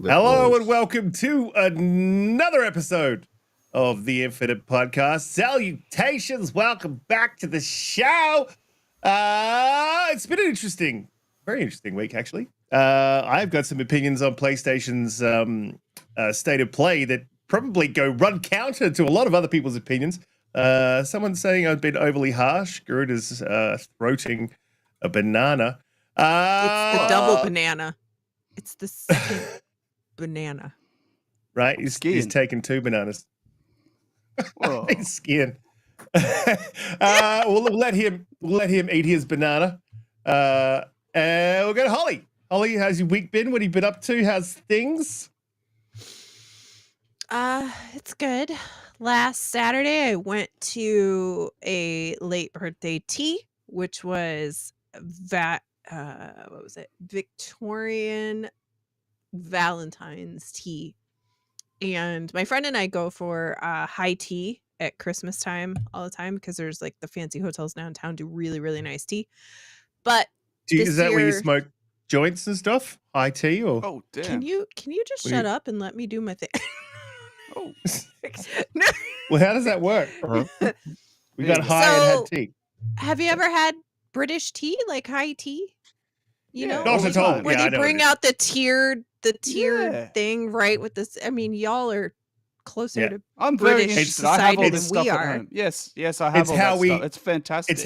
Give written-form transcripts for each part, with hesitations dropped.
Hello and welcome to another episode of the Infinite Podcast. Salutations, welcome back to the show. It's been an very interesting week, actually. I've got some opinions on PlayStation's state of play that probably run counter to a lot of other people's opinions. Someone's saying I've been overly harsh. Garuda's throating a banana. It's the double banana. It's the second banana. Right? He's taking two bananas. He's skiing. We'll let him eat his banana. And we'll go to Holly. Holly, how's your week been? What have you been up to? How's things? It's good. Last Saturday, I went to a late birthday tea, which was what was it? Victorian Valentine's tea. And my friend and I go for high tea at Christmas time all the time because there's like the fancy hotels downtown do really, really nice tea. But is that where you smoke joints and stuff? High tea or damn. Can you just shut up and let me do my thing? Well, how does that work? We got high and had tea. Have you ever had British tea, like high tea? You know, not at all. Where they bring out the tiered thing, right? With this, I mean, y'all are closer to I'm British very interested. society I have all than this stuff we at are. home. Yes, I have all that stuff. It's fantastic.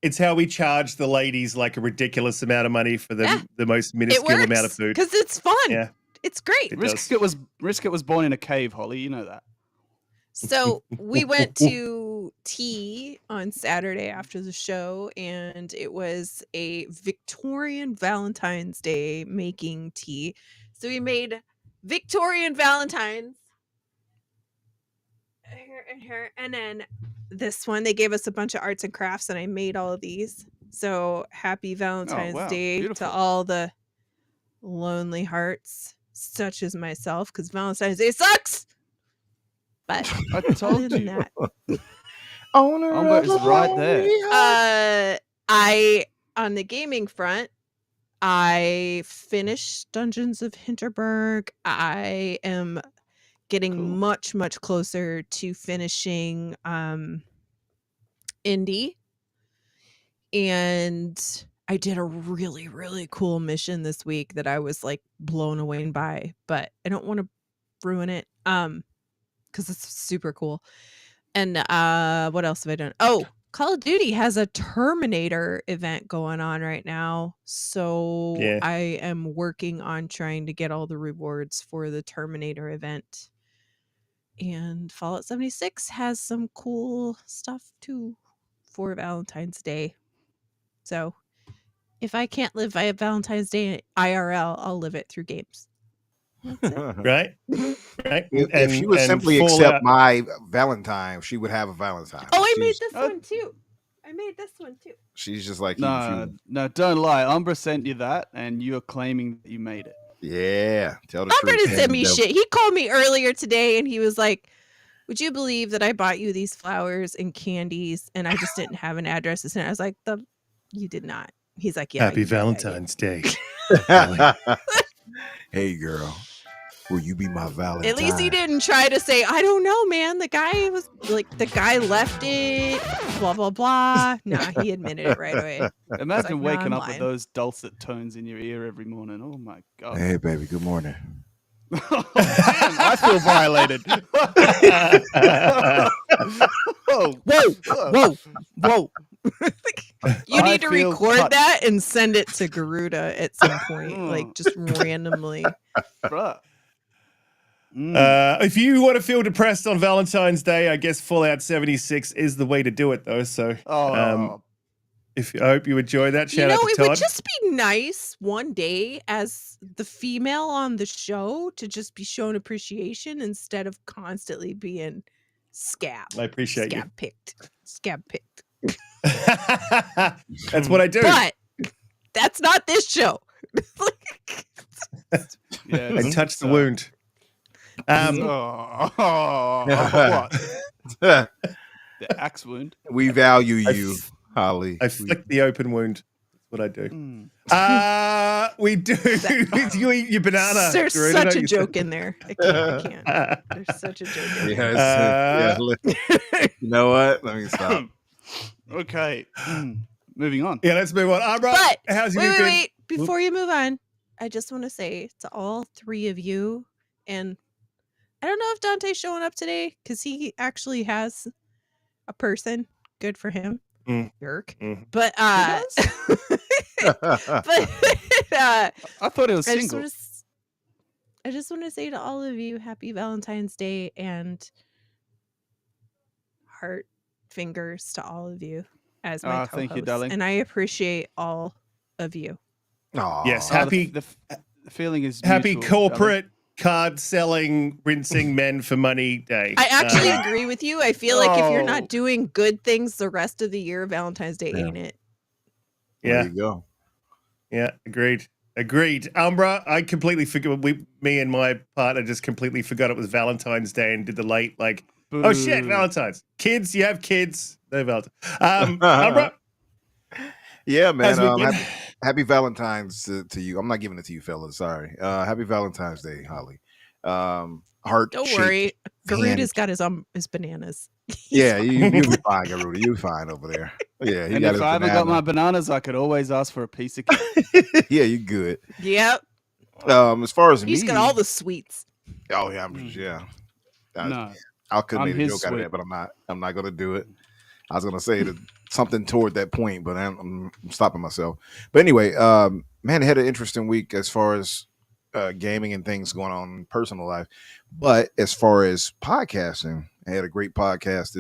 It's how we charge the ladies like a ridiculous amount of money for the most minuscule amount of food. Because it's fun. Yeah. It's great. Riskit was born in a cave, Holly. You know that. So we went to tea on Saturday after the show, and it was a Victorian Valentine's Day making tea. So we made Victorian Valentines. Here, and then this one, they gave us a bunch of arts and crafts, and I made all of these. So happy Valentine's Day Beautiful. to all the lonely hearts, such as myself, because Valentine's Day sucks. But I told other you. than that, Umbra is right there. On the gaming front, I finished Dungeons of Hinterberg. I am getting much closer to finishing Indie, and I did a really cool mission this week that I was like blown away by, but I don't want to ruin it because it's super cool. And what else have I done? Call of Duty has a Terminator event going on right now, so I am working on trying to get all the rewards for the Terminator event. And Fallout 76 has some cool stuff too for Valentine's Day. So if I can't live Valentine's Day IRL, I'll live it through games. Right? If she would simply accept my Valentine, she would have a Valentine. I made this one too. She's just like, no, don't lie. Umbra sent you that, and you are claiming that you made it. Yeah, tell the truth. Umbra didn't send me shit. He called me earlier today, and he was like, "Would you believe that I bought you these flowers and candies, and I just didn't have an address to send?" I was like, "You did not." He's like, "Yeah." Happy Valentine's Day. Hey, girl. Will you be my Valentine? At least he didn't try to say, I don't know, man. The guy was like, the guy left it, blah, blah, blah. Nah, he admitted it right away. Imagine waking up with those dulcet tones in your ear every morning. Oh my God. Hey, baby, good morning. Damn, I feel violated. Whoa. You need to record that and send it to Garuda at some point, like just randomly. Bruh. If you want to feel depressed on Valentine's Day, I guess Fallout 76 is the way to do it, though. So, I hope you enjoy that. Shout out to Todd. It would just be nice one day as the female on the show to just be shown appreciation instead of constantly being scab. I appreciate you. Scab picked. That's what I do. But that's not this show. I touched the wound. What? The axe wound. We value you, Holly. I flicked the open wound. what I do. Mm. We do. You eat your banana. There's Garuda, such don't a you joke say? in there. I can't. There's such a joke in there. Yeah, you know what? Let me stop. Okay. Moving on. Yeah, let's move on. Umbra, But how's your week wait. been? Before you move on, I just want to say to all three of you, and I don't know if Donte's showing up today because he actually has a person. Good for him. Jerk. But He but I thought it was I single. just want to say to all of you, happy Valentine's Day and heart fingers to all of you as my co-host. Thank you, darling. And I appreciate all of you. Aww. Yes, happy. The feeling is happy mutual, corporate card selling, rinsing men for money day. I actually agree with you. I feel like if you're No. not doing good things the rest of the year, Valentine's Day ain't it. Yeah. There you go. Yeah, agreed. Umbra, I completely forgot. Me and my partner just completely forgot it was Valentine's Day and did the late Boo. oh shit, Valentine's. Kids, you have kids. No Valentine. Umbra, Yeah, man. how's your week been? Happy Valentine's to you. I'm not giving it to you, fellas. Sorry. Happy Valentine's Day, Holly. Heart. Don't worry. Garuda's got his bananas. Yeah, you'll be fine, Garuda. You'll be fine over there. Yeah, he And got if his I haven't got banana. my bananas, I could always ask for a piece of cake. Yeah, you good. Yep. As far as He's me, got all the sweets. oh yeah, yeah. No. I could I'm make a his joke out of sweet. that, but I'm not gonna do it. I was gonna say something toward that point, but I'm stopping myself. But anyway, man, I had an interesting week as far as gaming and things going on in personal life. But as far as podcasting, I had a great podcast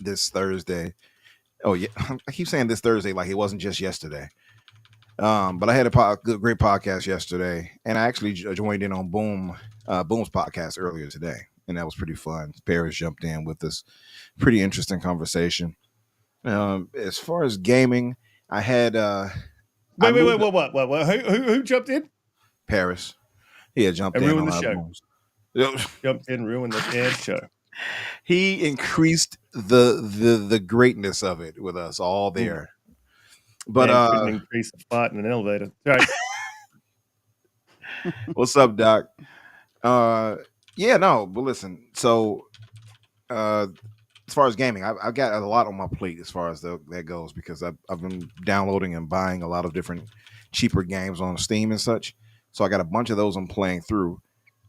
this Thursday. Oh yeah, I keep saying this Thursday like it wasn't just yesterday. But I had a great podcast yesterday, and I actually joined in on Boom's podcast earlier today, and that was pretty fun. Paris jumped in with us. Pretty interesting conversation. As far as gaming, I had Wait, what? Who jumped in? Paris. He had jumped And in ruined on the show. Booms. Jumped in, ruined the damn show. He increased the greatness of it with us all there. But couldn't increase a fart in an elevator. Right. What's up, Doc? Yeah, no, but listen. So, as far as gaming, I've got a lot on my plate as far as that goes because I've been downloading and buying a lot of different cheaper games on Steam and such. So I got a bunch of those I'm playing through.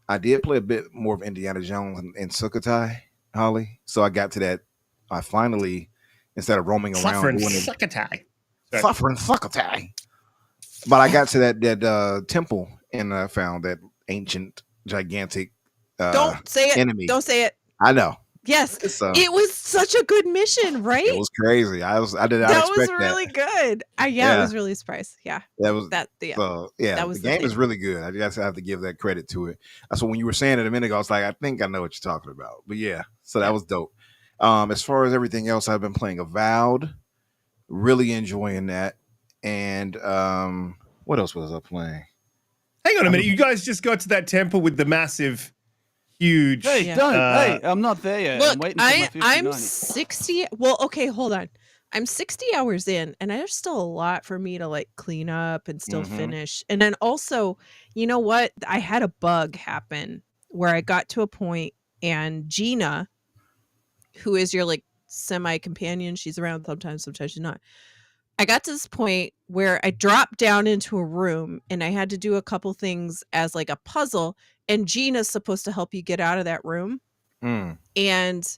I did play a bit more of Indiana Jones and Sukhothai, Holly. So I got to that. I finally, instead of roaming around, Sukhothai. Suffering Sukhothai. But I got to that temple and I found that ancient, gigantic Don't say it. enemy. Don't say it. I know. Yes. So, It was such a good mission, right? it was crazy. I did not That expect was that. really good. I Yeah. was really surprised. Yeah. That was That yeah. so yeah. that was the the game is thing. really good. I just have to give that credit to it. So when you were saying it a minute ago, I was like, I think I know what you're talking about. But yeah, so that was dope. As far as everything else, I've been playing Avowed, really enjoying that. And what else was I playing? Hang on a minute. You guys just got to that temple with the massive, huge. Hey, Yeah. don't. Hey, I'm not there yet. Look, I'm waiting for my 50, I'm 90. 60. Well, okay, hold on. I'm 60 hours in, and there's still a lot for me to like clean up and still Mhm. finish. And then also, you know what? I had a bug happen where I got to a point, and Gina, who is your like semi companion, she's around sometimes she's not. I got to this point where I dropped down into a room and I had to do a couple things as like a puzzle, and Gina's supposed to help you get out of that room. And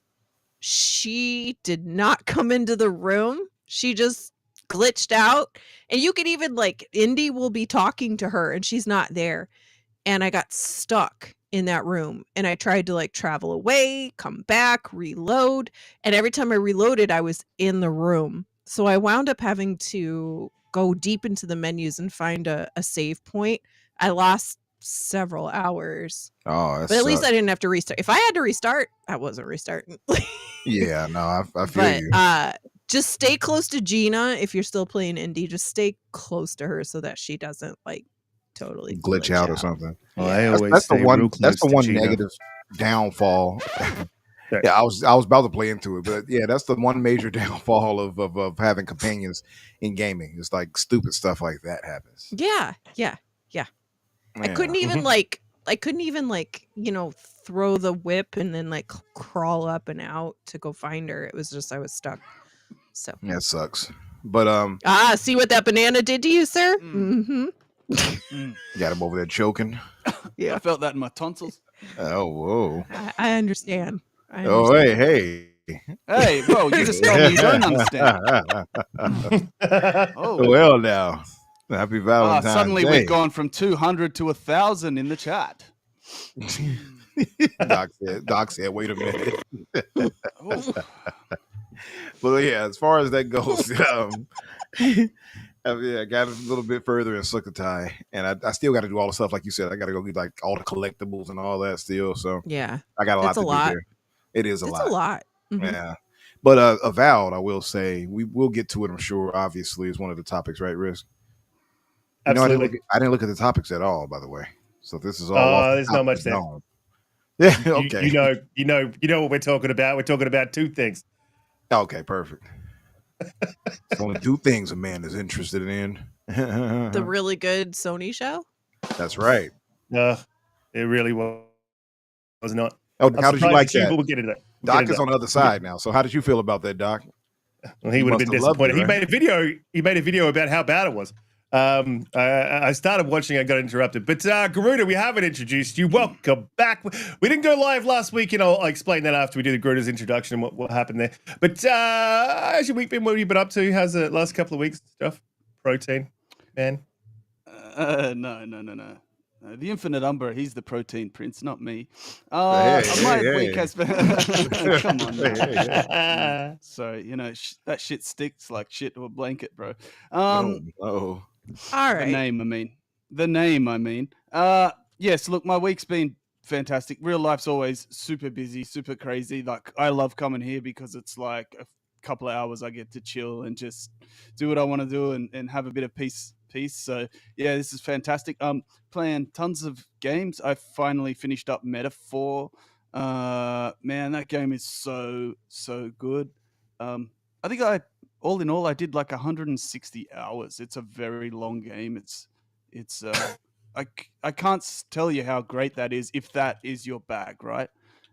she did not come into the room. She just glitched out. And you could even like Indy will be talking to her and she's not there. And I got stuck in that room. And I tried to like travel away, come back, reload. And every time I reloaded, I was in the room. So I wound up having to go deep into the menus and find a save point. I lost several hours. Oh, that's But at least I didn't have to restart. If I had to restart, I wasn't restarting. yeah, no, I feel But you. just stay close to Gina if you're still playing indie. Just stay close to her so that she doesn't like totally Glitch out or something. Well, Yeah. I always That's the stay one. real That's close the to one Gina. negative downfall. Okay. Yeah, I was about to play into it, but yeah, that's the one major downfall of having companions in gaming. It's like stupid stuff like that happens. Yeah. I couldn't even throw the whip and then like crawl up and out to go find her. It was just I was stuck. So That sucks. But see what that banana did to you, sir? got him over there choking. Yeah, I felt that in my tonsils. Oh, whoa. I understand. Oh, hey. Hey, bro, you just told me you don't understand. Oh, Well, now, happy Valentine's suddenly Day. we've gone from 200 to 1,000 in the chat. Doc said, wait a minute. Oh. Well, yeah, as far as that goes, I got a little bit further in Succotai, and I still got to do all the stuff like you said. I got to go get like all the collectibles and all that still. So Yeah, I got a lot it's to a lot. do there. It is a It's lot. a lot. Mhm. Yeah. But Avowed, I will say, we will get to it, I'm sure, obviously, is one of the topics, right, Risk? Absolutely. I didn't look at the topics at all, by the way. So this is all there's not much there. Yeah, okay. You know what we're talking about. We're talking about two things. Okay, perfect. It's only two things a man is interested in. The really good Sony show. That's right. It really was not. Oh, I'm how did you like surprised that? We'll get into that. Doc is on the other side now. So how did you feel about that, Doc? Well, he You would have must been have loved it, disappointed. right? He made a video about how bad it was. I started watching. I got interrupted. But Garuda, we haven't introduced you. Welcome back. We didn't go live last week, and I'll explain that after we do the Garuda's introduction and what happened there. But how's your week been? What have you been up to? How's the last couple of weeks stuff? Protein, man. No. The infinite Umbra, he's the protein prince, not me. Hey, Week has been. Come on, man. Hey. So that shit sticks like shit to a blanket, bro. Oh. All The right. name, I mean. Yes, look, my week's been fantastic. Real life's always super busy, super crazy. Like, I love coming here because it's like a couple of hours I get to chill and just do what I want to do and have a bit of peace. So, yeah, this is fantastic. Playing tons of games. I finally finished up Metaphor. Man, that game is so good. I think all in all, I did like 160 hours. It's a very long game. It's I can't tell you how great that is if that is your bag, right?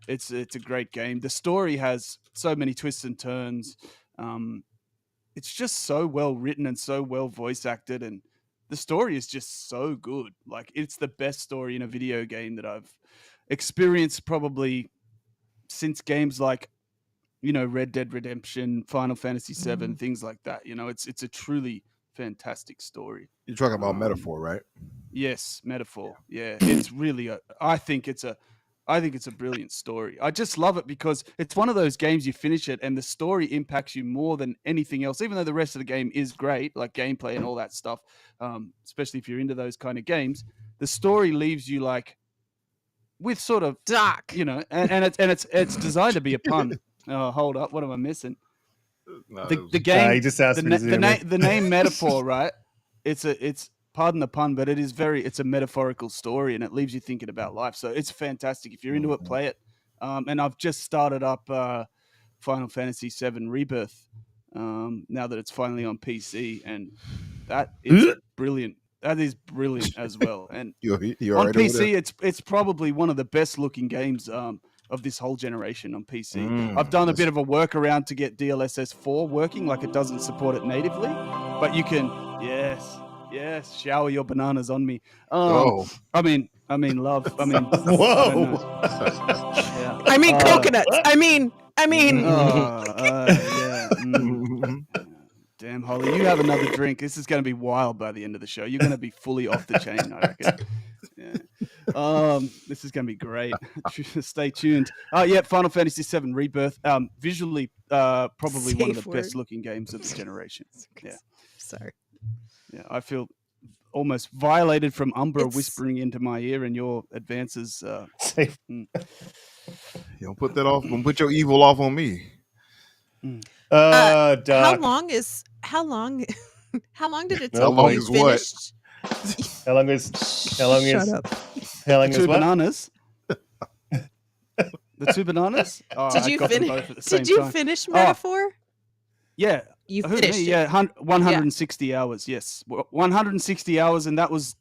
It's a great game. The story has so many twists and turns. It's just so well written and so well voice acted, and the story is just so good. Like, it's the best story in a video game that I've experienced probably since games like Red Dead Redemption, Final Fantasy VII, things like that. It's a truly fantastic story. You're talking about Metaphor, right? Yes, Metaphor. Yeah, it's really I think it's a brilliant story. I just love it because it's one of those games you finish it and the story impacts you more than anything else, even though the rest of the game is great, like gameplay and all that stuff, especially if you're into those kind of games. The story leaves you like with sort of Doc. and it's designed to be a pun. Oh, hold up, what am I missing? No, The game, he just asked me to zoom in. the name Metaphor, right? It's pardon the pun, but it's a metaphorical story and it leaves you thinking about life. So it's fantastic. If you're into it, play it. And I've just started up Final Fantasy VII Rebirth now that it's finally on PC, and that is brilliant. That is brilliant as well. And you're on right over PC, there. it's probably one of the best looking games of this whole generation on PC. I've done a bit of a workaround to get DLSS 4 working, like it doesn't support it natively, but you can, yes, shower your bananas on me. I mean, love. I mean, Whoa. Yeah. I mean, coconuts. I mean. Yeah. Damn, Holly, you have another drink. This is going to be wild by the end of the show. You're going to be fully off the chain, I reckon. Yeah. This is going to be great. Stay tuned. Yeah, Final Fantasy VII Rebirth. Visually, probably one of the best looking games of the generation. Yeah. Sorry. Yeah, I feel almost violated from Umbra whispering into my ear and your advances. You don't put that off. Don't put your evil off on me. Doc. How long did it take How long you is what? finished? How long is Shut up. how long is Two what? bananas. The two bananas? Oh, Did I you got them finish? both at the same Did you time. finish Oh. Metaphor? Yeah. You Who, finished me? it. Yeah, 160 hours. Yes, 160 hours, and that was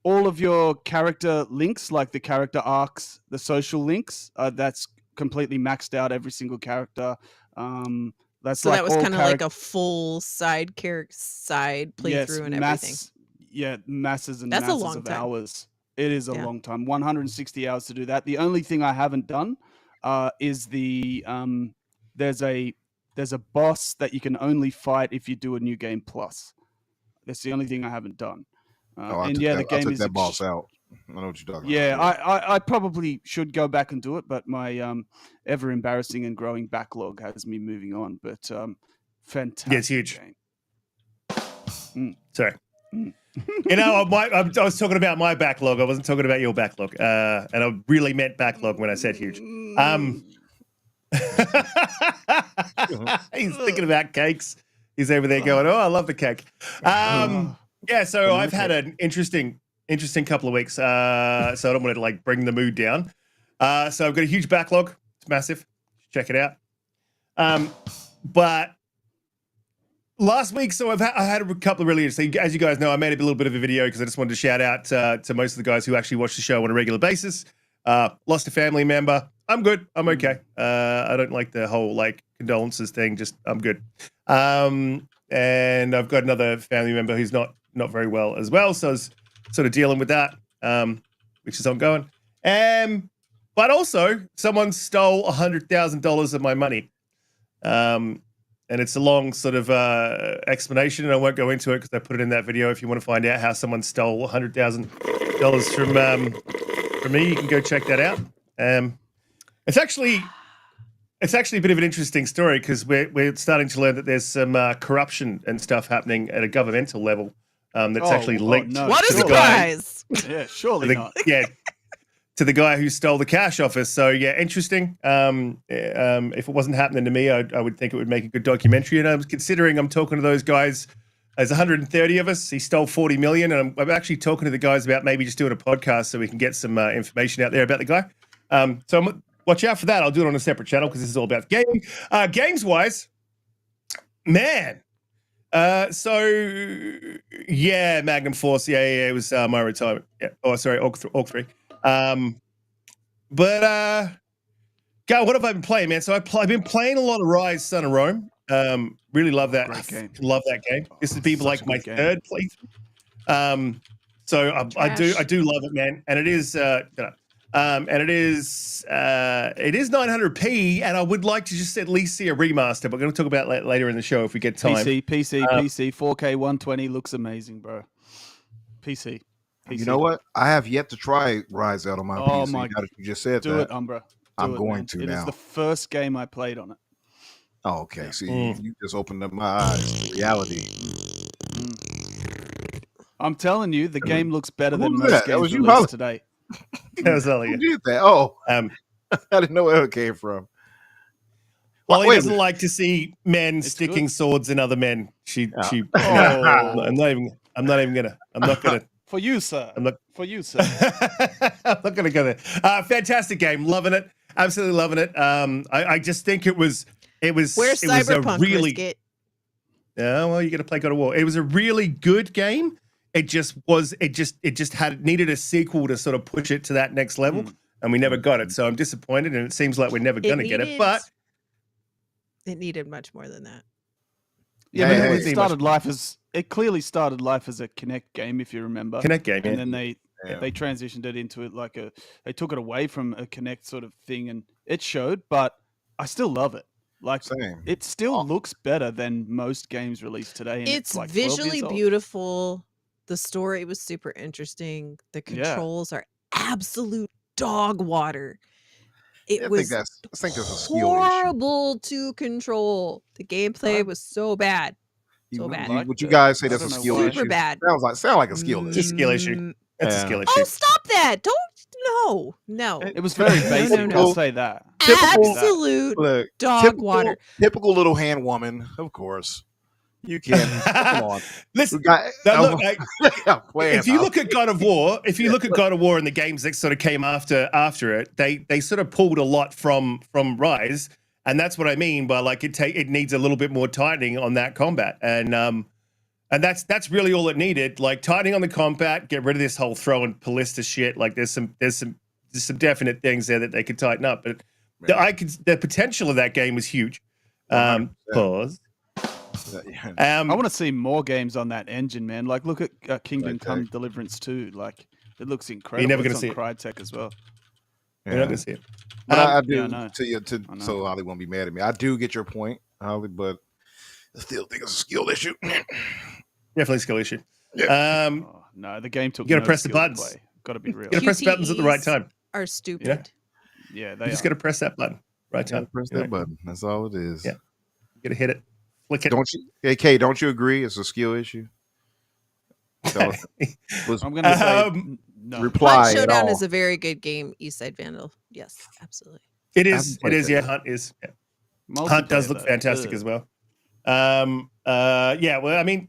all of your character links, like the character arcs, the social links. That's completely maxed out. Every single character. That's So like that was all kind of like a full side playthrough and everything. Masses and That's a masses long of time. hours. It is a Yeah. long time. 160 hours to do that. The only thing I haven't done is the there's a boss that you can only fight if you do a new game plus. That's the only thing I haven't done. I And took yeah, that, the game I took is that boss out. I know what you're talking yeah, about. I probably should go back and do it, but my ever embarrassing and growing backlog has me moving on. But fantastic. Yeah, it's huge. Game. Sorry. Mm. You know, I was talking about my backlog. I wasn't talking about your backlog. And I really meant backlog when I said huge. He's thinking about cakes. He's over there going, "Oh, I love the cake." Yeah, so I've had an interesting couple of weeks. So I don't want to like bring the mood down. So I've got a huge backlog. It's massive. Check it out. But last week, so I had a couple of really interesting. As you guys know, I made a little bit of a video because I just wanted to shout out to most of the guys who actually watch the show on a regular basis. Lost a family member. I'm good. I'm okay. I don't like the whole like condolences thing. Just I'm good. And I've got another family member who's not very well as well. So I was sort of dealing with that, which is ongoing. But also someone stole $100,000 of my money. And it's a long sort of explanation, and I won't go into it because I put it in that video. If you want to find out how someone stole $100,000 from me, you can go check that out. It's actually a bit of an interesting story because we're starting to learn that there's some corruption and stuff happening at a governmental level that's actually linked. no, What a to the guy. surprise! Yeah, surely not. To the guy who stole the cash off us. So yeah, interesting. If it wasn't happening to me, I would think it would make a good documentary. And I'm talking to those guys. There's 130 of us. He stole 40 million, and I'm actually talking to the guys about maybe just doing a podcast so we can get some information out there about the guy. So watch out for that. I'll do it on a separate channel because this is all about gaming. Games wise, man. So yeah, Magnum Force. Yeah, it was my retirement. Yeah. Oh, sorry, Orc 3. But God, what have I been playing, man? So I've been playing a lot of Rise, Son of Rome. Really love that. Great game. Love that game. This would be like my third playthrough. So I do love it, man. And it is it is 900p, and I would like to just at least see a remaster. But we're going to talk about that later in the show if we get time. PC, 4K 120 looks amazing, bro. PC. You know what? I have yet to try Rise out on my PC. My now that you just said do that. it, Umbra. I'm going to It now. is the first game I played on it. Oh, okay. See, you just opened up my eyes to reality. I'm telling you, the game looks better Who than was most that? That games was you, released Holly? today. That was Who did that? Oh, I didn't know where it came from. Well, he Wait a doesn't minute. like to see men sticking good. swords in other men. Oh. I'm not gonna. For you, sir. I'm not- For you, sir. I'm not gonna go there. Fantastic game, loving it, absolutely loving it. I just think it was Where's it was a Cyberpunk, really Riskit? yeah. Well, you got to play God of War. It was a really good game. It just needed a sequel to sort of push it to that next level, and we never got it. So I'm disappointed, and it seems like we're never gonna get it. But it needed much more than that. Yeah, Yeah, but it clearly started life as a Kinect game, if you remember. Kinect game, and yeah. then they transitioned it into it they took it away from a Kinect sort of thing, and it showed. But I still love it. Like Same. it still looks better than most games released today. And It's like 12 years visually old. beautiful. The story was super interesting. The controls are absolute dog water. It was I think that's a skill issue. horrible to control. The gameplay was so bad. Would you guys say that's a skill Super issue? bad. Sound like a skill It's a issue. skill issue. That's a skill issue. Oh, stop that. No. It was very basic. no. I'll say that. Typical- Absolute Look, dog water. Typical little hand woman, of course. You can. Come on. Listen, We got, now look, I'm playing. if you look at God of War, and the games that sort of came after it, they sort of pulled a lot from Rise, and that's what I mean by like it needs a little bit more tightening on that combat, and that's really all it needed, like tightening on the combat, get rid of this whole throwing ballista shit. Like there's some definite things there that they could tighten up, but the potential of that game was huge. Pause. I want to see more games on that engine, man. Like, look at Kingdom Come Crytek. Deliverance 2. Like, it looks incredible. You're never It's gonna see on it. Crytek as well. You're not gonna see it. But I do yeah, I know. I know. so Holly won't be mad at me. I do get your point, Holly, but I still think it's a skill issue. Definitely a skill issue. Oh, no, the game took. You gotta no press the skill to buttons. play. Got to be real. You gotta press the buttons at the right time. Are stupid. Yeah, they You just are. gotta press that button. Right Gotta time. press that button. That's all it is. Yeah. You gotta hit it. Flick it. Don't you, AK? Don't you agree? It's a skill issue. Tell us. I'm gonna say no. reply Hunt at Showdown all. is a very good game. Eastside Vandal. Yes, absolutely. It I is. haven't It played is. that Yeah, yet. Hunt is. Yeah. Hunt does Multiplayer, look though. fantastic Ugh. as well. Yeah. Well, I mean,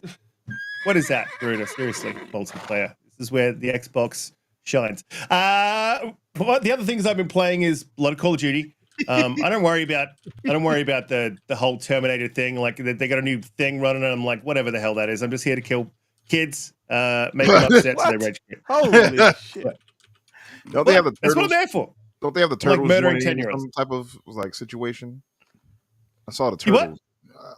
what is that, Garuda? Seriously, multiplayer. This is where the Xbox shines. The other things I've been playing is a lot of Call of Duty. I don't worry about the whole Terminator thing. Like they got a new thing running, and I'm like, whatever the hell that is. I'm just here to kill kids, make them upset so they What? rage quit. Holy shit! Don't they have the That's what I'm turtles? there for. Don't they have the I'm like turtles? murdering joining in 10-year-olds. some type of like situation. I saw the You what? turtles.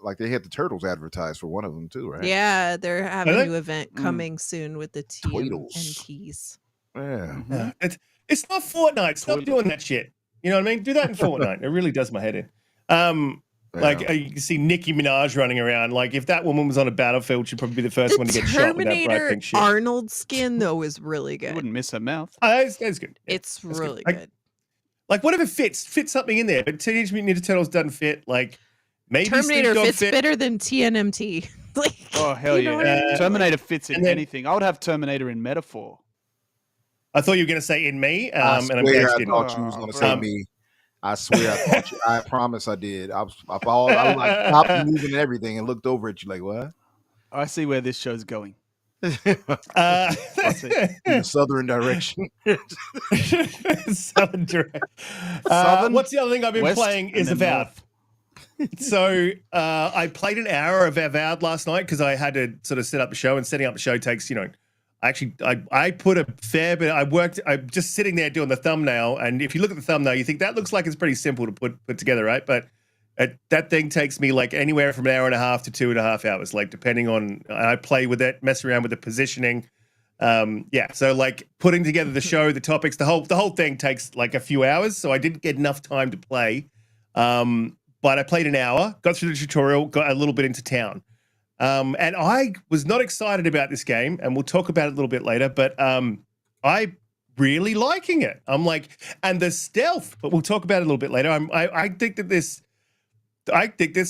Like they had the turtles advertised for one of them too, right? Yeah, they're having they? a new event coming soon with the Tweedles. TMNTs. Yeah. Yeah, it's not Fortnite. Stop Toilet. doing that shit. You know what I mean? Do that in Fortnite. It really does my head in. Like you can see Nicki Minaj running around. Like if that woman was on a battlefield, she'd probably be the first one to get shot with that bright Terminator pink shit. Arnold skin though is really You good. wouldn't miss her mouth. That's good. Yeah, It's that's really good. good. Like whatever fits something in there. But Teenage Mutant Ninja Turtles doesn't fit. Like maybe Terminator Snoop Dogg fits fit. better than TNMT. Like, Oh hell you know what I yeah! mean? Terminator fits in and then- anything. I would have Terminator in metaphor. I thought you were going to say in me, I and I'm swear glad I you didn't. thought you was going to say bro. me. I swear I thought you. I promise I did. I was like stopped moving and everything and looked over at you like what? I see where this show's going. In see. the southern direction. Southern direct. Southern, What's the other thing I've been west, playing and is then Avowed. north. So I played an hour of Avowed last night because I had to sort of set up the show, and setting up the show takes, I put a fair bit. I'm just sitting there doing the thumbnail, and if you look at the thumbnail, you think that looks like it's pretty simple to put together, right? But that thing takes me like anywhere from an hour and a half to 2.5 hours, like depending on. I play with it, mess around with the positioning. So like putting together the show, the topics, the whole thing takes like a few hours. So I didn't get enough time to play. But I played an hour, got through the tutorial, got a little bit into town. And I was not excited about this game, and we'll talk about it a little bit later, but I really liking it. I'm like, and the stealth, but we'll talk about it a little bit later. I think this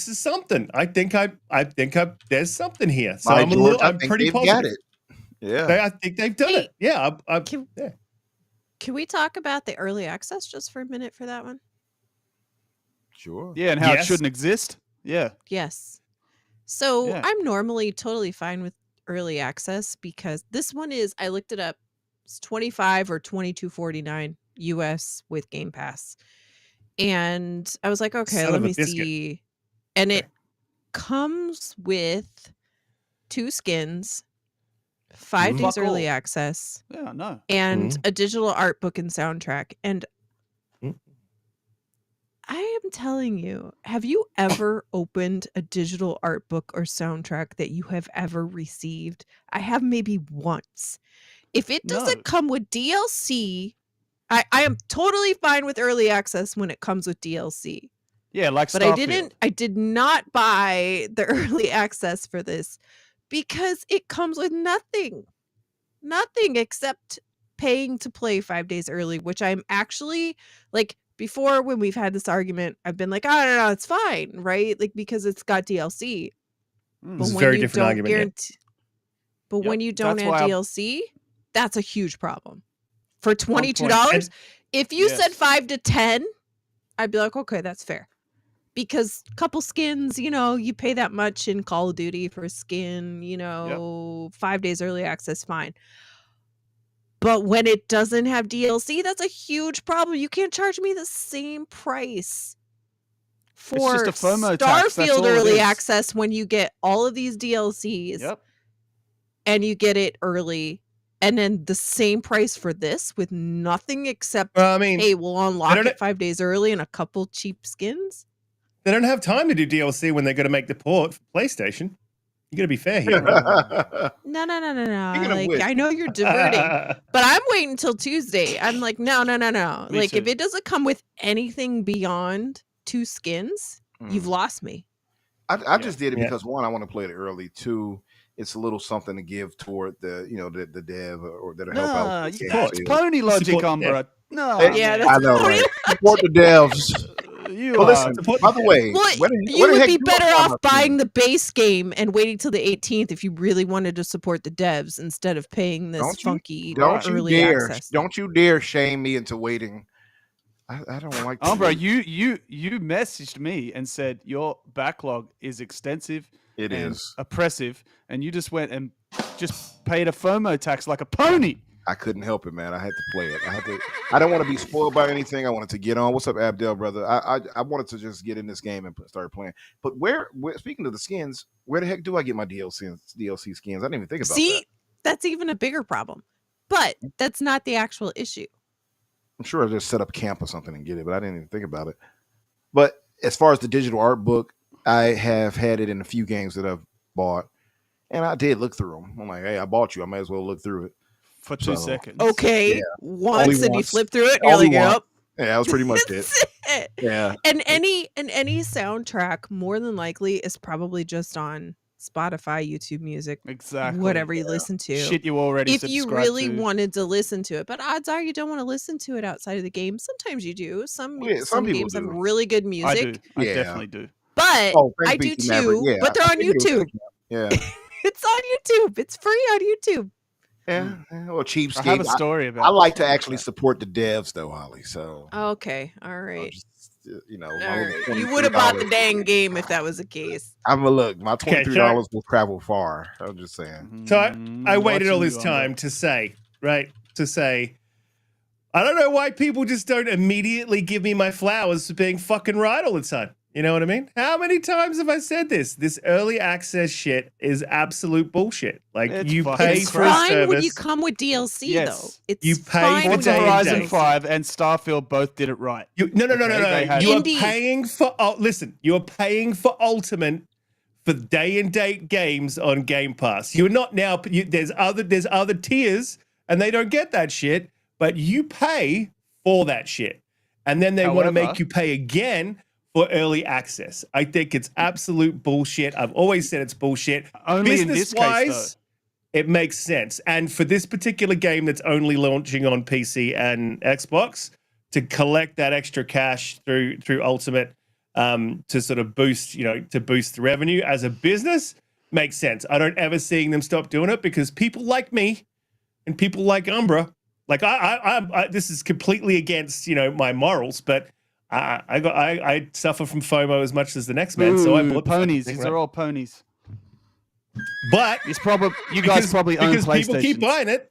is something. I think there's something here. So By I'm George, I I'm think pretty they've positive. got it. Yeah. I think they've done Hey, it. Yeah. Can we talk about the early access just for a minute for that one? Sure. Yeah, and how Yes. it shouldn't exist. Yeah. Yes. So Yeah. I'm normally totally fine with early access because this one is, I looked it up, it's $25 or $22.49 US with Game Pass. And I was like, okay, Son let of a me biscuit. see. And it comes with 2 skins, 5 days Fuck early all. access, Yeah, no. and a digital art book and soundtrack. And Mm. I am telling you, have you ever opened a digital art book or soundtrack that you have ever received? I have maybe once. If it doesn't No. come with DLC, I am totally fine with early access when it comes with DLC. Yeah, like But Starfield. I did not buy the early access for this because it comes with nothing. Nothing except paying to play 5 days early, which I'm actually like before when we've had this argument, I've been like, oh no, it's fine, right? Like because it's got DLC. Mm. This is a But very when you different don't argument, yeah. guarantee, but Yep, when you don't that's add why I'm- DLC, that's a huge problem. For $22, And- if you said Yes. 5 to 10, I'd be like, okay, that's fair. because a couple skins, you pay that much in Call of Duty for a skin, 5 days early access, fine. But when it doesn't have DLC, that's a huge problem. You can't charge me the same price for just a FOMO tax, that's Starfield all it early is. access when you get all of these DLCs Yep. and you get it early. And then the same price for this with nothing except, Well, I mean, hey, we'll unlock don't- it 5 days early and a couple cheap skins. they don't have time to do DLC when they're going to make the port for PlayStation. You got to be fair here. No. Speaking of Like, which- I know you're diverting, but I'm waiting until Tuesday. I'm like, no. Me Like, if too. it doesn't come with anything beyond 2 skins, you've lost me. I just did it Yeah. because one, I want to play it early. Two, it's a little something to give toward the dev or that'll help out. No, with the you game can't. sales. Pony logic, Support- Umbra. No, Hey, Yeah, man. that's I know, Pony right? Support the devs. You Well, are. listen. By the way, Well, where you the would heck be you better are off buying the base game and waiting till the 18th if you really wanted to support the devs instead of paying this funky Don't you early dare! access. Don't you dare shame me into waiting. I don't like. to Umbra, wait. you messaged me and said your backlog is extensive. It and is. oppressive, and you just went and just paid a FOMO tax like a pony. I couldn't help it, man. I had to play it. I don't want to be spoiled by anything. I wanted to get on. What's up, Abdel, brother? I wanted to just get in this game and start playing. But where speaking of the skins, where the heck do I get my DLC skins? I didn't even think about See, that. that's even a bigger problem. But that's not the actual issue. I'm sure I just set up camp or something and get it, but I didn't even think about it. But as far as the digital art book, I have had it in a few games that I've bought, and I did look through them. I'm like, hey, I bought you. I might as well look through it. For 2 So, seconds. Okay, Yeah. once Only and you once. flip through it, and you're Only like, once. yep. Yeah, that was pretty much it. That's it. Yeah. And any soundtrack more than likely is probably just on Spotify, YouTube Music, Exactly. whatever you listen to. Shit you already If you subscribed really to. wanted to listen to it, but odds are you don't want to listen to it outside of the game. Sometimes you do. Some Some people games have do. really good I do. music, I Yeah. definitely do. but Oh, I thanks, do BT Maverick. too. Yeah, But they're I on figured it was YouTube. the camp. Yeah. It's on YouTube. It's free on YouTube. Yeah. Well, I cheapskate. have a story about I like to something actually that. support the devs, though, Holly. So, Okay, all I'll right. just, All my little right. You would have bought the $23. dang game if that was the case. I'm a look. My Okay, $23 will travel far. I'm just saying. So I Mm, waited all watching this you, Umbra. time to say, I don't know why people just don't immediately give me my flowers for being fucking right all the time. You know what I mean? How many times have I said this? This early access shit is absolute bullshit. Like, It's you fucking pay It's for a fine when service. you come with DLC, Yes. though. It's You pay fine for when Forza day you and come with Horizon date. DLC. 5 and Starfield both did it right. No. Okay, they had- You are Indeed. paying for. Listen, you are paying for Ultimate for day and date games on Game Pass. You're not now. There's other tiers, and they don't get that shit. But you pay for that shit, and then they want to However- make you pay again for early access. I think it's absolute bullshit. I've always said it's bullshit. Only in this case, Business-wise, it makes sense. And for this particular game that's only launching on PC and Xbox, to collect that extra cash through Ultimate to sort of boost the revenue as a business makes sense. I don't ever seeing them stop doing it because people like me and people like Umbra, like I this is completely against my morals, but I suffer from FOMO as much as the next man, so I Ooh, bought the fucking ponies. thing, These right? are all ponies. But It's probably you guys probably own because PlayStation. people keep buying it,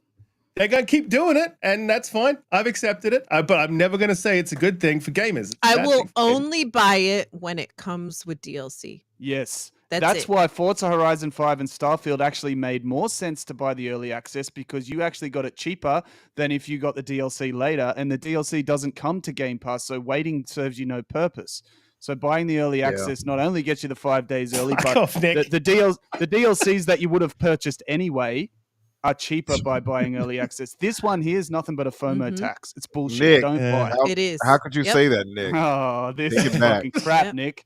they're gonna keep doing it, and that's fine. I've accepted it, but I'm never gonna say it's a good thing for gamers. It's a I bad will thing for gamers. only buy it when it comes with DLC. Yes. That's it. why Forza Horizon 5 and Starfield actually made more sense to buy the early access because you actually got it cheaper than if you got the DLC later, and the DLC doesn't come to Game Pass, so waiting serves you no purpose. So buying the early access not only gets you the 5 days early, Fuck but off, Nick. the DLCs that you would have purchased anyway are cheaper by buying early access. This one here is nothing but a FOMO Mhm. tax. It's bullshit. Nick, Don't buy it. It is. How could you Yep. say that, Nick? Oh, this Take is it back. fucking crap, Yep. Nick.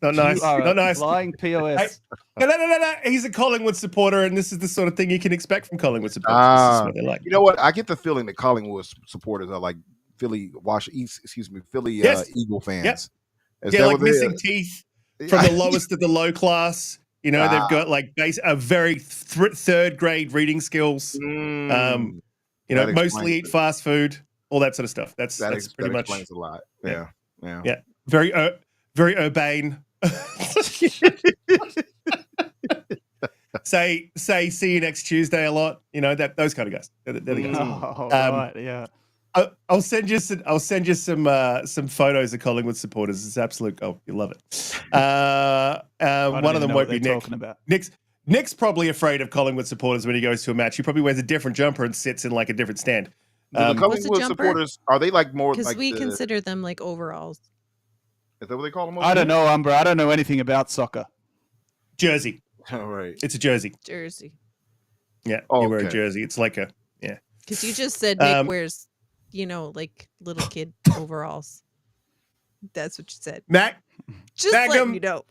Not nice. You are Not a nice. lying POS. No. He's a Collingwood supporter, and this is the sort of thing you can expect from Collingwood supporters. This is what they like. You know what? I get the feeling that Collingwood supporters are like Philly Yes. Eagle fans. Yep. Is Yeah, that like what they- missing teeth from the lowest of the low class. They've got like a very third grade reading skills. Mm, Mostly that explains eat it. fast food, all that sort of stuff. That's that pretty much explains a lot. Yeah. Yeah. Yeah. very very urbane. say see you next Tuesday a lot. You know, those kind of guys. They're the guys. Oh, right, yeah. I'll send you some photos of Collingwood supporters. It's absolute gold. You love it. One of them won't be Nick. About. Nick's probably afraid of Collingwood supporters when he goes to a match. He probably wears a different jumper and sits in like a different stand. The Collingwood supporters, are they like more because like we consider them like overalls? Is that what they call them? I don't know, Umbra. I don't know anything about soccer. Jersey. All right. It's a jersey. Jersey. Yeah, Oh, you wear a okay. jersey. It's like a Because you just said Nick wears, like little kid overalls. That's what you said. Just Magnum, letting you know.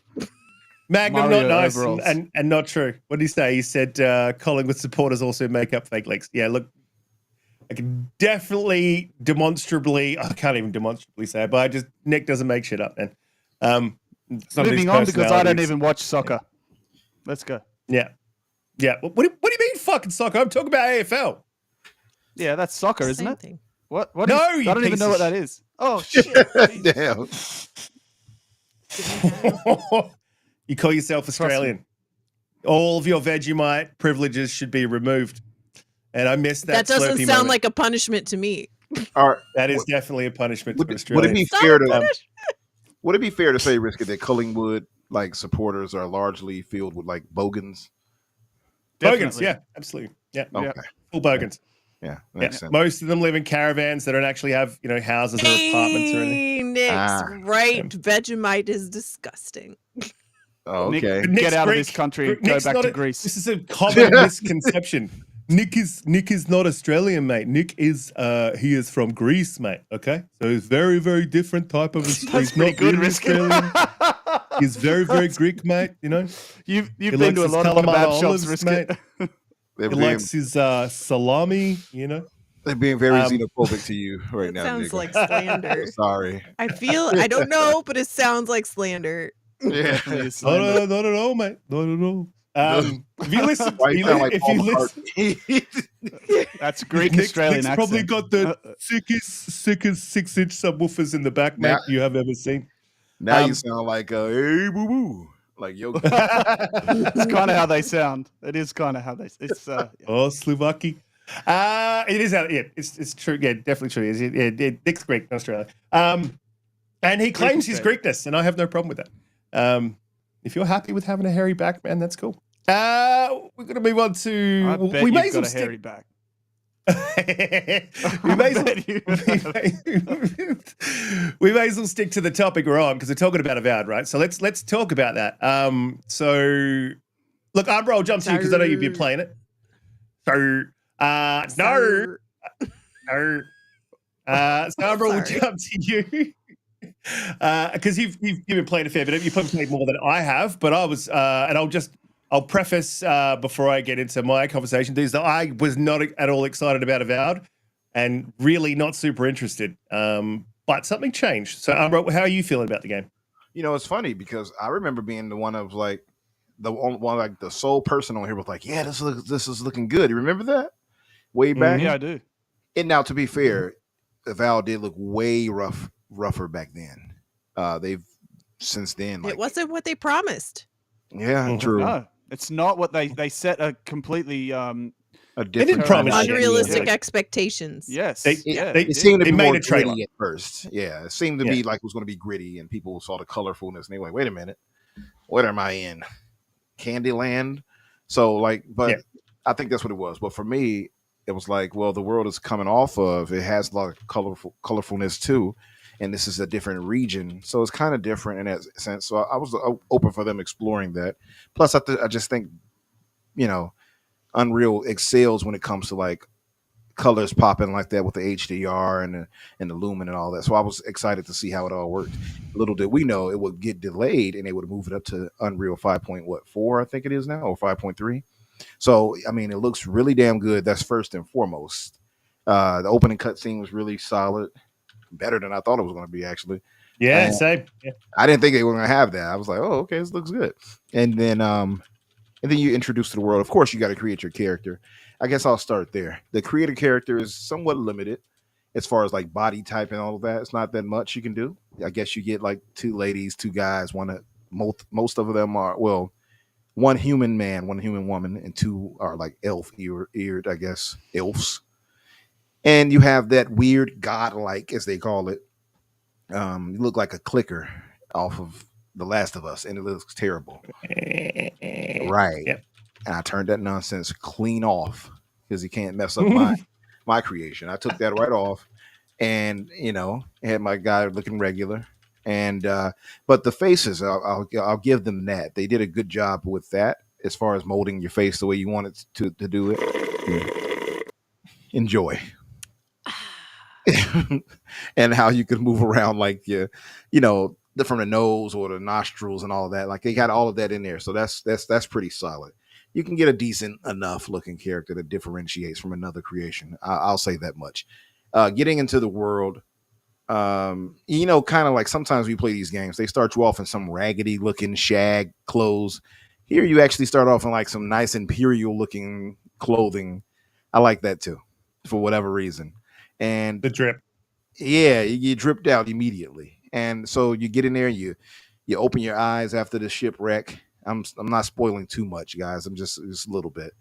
Magnum, Mario not nice overalls. and not true. What did he say? He said Collingwood supporters also make up fake legs. Yeah, look, I can definitely demonstrably, I can't even demonstrably say it, but Nick doesn't make shit up, man. Moving on because I don't even watch soccer. Let's go. Yeah. What do you mean fucking soccer? I'm talking about AFL. Yeah, that's soccer, isn't Same it? thing. What? No, I you don't even piece know of what that is. Oh shit! Damn. You call yourself Australian. All of your Vegemite privileges should be removed. And I missed that. That doesn't Slurpee sound moment. like a punishment to me. All right. That is definitely a punishment Would for it Australia. be fair to would it be fair to say, Riskit, that Collingwood like supporters are largely filled with like bogans? Bogans, yeah, absolutely. Yeah. Okay. Full bogans. Yeah. Yeah. Makes sense. Most of them live in caravans. They don't actually have, houses or apartments or anything. Nick's right. Vegemite is disgusting. Oh, Nick, okay. Nick's get out Greek. of this country and go Nick's back not to a- Greece. This is a common misconception. Nick is not Australian, mate. Nick is he is from Greece, mate. Okay, so he's very, very different type of. That's He's pretty not good, really Riskit. Australian. He's very, very Greek, mate. You know, You've He been likes to a his lot of Kalamata kebab shops, olives, Riskit. mate. They're He being, likes his salami. You know, they're being very xenophobic to you right It now. sounds nigga. like slander. Sorry. I don't know, but it sounds like slander. Yeah. Definitely is slander. not at all, mate. Not at all. If you listen, Why you sound like if Paul you listen, McCartney? That's Greek Nick's Australian accent. probably got the sickest 6-inch subwoofers in the back, mate, you have ever seen. Now you sound like hey boo boo. Like yo. It's kind of how they sound. It is kind of how they. It's Oh, Slovaki. It is out. Yeah, it's true. Yeah, definitely true. Nick's Greek in Australia. And he claims his Australia. Greekness, and I have no problem with that. If you're happy with having a hairy back, man, that's cool. We're gonna move on to. I bet we may you've as well got a hairy back. we may as well. bet you We may as well stick to the topic we're on because we're talking about Avowed, right? So let's talk about that. So look, Umbra, I'll jump to you because I know you've been playing it. So no. So Umbra, we'll Sorry. jump to you. Because you've been playing a fair bit. You've probably played more than I have, but I was, and I'll preface before I get into my conversation, is that I was not at all excited about Avowed, and really not super interested. But something changed. So, Umbra, how are you feeling about the game? You know, it's funny because I remember being the one of like the sole person on here was like, yeah, this is looking good. You remember that way back? Yeah, I do. And now, to be fair, Avowed did look way rougher back then. They've since then. Like, It wasn't what they promised. yeah, true. No, it's not what they set a completely A didn't different promise kind of- shit. Unrealistic Yeah. expectations. Yes. They- yeah, they- it It seemed to They be made more a trailer. gritty at first. Yeah, it seemed to be like it was going to be gritty, and people saw the colorfulness, and they were like, "Wait a minute, what am I in? Candyland?" So, like, but Yeah. I think that's what it was. But for me, it was like, well, the world is coming off of. It has a lot of colorfulness too, and this is a different region, so it's kind of different in that sense. So I was open for them exploring that. Plus, I just think, Unreal excels when it comes to like colors popping like that with the HDR and the lumen and all that. So I was excited to see how it all worked. Little did we know it would get delayed and they would move it up to Unreal 5.4, I think it is now, or 5.3. So I mean, it looks really damn good. That's first and foremost. The opening cutscene was really solid, better than I thought it was going to be actually. Yeah, same. Yeah. I didn't think they were going to have that. I was like, oh, okay, this looks good. And then you introduce to the world. Of course, you got to create your character. I guess I'll start there. The creator character is somewhat limited, as far as like body type and all of that. It's not that much you can do. I guess you get like 2 ladies, 2 guys. Most of them are, well, 1 human man, 1 human woman, and 2 are like eared, I guess, elves. And you have that weird godlike, as they call it. You look like a clicker off of The Last of Us, and it looks terrible. Right. Yep. And I turned that nonsense clean off because you can't mess up my creation. I took that right off, and had my guy looking regular. And but the faces, I'll give them that. They did a good job with that as far as molding your face the way you want it to do it. Enjoy. And how you can move around like from the nose or the nostrils and all of that. Like they got all of that in there. So that's pretty solid. You can get a decent enough looking character that differentiates from another creation. I'll say that much. Getting into the world, kind of like sometimes we play these games, they start you off in some raggedy looking shag clothes. Here you actually start off in like some nice imperial looking clothing. I like that too, for whatever reason. And The drip. yeah, you dripped out immediately. And so you get in there, you open your eyes after the shipwreck. I'm not spoiling too much, guys. I'm just a little bit.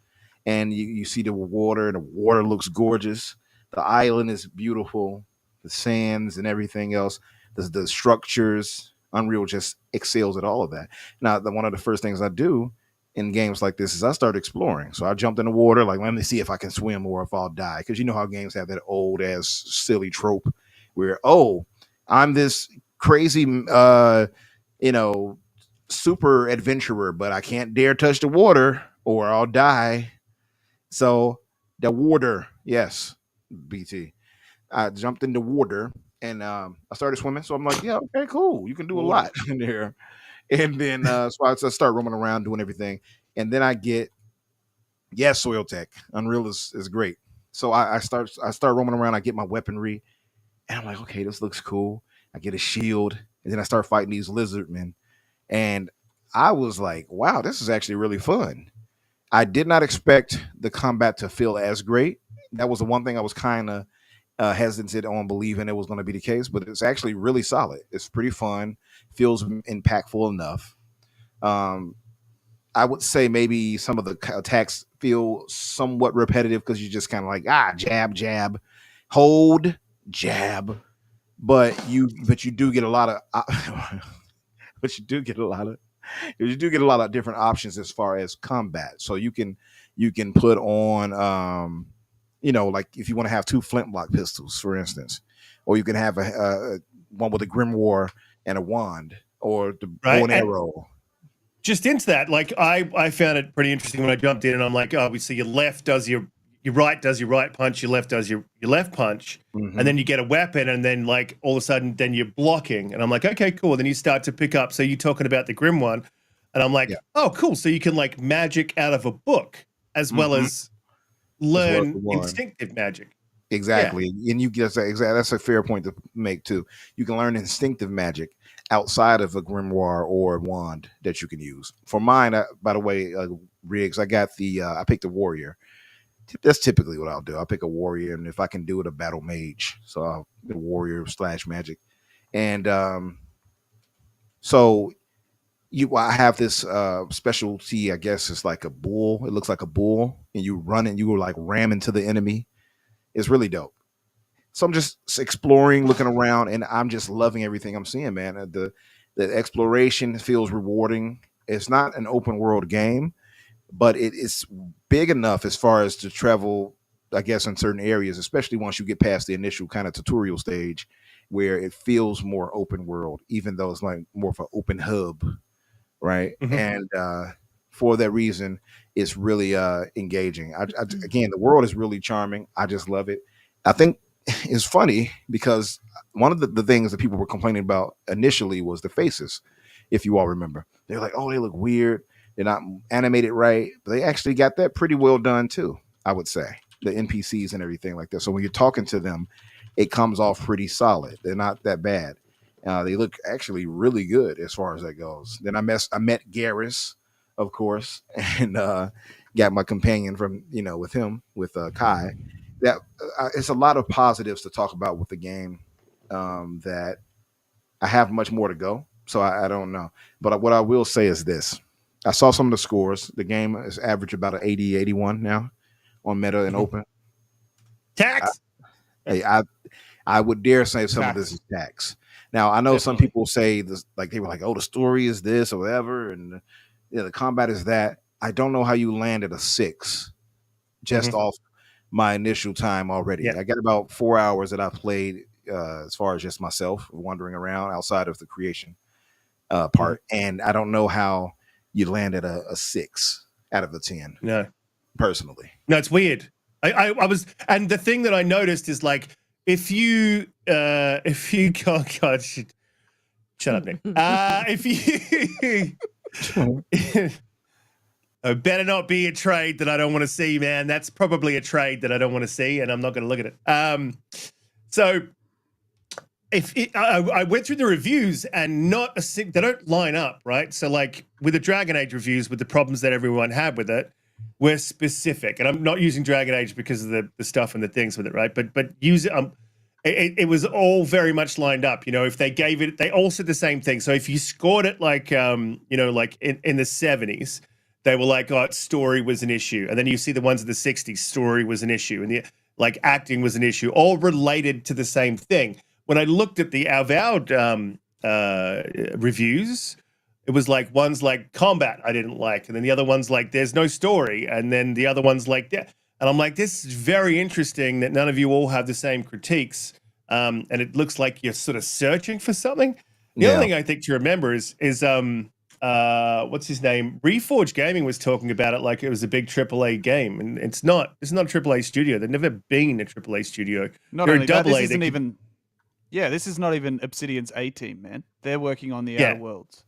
And you see the water, and the water looks gorgeous. The island is beautiful. The sands and everything else. The structures, Unreal just excels at all of that. Now, one of the first things I do in games like this is I start exploring. So I jumped in the water, like, let me see if I can swim or if I'll die. Because you know how games have that old ass silly trope where, I'm this crazy, super adventurer, but I can't dare touch the water or I'll die. So the water, yes, BT. I jumped in the water and I started swimming. So I'm like, yeah, okay, cool. You can do a lot in there. And then so I start roaming around doing everything. And then I get, Soil Tech. Unreal is great. So I start roaming around. I get my weaponry. And I'm like, okay, this looks cool. I get a shield. And then I start fighting these lizard men. And I was like, wow, this is actually really fun. I did not expect the combat to feel as great. That was the one thing I was kind of hesitant on believing it was going to be the case, but it's actually really solid. It's pretty fun, feels impactful enough. I would say maybe some of the attacks feel somewhat repetitive because you just kind of like jab, hold, jab, but you do get a lot of, you do get a lot of different options as far as combat. So you can put on like if you want to have 2 flintlock pistols, for instance, or you can have a one with a grimoire and a wand, or the bow and arrow. Just into that, like I found it pretty interesting when I jumped in, and I'm like, obviously your left does your right does your right punch, your left does your left punch, and then you get a weapon, and then like all of a sudden, then you're blocking, and I'm like, okay, cool. Then you start to pick up. So you're talking about the grim one, and I'm like, oh, cool. So you can like magic out of a book as well as learn instinctive magic. Exactly. Yeah. And you get that's a fair point to make too. You can learn instinctive magic outside of a grimoire or a wand that you can use. For mine, by the way, Riggs, I got I picked a warrior. That's typically what I'll do. I'll pick a warrior, and if I can do it, a battle mage. So I'll do warrior / magic. And so I have this specialty, I guess it's like a bull. It looks like a bull, and you run and you will like ram into the enemy. It's really dope. So I'm just exploring, looking around, and I'm just loving everything I'm seeing, man. The exploration feels rewarding. It's not an open world game, but it is big enough as far as to travel, I guess, in certain areas, especially once you get past the initial kind of tutorial stage where it feels more open world, even though it's like more of an open hub, right? And for that reason, it's really engaging. Again, the world is really charming. I just love it. I think it's funny because one of the things that people were complaining about initially was the faces. If you all remember, they're like, oh, they look weird. They're not animated right. But they actually got that pretty well done too, I would say. The NPCs and everything like that. So when you're talking to them, it comes off pretty solid. They're not that bad. They look actually really good as far as that goes. Then I met Garrus, of course, and got my companion from, with him, with Kai. that it's a lot of positives to talk about with the game. That I have much more to go, so I don't know. But what I will say is this: I saw some of the scores. The game is average about an 80, 81 now on Meta and Open. Tax. I would dare say some of this is tax. Now I know some people say this, like they were like, "Oh, the story is this or whatever," and the combat is that. I don't know how you landed a 6 just off my initial time already. Yeah. I got about 4 hours that I played as far as just myself wandering around outside of the creation part, and I don't know how you landed a 6 out of the 10. No, personally, no, it's weird. I was, and the thing that I noticed is like if you oh God, shut up, Nick. If you it better not be a trade that I don't want to see, man. That's probably a trade that I don't want to see, and I'm not going to look at it. So I went through the reviews, and they don't line up, right? So like with the Dragon Age reviews, with the problems that everyone had with it, we're specific, and I'm not using Dragon Age because of the stuff and the things with it, right? But use it. It was all very much lined up. You know, if they gave it, they all said the same thing. So if you scored it like like in the 70s. They were like, oh, story was an issue. And then you see the ones in the 60s, story was an issue. And the acting was an issue, all related to the same thing. When I looked at the Avowed reviews, it was like one's like combat I didn't like. And then the other one's like there's no story. And then the other one's like that. And I'm like, this is very interesting that none of you all have the same critiques. And it looks like you're sort of searching for something. The other thing I think to remember is what's his name? Reforge Gaming was talking about it like it was a big AAA game, and it's not. It's not a AAA studio. They've never been a AAA studio. Not They're only that, this AA. isn't even. Yeah, this is not even Obsidian's A team, man. They're working on the Outer Worlds.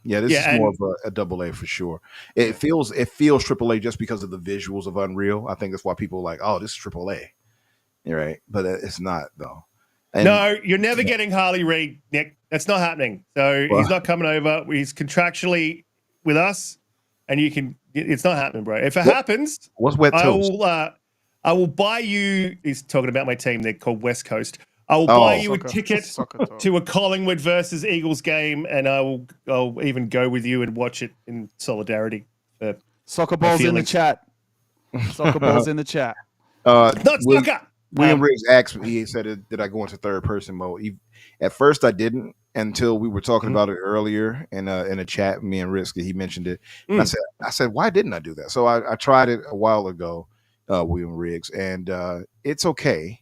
Yeah, this is more of a AA for sure. It feels AAA just because of the visuals of Unreal. I think that's why people are like, oh, this is AAA. You're right, but it's not though. And, no, you're never getting Harley Reid, Nick. That's not happening. So he's not coming over. He's contractually with us, and it's not happening, bro. If it happens, what's Wet Toast? I will buy you. He's talking about my team. They're called West Coast. I will buy you a ticket to a Collingwood versus Eagles game, and I'll even go with you and watch it in solidarity. Soccer balls in the chat. Soccer balls in the chat. Not soccer. William Riggs asked me, he said, did I go into third person mode? At first I didn't until we were talking about it earlier in a chat, me and Riskit, he mentioned it. And I said, why didn't I do that? So I tried it a while ago, William Riggs, and it's okay.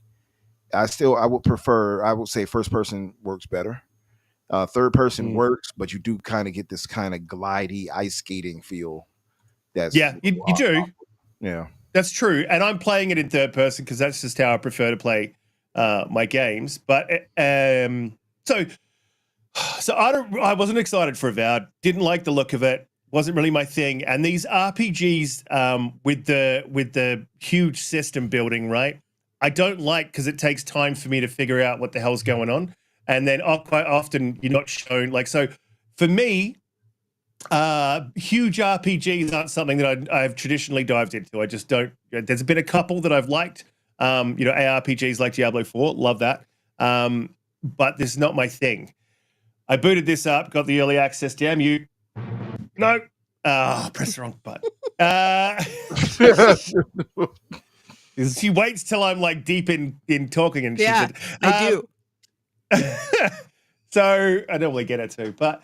I would say first person works better. Third person works, but you do kind of get this kind of glidey ice skating feel. You do. Yeah. That's true, and I'm playing it in third person because that's just how I prefer to play my games. But so I wasn't excited for Avowed. Didn't like the look of it. Wasn't really my thing. And these RPGs with the huge system building, right? I don't like because it takes time for me to figure out what the hell's going on, and then quite often you're not shown. Like so, for me. Huge RPGs aren't something that I've traditionally dived into. I just don't. There's been a couple that I've liked. ARPGs like Diablo 4, love that. But this is not my thing. I booted this up, got the early access. Damn you! No, press the wrong button. She waits till I'm like deep in talking, and yeah, she said, I do. So I normally get it too, but.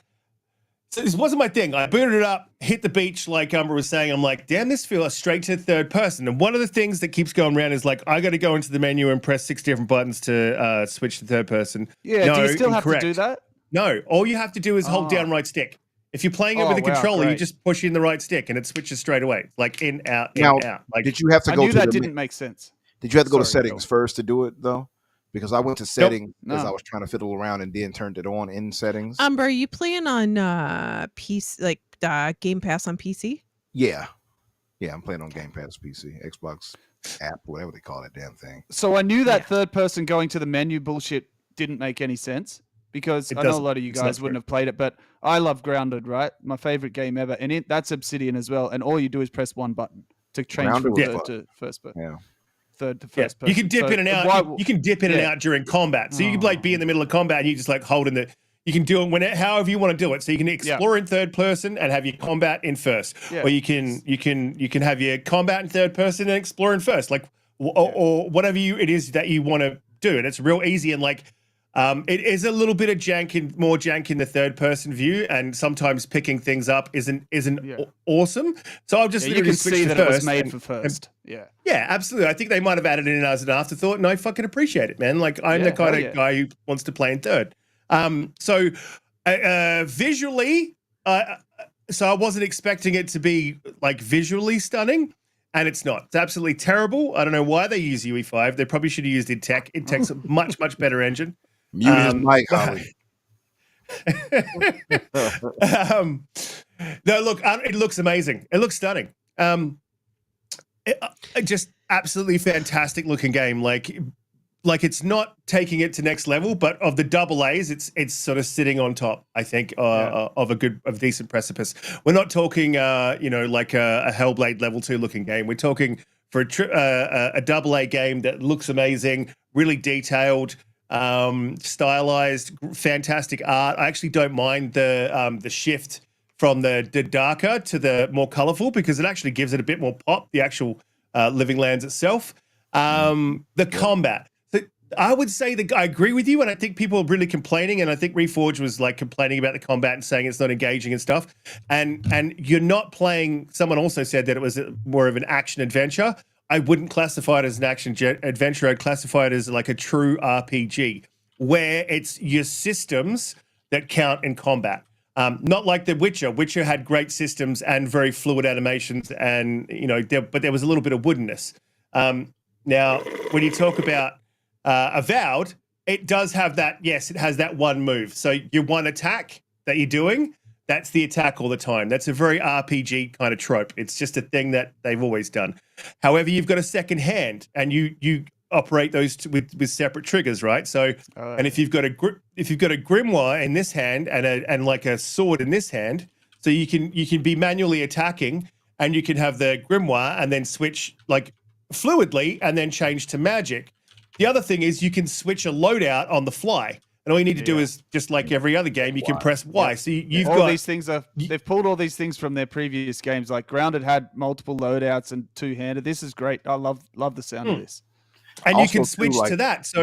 So this wasn't my thing. I booted it up, hit the beach, like Umbra was saying. I'm like, damn, this feels straight to third person. And one of the things that keeps going around is like, I got to go into the menu and press 6 different buttons to switch to third person. Yeah, no, do you still incorrect. have to do that? No, all you have to do is hold down right stick. If you're playing it with a controller, you just push in the right stick and it switches straight away. Like in, out, in, out. Like, did you have to go I knew to that didn't make sense. Did you have to go to settings first to do it, though? Because I went to settings because I was trying to fiddle around and then turned it on in settings. Umbra, are you playing on PC, like Game Pass on PC? Yeah, I'm playing on Game Pass PC, Xbox app, whatever they call that damn thing. So I knew that third person going to the menu bullshit didn't make any sense because I know a lot of you guys wouldn't have played it, but I love Grounded, right? My favorite game ever, and that's Obsidian as well. And all you do is press one button to change from third to first person. Yeah. third to first person. You can dip in and out. You can dip in and Yeah. out during combat. So you can like be in the middle of combat and you just like hold in the. You can do it however you want to do it. So you can explore in third person and have your combat in first, or you can have your combat in third person and explore in first, like or whatever it is that you want to do. And it's real easy and like. It is a little bit of more jank in the third person view, and sometimes picking things up isn't awesome. So I'll just you can see that it was made for first. Yeah, absolutely. I think they might have added it in as an afterthought, and I fucking appreciate it, man. Like I'm the kind of guy who wants to play in third. So visually, so I wasn't expecting it to be like visually stunning. And it's not. It's absolutely terrible. I don't know why they use UE5. They probably should have used Intech. Intech's a much, much better engine. Mute his mic, Holly. No, look, it looks amazing. It looks stunning. Just absolutely fantastic looking game. Like it's not taking it to next level, but of the double A's, it's sort of sitting on top. I think of a decent precipice. We're not talking, like a Hellblade level 2 looking game. We're talking for a double A game that looks amazing, really detailed. Stylized, fantastic art. I actually don't mind the shift from the darker to the more colorful because it actually gives it a bit more pop, the actual Living Lands itself. The combat. So I would say that I agree with you, and I think people are really complaining, and I think Reforged was like complaining about the combat and saying it's not engaging and stuff. And you're not playing, someone also said that it was more of an action adventure. I wouldn't classify it as an action adventure. I'd classify it as like a true RPG where it's your systems that count in combat. Not like The Witcher. Witcher had great systems and very fluid animations and, but there was a little bit of woodenness. Now, when you talk about Avowed, it does have that, yes, it has that one move. So your one attack that you're doing, that's the attack all the time. That's a very RPG kind of trope. It's just a thing that they've always done. However, you've got a second hand, and you operate those with separate triggers, right? So, and if you've got a grimoire in this hand and like a sword in this hand, so you can be manually attacking, and you can have the grimoire and then switch like fluidly, and then change to magic. The other thing is you can switch a loadout on the fly. And all you need to do is, just like every other game, you can press Y. Yeah. So you've got these things. They've pulled all these things from their previous games. Like Grounded had multiple loadouts and two-handed. This is great. I love the sound of this. And you can switch to that. So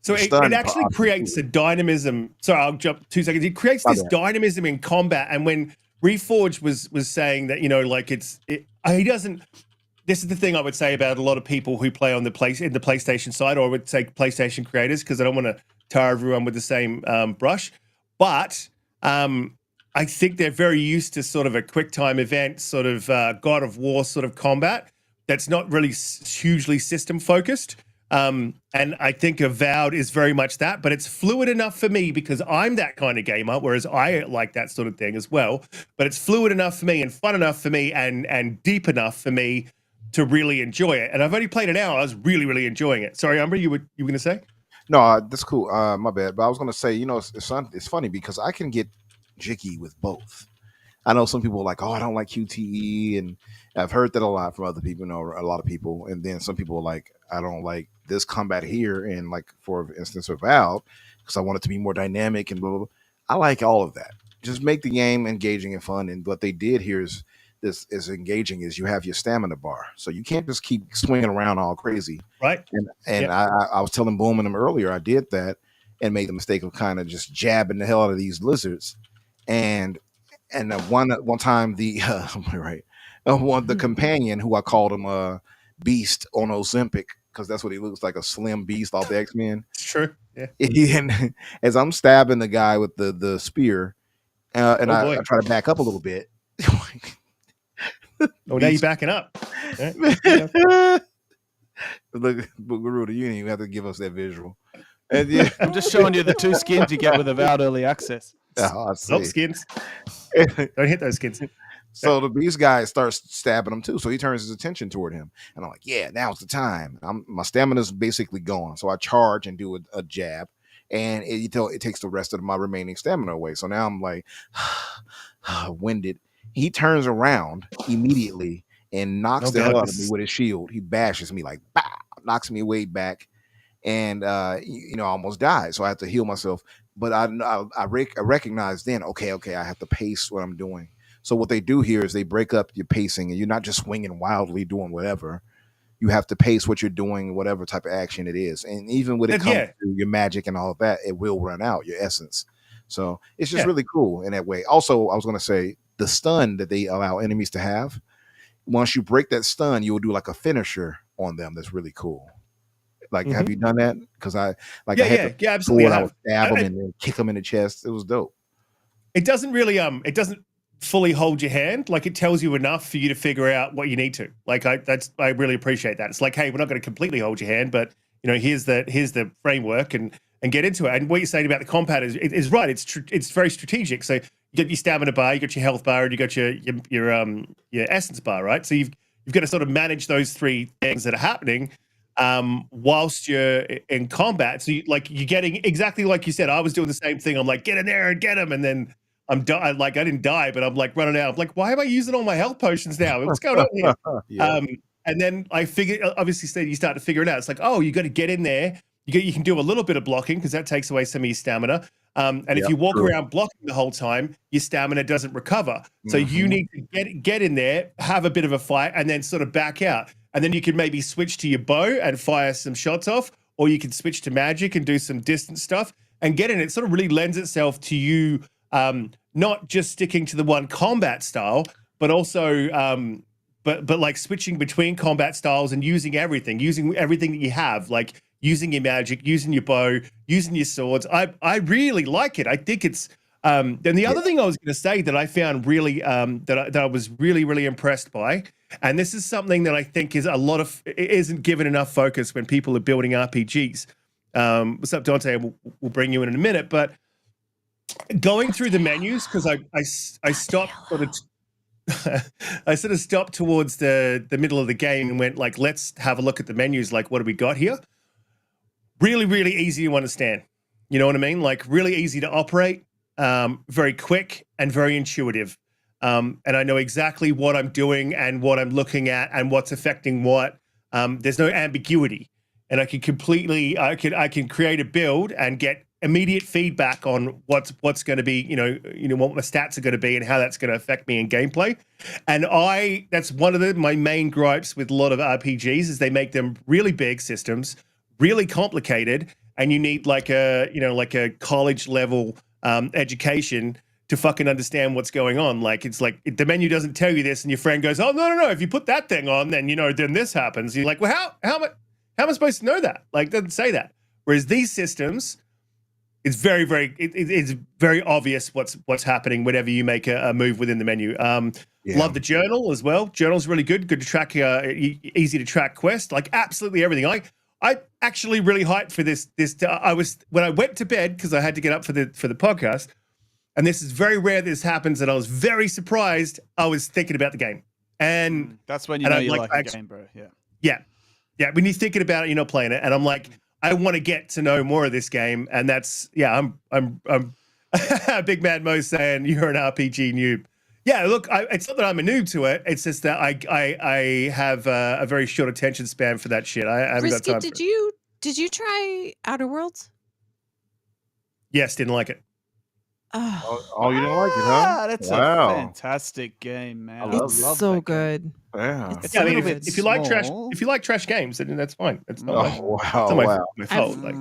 it actually creates a dynamism. Sorry, I'll jump 2 seconds. It creates this dynamism in combat. And when Reforged was saying that, like he doesn't. This is the thing I would say about a lot of people who play in the PlayStation side, or I would say PlayStation creators, because I don't want to tar everyone with the same brush. But I think they're very used to sort of a quick time event, sort of God of War sort of combat that's not really hugely system focused. And I think Avowed is very much that, but it's fluid enough for me because I'm that kind of gamer, whereas I like that sort of thing as well. But it's fluid enough for me and fun enough for me and deep enough for me to really enjoy it. And I've only played an hour. I was really, really enjoying it. Sorry, Umbra, you were going to say? No, that's cool. My bad. But I was going to say, it's funny because I can get jiggy with both. I know some people are like, oh, I don't like QTE. And I've heard that a lot from other people, a lot of people. And then some people are like, I don't like this combat here. And like, for instance, Avowed, because I want it to be more dynamic and blah, blah, blah. I like all of that. Just make the game engaging and fun. And what they did here is, this is engaging is you have your stamina bar, so you can't just keep swinging around all crazy, right? And I was telling Boom and them earlier, I did that and made the mistake of kind of just jabbing the hell out of these lizards, and one time the the companion, who I called him Beast on Ozempic because that's what he looks like, a slim beast off the X-Men. It's true, yeah. And as I'm stabbing the guy with the spear, and I try to back up a little bit. Oh, now you're backing up. Look, Garuda, you didn't even have to give us that visual. And I'm just showing you the 2 skins you get with Avowed Early Access. Oh, skins. Don't hit those skins. So the beast guy starts stabbing him too. So he turns his attention toward him. And I'm like, yeah, now's the time. My stamina's basically gone. So I charge and do a jab. And it takes the rest of my remaining stamina away. So now I'm like, winded. He turns around immediately and knocks the hell out of me with his shield. He bashes me like, bah, knocks me way back, and I almost died. So I have to heal myself. But I recognize then, okay, I have to pace what I'm doing. So what they do here is they break up your pacing, and you're not just swinging wildly doing whatever. You have to pace what you're doing, whatever type of action it is. And even when it comes to your magic and all of that, it will run out, your essence. So it's just really cool in that way. Also, I was going to say the stun that they allow enemies to have. Once you break that stun, you will do like a finisher on them. That's really cool. Like, have you done that? Because I absolutely. I would stab them and then kick them in the chest. It was dope. It doesn't really it doesn't fully hold your hand. Like, it tells you enough for you to figure out what you need to. Like, I really appreciate that. It's like, hey, we're not going to completely hold your hand, but here's the framework and get into it. And what you're saying about the combat is right. It's very strategic. So you get your stamina bar, you got your health bar, and you got your essence bar, right? So you've got to sort of manage those three things that are happening whilst you're in combat. So you're getting exactly like you said. I was doing the same thing. I'm like, get in there and get him, and then I didn't die, but I'm like running out. I'm like, why am I using all my health potions now? What's going on here? And then I figured, obviously, you start to figure it out. It's like, oh, you got to get in there. You can do a little bit of blocking because that takes away some of your stamina. And if you walk around blocking the whole time, your stamina doesn't recover. So you need to get in there, have a bit of a fight, and then sort of back out. And then you can maybe switch to your bow and fire some shots off, or you can switch to magic and do some distance stuff and get in. It sort of really lends itself to you not just sticking to the one combat style, but also but like switching between combat styles and using everything that you have, like using your magic, using your bow, using your swords. I really like it. I think it's and the other thing I was going to say that I found really that I was really, really impressed by, and this is something that I think isn't given enough focus when people are building RPGs. What's up, Donte? We'll bring you in a minute, but going through the menus, because I stopped sort of I sort of stopped towards the middle of the game and went like, let's have a look at the menus. Like, what do we got here? Really, really easy to understand. You know what I mean? Like, really easy to operate, very quick and very intuitive. And I know exactly what I'm doing and what I'm looking at and what's affecting what. There's no ambiguity, and I can create a build and get immediate feedback on what's going to be, what my stats are going to be and how that's going to affect me in gameplay. And that's one of my main gripes with a lot of RPGs is they make them really big systems, really complicated, and you need like a college level education to fucking understand what's going on. Like, it's like the menu doesn't tell you this, and your friend goes, "Oh no, if you put that thing on, then then this happens." You're like, "Well, how am I supposed to know that?" Like, it doesn't say that. Whereas these systems, it's very, very, it's very obvious what's happening whenever you make a move within the menu. Love the journal as well. Journal's really good to track, easy to track quest, like absolutely everything. I actually really hyped for this. When I went to bed, because I had to get up for the podcast, and this is very rare this happens, and I was very surprised. I was thinking about the game, and that's when you know you like the game, bro. Yeah. When you're thinking about it, you're not playing it, and I'm like, I want to get to know more of this game, and that's I'm Big Mad Mo saying you're an RPG noob. Yeah, look, it's not that I'm a noob to it. It's just that I have a very short attention span for that shit. I haven't got time. Did you try Outer Worlds? Yes, didn't like it. Oh, you didn't like it, huh? That's a fantastic game, man. It's so good. Yeah. I mean, if you like trash games, then that's fine. It's not my fault. Like,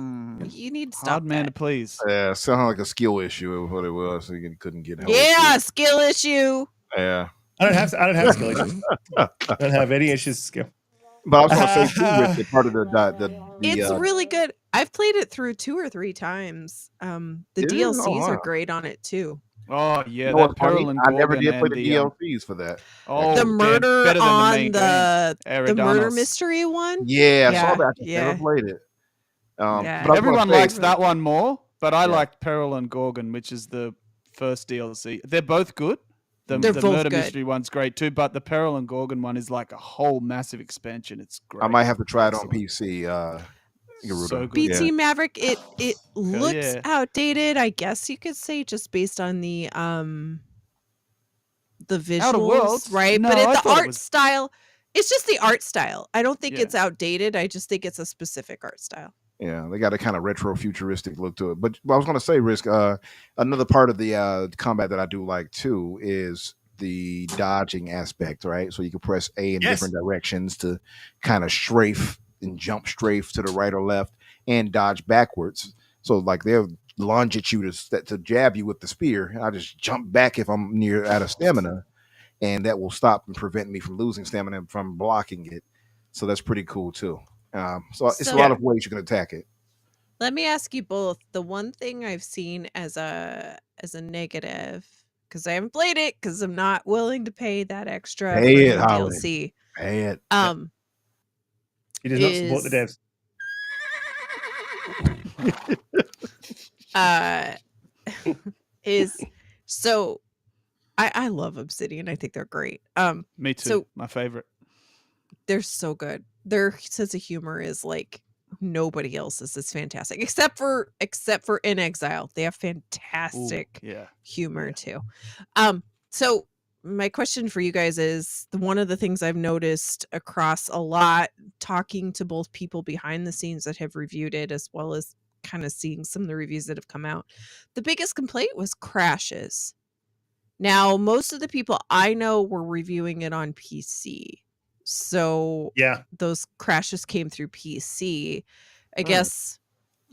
you need to stop. Hard man to please. Yeah, sounded like a skill issue of what it was. So you couldn't get help. Yeah, skill issue. Yeah. I don't have skill issues. I don't have any issues with skill. But I was going to say too, with part of the it's really good. I've played it through 2 or 3 times. The DLCs are great on it too. Oh yeah, that Peril and I never did play the the DLCs for that. Oh, the murder better than on main the game. murder mystery one. Yeah, I saw that. I never played it. But everyone likes that one more. But I like Peril and Gorgon, which is the first DLC. They're both good. The murder mystery one's great too, but the Peril and Gorgon one is like a whole massive expansion. It's great. I might have to try it on PC. Garuda. So BT Maverick, it looks outdated, I guess you could say, just based on the visuals, Outer Worlds, right? No, but the art style, It's just the art style. I don't think Yeah. it's outdated. I just think it's a specific art style. Yeah, they got a kind of retro futuristic look to it. But I was going to say, Risk, another part of the combat that I do like too is the dodging aspect, right? So you can press A in different directions to kind of strafe and jump strafe to the right or left and dodge backwards. So like they'll lunge at you to jab you with the spear. I just jump back if I'm near out of stamina, and that will stop and prevent me from losing stamina from blocking it. So that's pretty cool too. So it's a lot of ways you can attack it. Let me ask you both. The one thing I've seen as a negative, because I haven't played it, because I'm not willing to pay that extra for Pay it, the Holly. DLC. Pay it. He does not support the devs. Is so I love Obsidian. I think they're great. Me too. So my favorite. they're so good. Their sense of humor is like nobody else's. It's fantastic, except for In Exile. They have fantastic humor too. So my question for you guys is, one of the things I've noticed across a lot, talking to both people behind the scenes that have reviewed it, as well as kind of seeing some of the reviews that have come out, the biggest complaint was crashes. Now, most of the people I know were reviewing it on PC. So those crashes came through PC, I guess.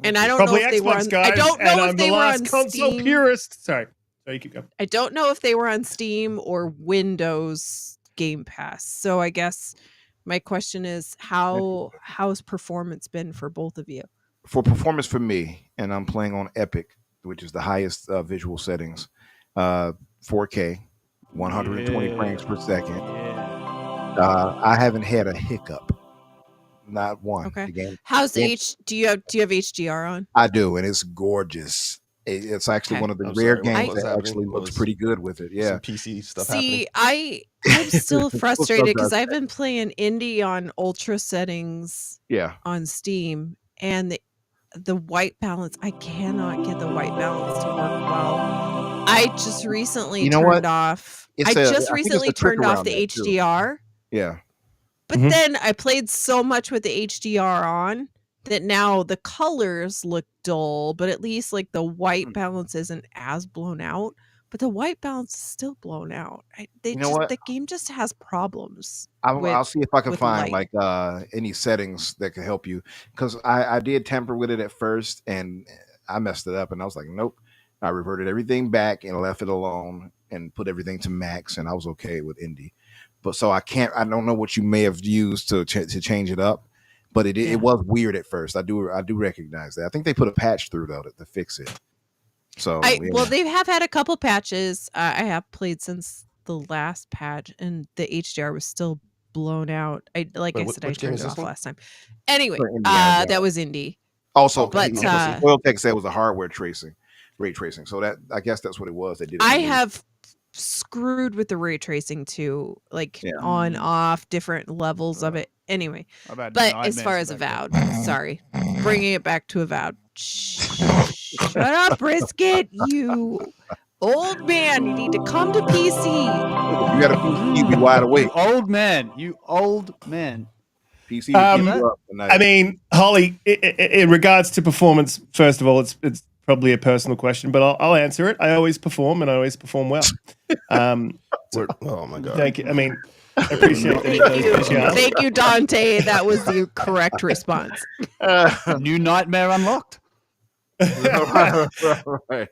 And I don't Probably know if they were Xbox on, guys, I don't know and if I'm they the were last on console Steam. purist. Sorry, you keep going. I don't know if they were on Steam or Windows Game Pass. So I guess my question is, how's performance been for both of you? For performance for me, and I'm playing on Epic, which is the highest visual settings, 4K, 120 frames per second. I haven't had a hiccup, not one. Okay. The game, How's do you have HDR on? I do, and it's gorgeous. It's actually one of the rare games that actually looks pretty good with it. Yeah, some PC stuff. See, I'm still frustrated because I've been playing indie on ultra settings. Yeah. On Steam, and the white balance, I cannot get the white balance to work well. I just recently turned off. I just recently turned off the HDR. Yeah. But then I played so much with the HDR on that now the colors look dull, but at least like the white balance isn't as blown out. But the white balance is still blown out. The game just has problems. I'll see if I can find like any settings that can help you, because I did tamper with it at first and I messed it up, and I was like, nope. I reverted everything back and left it alone and put everything to max, and I was okay with indie. But so I don't know what you may have used to change it up, but it was weird at first. I do recognize that. I think they put a patch through though to fix it. So well, they have had a couple patches. I have played since the last patch, and the HDR was still blown out. I turned it off last time. Anyway, that was indie. Also, but Oil Tech said it was a hardware ray tracing. So that, I guess that's what it was. They did. I have screwed with the ray tracing too, like on off different levels of it. Anyway, but as far as Avowed, sorry, bringing it back to Avowed. Shut up, Riskit, you old man. You need to come to PC. You got to be wide awake. You old man. PC. I mean, Holly, in regards to performance, first of all, it's probably a personal question, but I'll answer it. I always perform, and I always perform well. Oh my god! Thank you. I mean, I appreciate that. Thank you, Donte. That was the correct response. New nightmare unlocked. Right.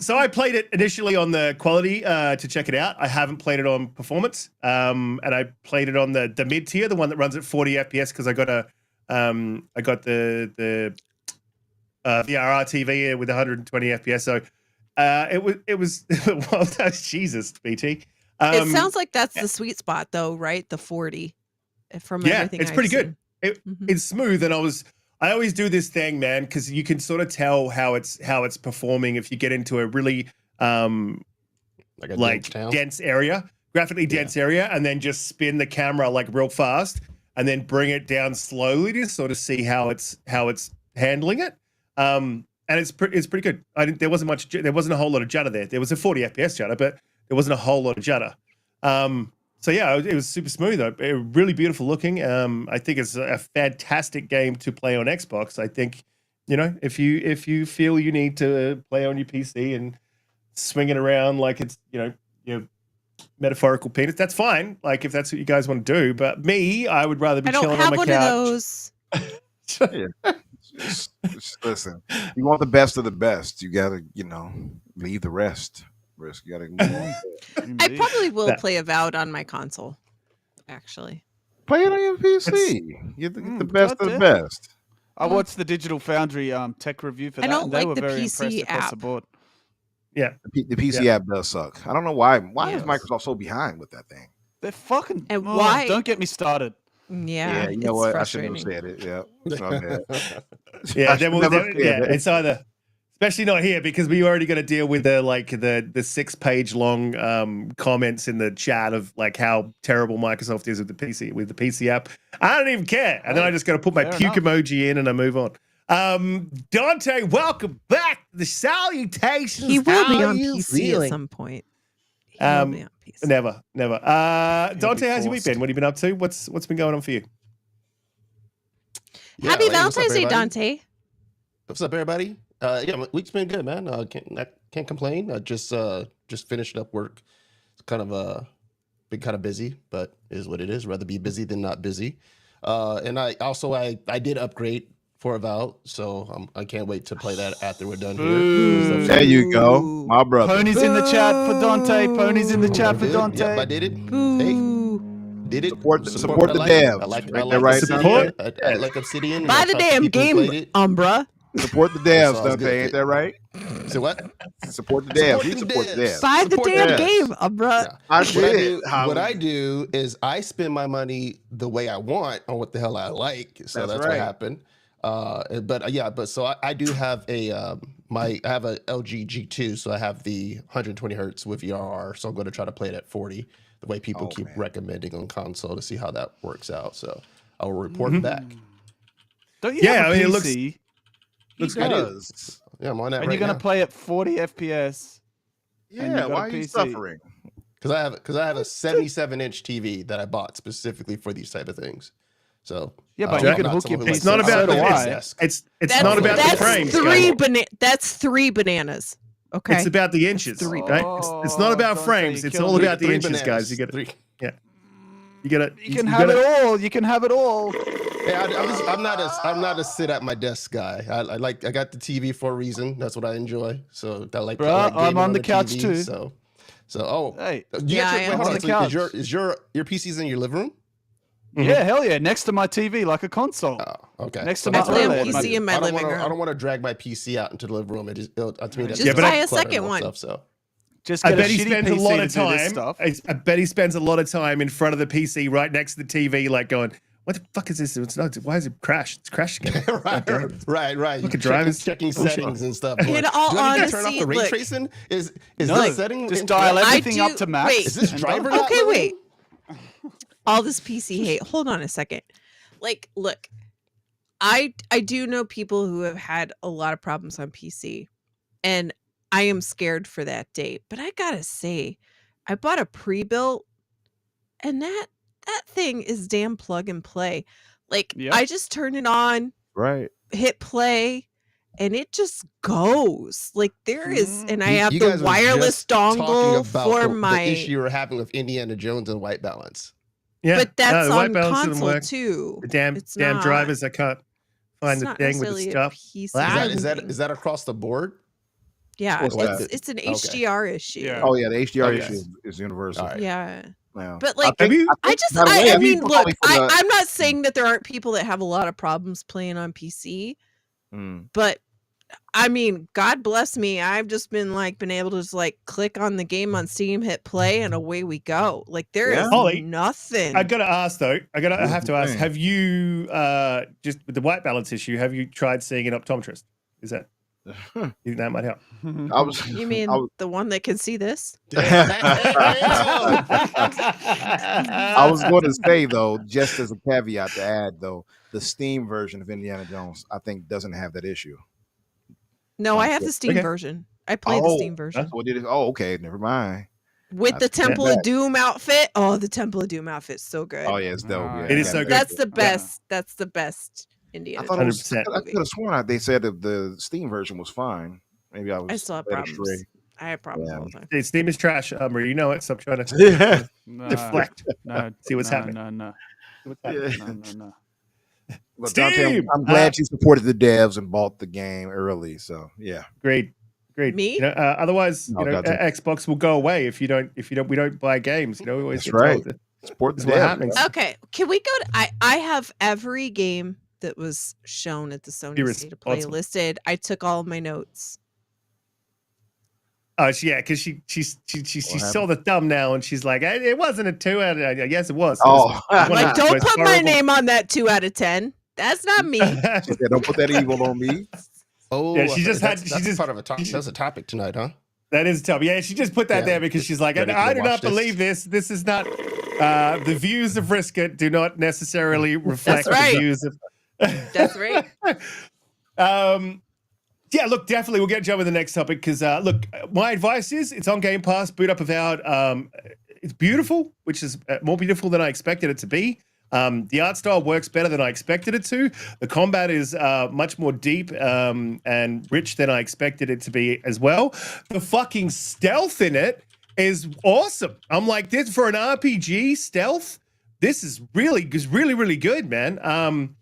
So I played it initially on the quality to check it out. I haven't played it on performance, and I played it on the mid tier, the one that runs at 40 FPS, because I got the VRR TV with 120 FPS. So it was well, Jesus, BT. It sounds like that's the sweet spot, though, right? The 40. From everything it's pretty good. It's smooth, and I always do this thing, man, because you can sort of tell how it's performing if you get into a really dense area, graphically dense area, and then just spin the camera like real fast, and then bring it down slowly to sort of see how it's handling it. And it's pretty good. There wasn't a whole lot of judder there. There was a 40 FPS judder, but there wasn't a whole lot of judder. So yeah, it was super smooth. Really beautiful looking. I think it's a fantastic game to play on Xbox. I think, if you feel you need to play on your PC and swing it around like it's your metaphorical penis, that's fine. Like if that's what you guys want to do. But me, I would rather be I don't chilling have on my one couch. of those. Just listen, you want the best of the best. You gotta, leave the rest. Risk. You gotta move on. I probably will That- play Avowed on my console. Actually, Play it on your PC. You're the best of the goddamn. best. I watched the Digital Foundry tech review for I that. don't And they like were the very PC impressed across app. the board. Yeah. The PC app does suck. I don't know why. Why is Yes. Microsoft so behind with that thing? They're fucking. And why- Don't get me started. yeah, You know it's what? frustrating. I shouldn't have said it. Yeah. It's my bad. Yeah, I should never say that. it's either, especially not here because we already got to deal with the 6-page long comments in the chat of like how terrible Microsoft is with the PC app. I don't even care, and then I just got to put my Fair puke enough. emoji in and I move on. Donte, welcome back. The salutations. He will be How on you PC feeling? at some point. He will be on PC. Never. Donte, how's your week forced. been? What have you been up to? What's been going on for you? Happy hey, what's up, Valentine's Day, everybody? Dante. What's up, everybody? Yeah, my week's been good, man. Can't complain. I just finished up work. It's kind of been kind of busy, but it is what it is. Rather be busy than not busy. And I did upgrade for Avowed, so I can't wait to play that after we're done here. There you go, Boo. my brother. Ponies in the chat for Dante. Ponies in the chat for Good. Dante. Yep, I did it. Hey, Boo. did it. Support the I like devs. it. I like Right there, right Obsidian. now. I like Obsidian. and Buy I the trust damn people who played game, it. Umbra. Support the devs, Sounds Dante. good. Ain't that right? So what? Support the devs. Support We them support the devs. devs. Buy the Support damn the game, Umbra. Yeah. I What I did. do, Holly. what I do is I spend my money the way I want on what the hell I like. So that's what right. happened. But so I do have I have a LG G2, so I have the 120 hertz with VRR. So I'm going to try to play it at 40, the way people keep recommending on console to see how that works out. So I will report back. Don't you Yeah, have a I mean, it PC? looks I good. do. Yeah, I'm on that And right you're gonna now. play at 40 FPS. and you Yeah, got a why are you PC. suffering? Because I have a 77-inch TV that I bought specifically for these type of things. So Yeah, but you I'm can not hook someone your who It's PC. not likes to about So sit do at I. his desk. it's not about the That's frames. three guys. that's 3 bananas. Okay. It's about the inches, three. right? It's not about Dante, frames. you're It's killing all me. about the Three inches, guys. bananas. You got Three. you got to. You can have it all. You can have it all. Yeah, I'm not a sit at my desk guy. I got the TV for a reason. That's what I enjoy. So I like. Bruh, I like I'm gaming on the couch TV, too. So Hey. you Yeah, got I your, am wait, hold on on. the So couch. is your PC's in your living room? Yeah, hell yeah. Next to my TV, like a console. Oh, okay. Next to So my that's what I I play a don't wanna PC do. in my I don't living wanna- I room. don't want to drag my PC out into the living room. To me, that's Just buy a cluttering second and one. Stuff, so. Just I get a bet he shitty spends a PC lot to of do this time. stuff. I bet he spends a lot of time in front of the PC, right next to the TV, like going, "What the fuck is this? It's not. Why is it crashed? It's crashed again." right. Look at drivers. Checking Bullshit. settings and stuff. In Going, all do I need to turn off honesty, the ray look- tracing? Is No, this setting? just incorrect? dial I everything up do- to max. wait. Is this and driver done. not Okay, loading? wait. All this PC hate. Hold on a second. Like, look, I do know people who have had a lot of problems on PC, and I am scared for that day. But I gotta say, I bought a pre-built, and that thing is damn plug and play. Like, Yep. I just turn it on, Right. hit play, and it just goes. Like, there is, and I have You the guys were wireless just talking dongle about for the my. issue you were having with Indiana Jones and white balance. Yeah, But that's the white on balance didn't console work. too. The damn It's damn not- drivers. I can't find It's the not thing with the necessarily a stuff. PC Ah, Is that across the board? Yeah, What's that? it's an Okay. HDR issue. Yeah. Oh yeah, the HDR Okay. issue is universal. All right. Yeah. Yeah. But like, Have you? I just, by the way, I have you mean, look, probably for the- I'm not saying that there aren't people that have a lot of problems playing on PC, Mm. but I mean, God bless me, I've just been able to just click on the game on Steam, hit play, and away we go. Like, there is Yeah. Holly, nothing. I gotta ask though. I What's have the to ask. thing? Have you just with the white balance issue? Have you tried seeing an optometrist? Is that you think that might help? I was. You mean I was, the one that can see this? I was going to say though, just as a caveat to add though, the Steam version of Indiana Jones, I think, doesn't have that issue. No, I have the Steam Okay. version. I played the Steam version. That's what it is. Oh, okay. Never mind. with the That's Temple back. of Doom outfit. Oh, the Temple of Doom outfit's so good. Oh yeah, it's dope. Yeah, It is so good. That's the Yeah. best. That's the best I Indiana thought it was. Jones 100%. I could movie. have sworn they said that the Steam version was fine. Maybe I was. I still have led problems. astray. I have problems Yeah. all the time. Its name is trash, Umbra. You know it. Stop trying to Yeah. No, deflect. no, See what's no, happening. No, See what's happening. Yeah. no. But Donte, Steam! I'm glad you supported the devs and bought the game early. So yeah. Great. Me? You know, otherwise, No, you know, gotcha. Xbox will go away if you don't. We don't buy games. You know, we always That's get right. told that Support this the is what devs. happens. Okay, can we go to? I have every game that was shown at the Sony You're State of Play responsible. listed. I took all of my notes. Oh, yeah, because she saw the thumbnail and she's like, it wasn't a 2 out of. Yes, it was. It was Oh, one of Like, the don't most put my horrible- name on that 2 out of 10. That's not me. she said, "Don't put that evil on me." Oh, Yeah, she just had- That's she just- part of a topic. That's a topic tonight, huh? That is tough. Yeah, she just put that Yeah. there because she's like, Ready to I do watch not this. believe this. This is not the views of Riskit do not necessarily reflect right. the views of. That's right. Yeah, look, definitely we'll get jump with the next topic because look, my advice is it's on Game Pass. Boot up Avowed. It's beautiful, which is more beautiful than I expected it to be. The art style works better than I expected it to. The combat is much more deep and rich than I expected it to be as well. The fucking stealth in it is awesome. I'm like, this for an RPG stealth, this is really good, man.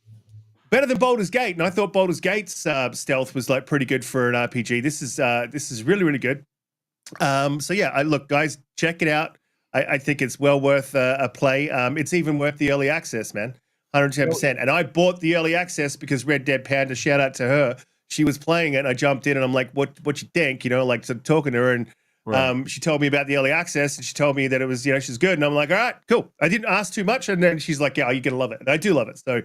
Better than Baldur's Gate, and I thought Baldur's Gate's stealth was like pretty good for an RPG. This is really good. So yeah, look, guys, check it out. I think it's well worth a play. It's even worth the early access, man. 110%. And I bought the early access because Red Dead Panda, shout out to her. She was playing it, and I jumped in, and I'm like, what you think? You know, like so talking to her, and she told me about the early access, and she told me that it was, you know, she's good. And I'm like, all right, cool. I didn't ask too much, and then she's like, yeah, you're gonna love it. And I do love it. So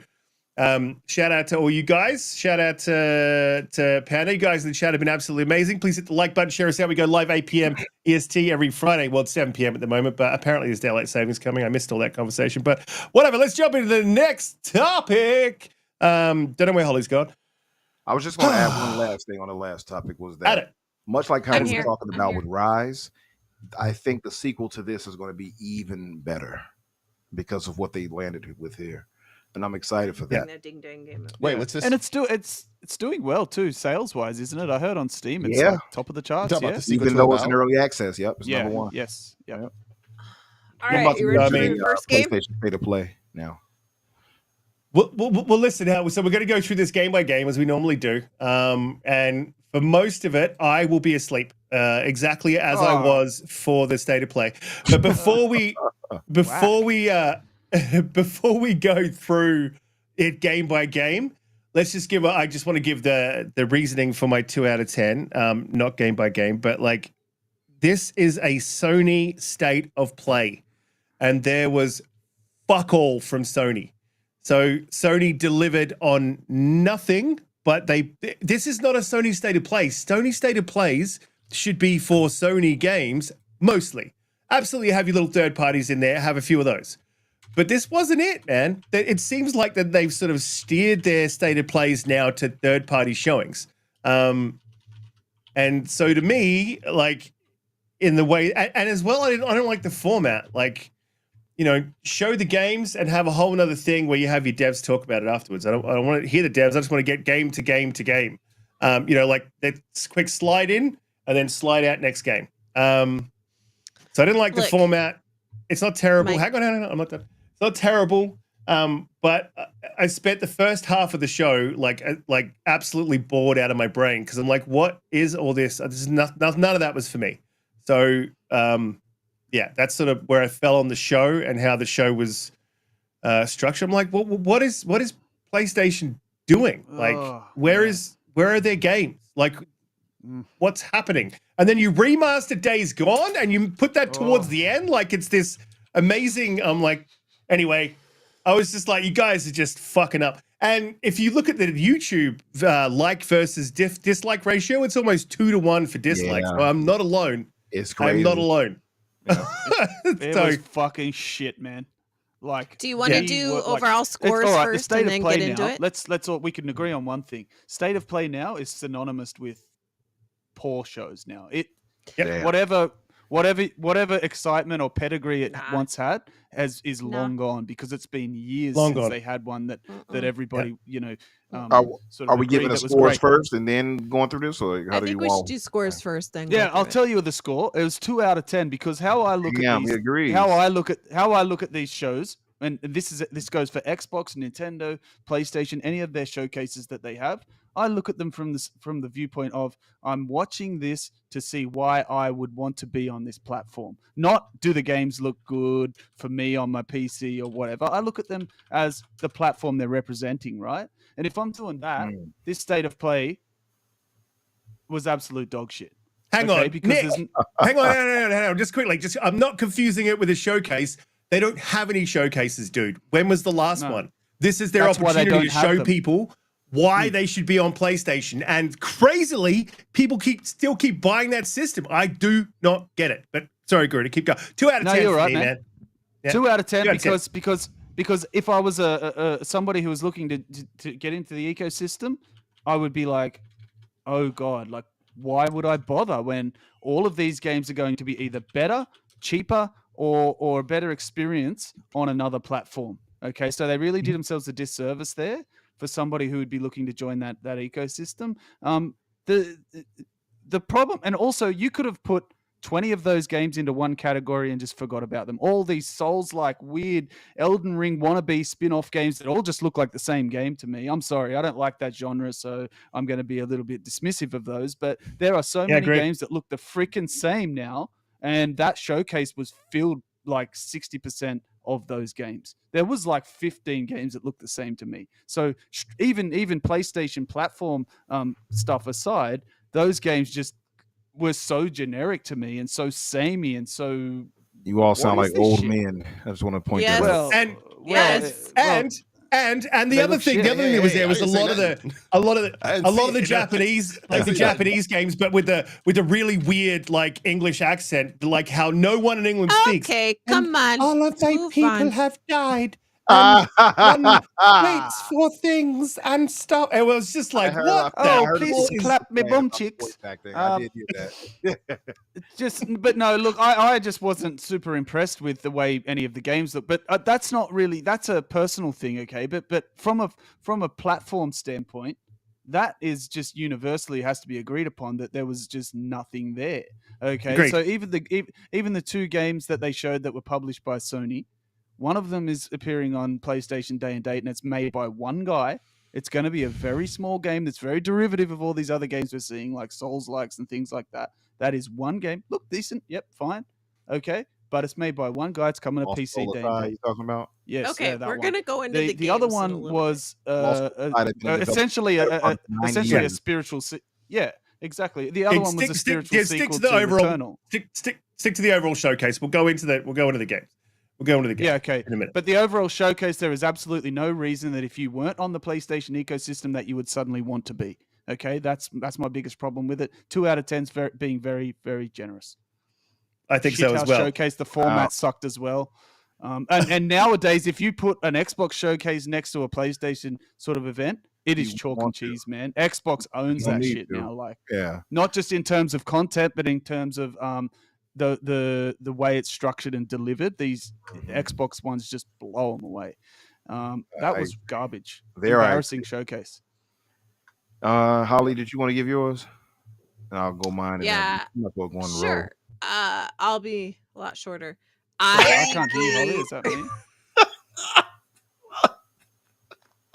shout out to all you guys. Shout out to Panda. You guys in the chat have been absolutely amazing. Please hit the like button, share us out. We go live 8 p.m. EST every Friday. Well, it's 7 p.m. at the moment, but apparently there's daylight savings coming. I missed all that conversation, but whatever. Let's jump into the next topic. Don't know where Holly's gone. I was just going to add one last thing on the last topic was Add that it. much like how I'm we here. were talking I'm about here. with Rise, I think the sequel to this is going to be even better because of what they landed with here. And I'm excited for that. That ding-dang game. Wait, what's this? And it's doing well too, sales wise, isn't it? I heard on Steam it's Yeah. like top of the charts. Talk about Yeah. the sequel Even to though it's in Avowed? early access, yep, it's Yeah. number one. Yes. Yeah. Yep. All I'm right, about to you go ready to for I mean, the first game? PlayStation State of Play now. Well, listen, so we're going to go through this game by game as we normally do. And for most of it, I will be asleep, exactly as I was for the State of Play. But before we go through it game by game, let's just I just want to give the reasoning for my 2 out of 10, not game by game, but like this is a Sony State of Play, and there was fuck all from Sony. So Sony delivered on nothing, but this is not a Sony State of Play. Sony State of Plays should be for Sony games mostly. Absolutely have your little third parties in there, have a few of those. But this wasn't it, man. It seems like that they've sort of steered their State of Plays now to third party showings. And so to me, like in the way, and as well, I don't like the format. Like, you know, show the games and have a whole nother thing where you have your devs talk about it afterwards. I don't want to hear the devs. I just want to get game to game to game. You know, like that quick slide in and then slide out next game. So I didn't like the Look, format. It's not terrible. Mike. Hang on, I'm not done. It's not terrible. But I spent the first half of the show like absolutely bored out of my brain because I'm like, what is all this? This is none of that was for me. So yeah, that's sort of where I fell on the show and how the show was structured. I'm like, well, what is PlayStation doing? Like, where are their games? Like, what's happening? And then you remaster Days Gone and you put that towards the end, like it's this amazing. I'm like, anyway, I was just like, you guys are just fucking up. And if you look at the YouTube like versus dislike ratio, it's almost 2-1 for dislikes. Yeah. So I'm not alone. It's crazy. I'm not alone. It So- was fucking shit, man. Like, Do you want to Yeah. do Like, overall scores all right, the first state and of then play get into now, it? Let's all we can agree on one thing. State of play now is synonymous with poor shows now. Yep. Yeah. Whatever whatever excitement or pedigree it Nah. once had is Nah. long gone, because it's been years Long since gone. they had one that Mm-mm. everybody Are, sort are of we agreed giving the that was scores great. first and then going through this, or how I do you think we should want? do scores first, then go Yeah, I'll through it. tell you the score. It was 2 out of 10, because how I look Damn, at he these, agrees. how I look at these shows, and this goes for Xbox, Nintendo, PlayStation, any of their showcases that they have. I look at them from the viewpoint of, I'm watching this to see why I would want to be on this platform. Not, do the games look good for me on my PC or whatever. I look at them as the platform they're representing, right? And if I'm doing that, this State of Play was absolute dog shit. Hang Okay, on, because Nick. there's Hang on, no, just quickly. I'm not confusing it with a showcase. They don't have any showcases, dude. When was the last No. one? This is their That's why they opportunity to don't have show them. people why they should be on PlayStation. And crazily, people still keep buying that system. I do not get it. But sorry, Garuda, keep going. 2 out of 10 you're for right, me, man. man. Yeah. 2 out of 10 2 out of 10. because if I was a somebody who was looking to get into the ecosystem, I would be like, oh god, like, why would I bother when all of these games are going to be either better, cheaper, or a better experience on another platform? Okay, so they really did themselves a disservice there for somebody who would be looking to join that ecosystem. The problem, and also you could have put 20 of those games into one category and just forgot about them. All these Souls-like, weird Elden Ring wannabe spin-off games that all just look like the same game to me. I'm sorry, I don't like that genre, so I'm going to be a little bit dismissive of those. But there are so many great. games that look the freaking same now, and that showcase was filled like 60% of those games. There was like 15 games that looked the same to me. So even PlayStation platform stuff aside, those games just were so generic to me and so samey and so. You all sound What is like this old shit? men. I just want to point Yes. that out. And Yes. and the they other look thing, shit. the other thing that was there I was a didn't say lot of the nothing. a lot of the I didn't a lot of say the nothing. Japanese, I like the didn't say nothing. Japanese games, but with the really weird like English accent, like how no one in England speaks. Okay, And come on. all of thy move people on. have died. And one waits for things and stuff. It was just like, what the Oh, heard please hell is- clap me Man, bum about the cheeks. voice acting. I did hear that. But no, look, I just wasn't super impressed with the way any of the games look. But that's not really, that's a personal thing, okay? But from a platform standpoint, that is just universally has to be agreed upon that there was just nothing there. Okay, Agreed. so even the 2 games that they showed that were published by Sony, one of them is appearing on PlayStation Day and Date, and it's made by one guy. It's going to be a very small game that's very derivative of all these other games we're seeing, like Souls-likes and things like that. That is one game. Look, decent. Yep, fine. Okay. But it's made by one guy. It's coming to Lost PC Soul Day Aside, and Date. you talking about? Yes. Okay, that we're one. gonna go into The other games in a one little was Lost Soul Aside had been developed essentially for 90 essentially a years. spiritual. Yeah, exactly. The other one was a spiritual sequel to the to overall Returnal. stick to the overall showcase. We'll go into the games. We'll go into the game. Yeah, okay. In a minute. But the overall showcase, there is absolutely no reason that if you weren't on the PlayStation ecosystem that you would suddenly want to be. Okay, that's my biggest problem with it. 2 out of 10's being very, very generous. I think so as Shithouse well. Showcase, the format sucked as well. And nowadays, if you put an Xbox showcase next to a PlayStation sort of event, it is You chalk and want to. cheese, man. Xbox owns don't that need shit to. now. Like, Yeah. not just in terms of content, but in terms of the way it's structured and delivered. These Xbox ones just blow them away. That was garbage. There I Embarrassing showcase. Holly, did you want to give yours? And I'll go mine. Yeah, And then we'll go one row. Sure. I'll be a lot shorter. I can't hear you, Holly. Is that me?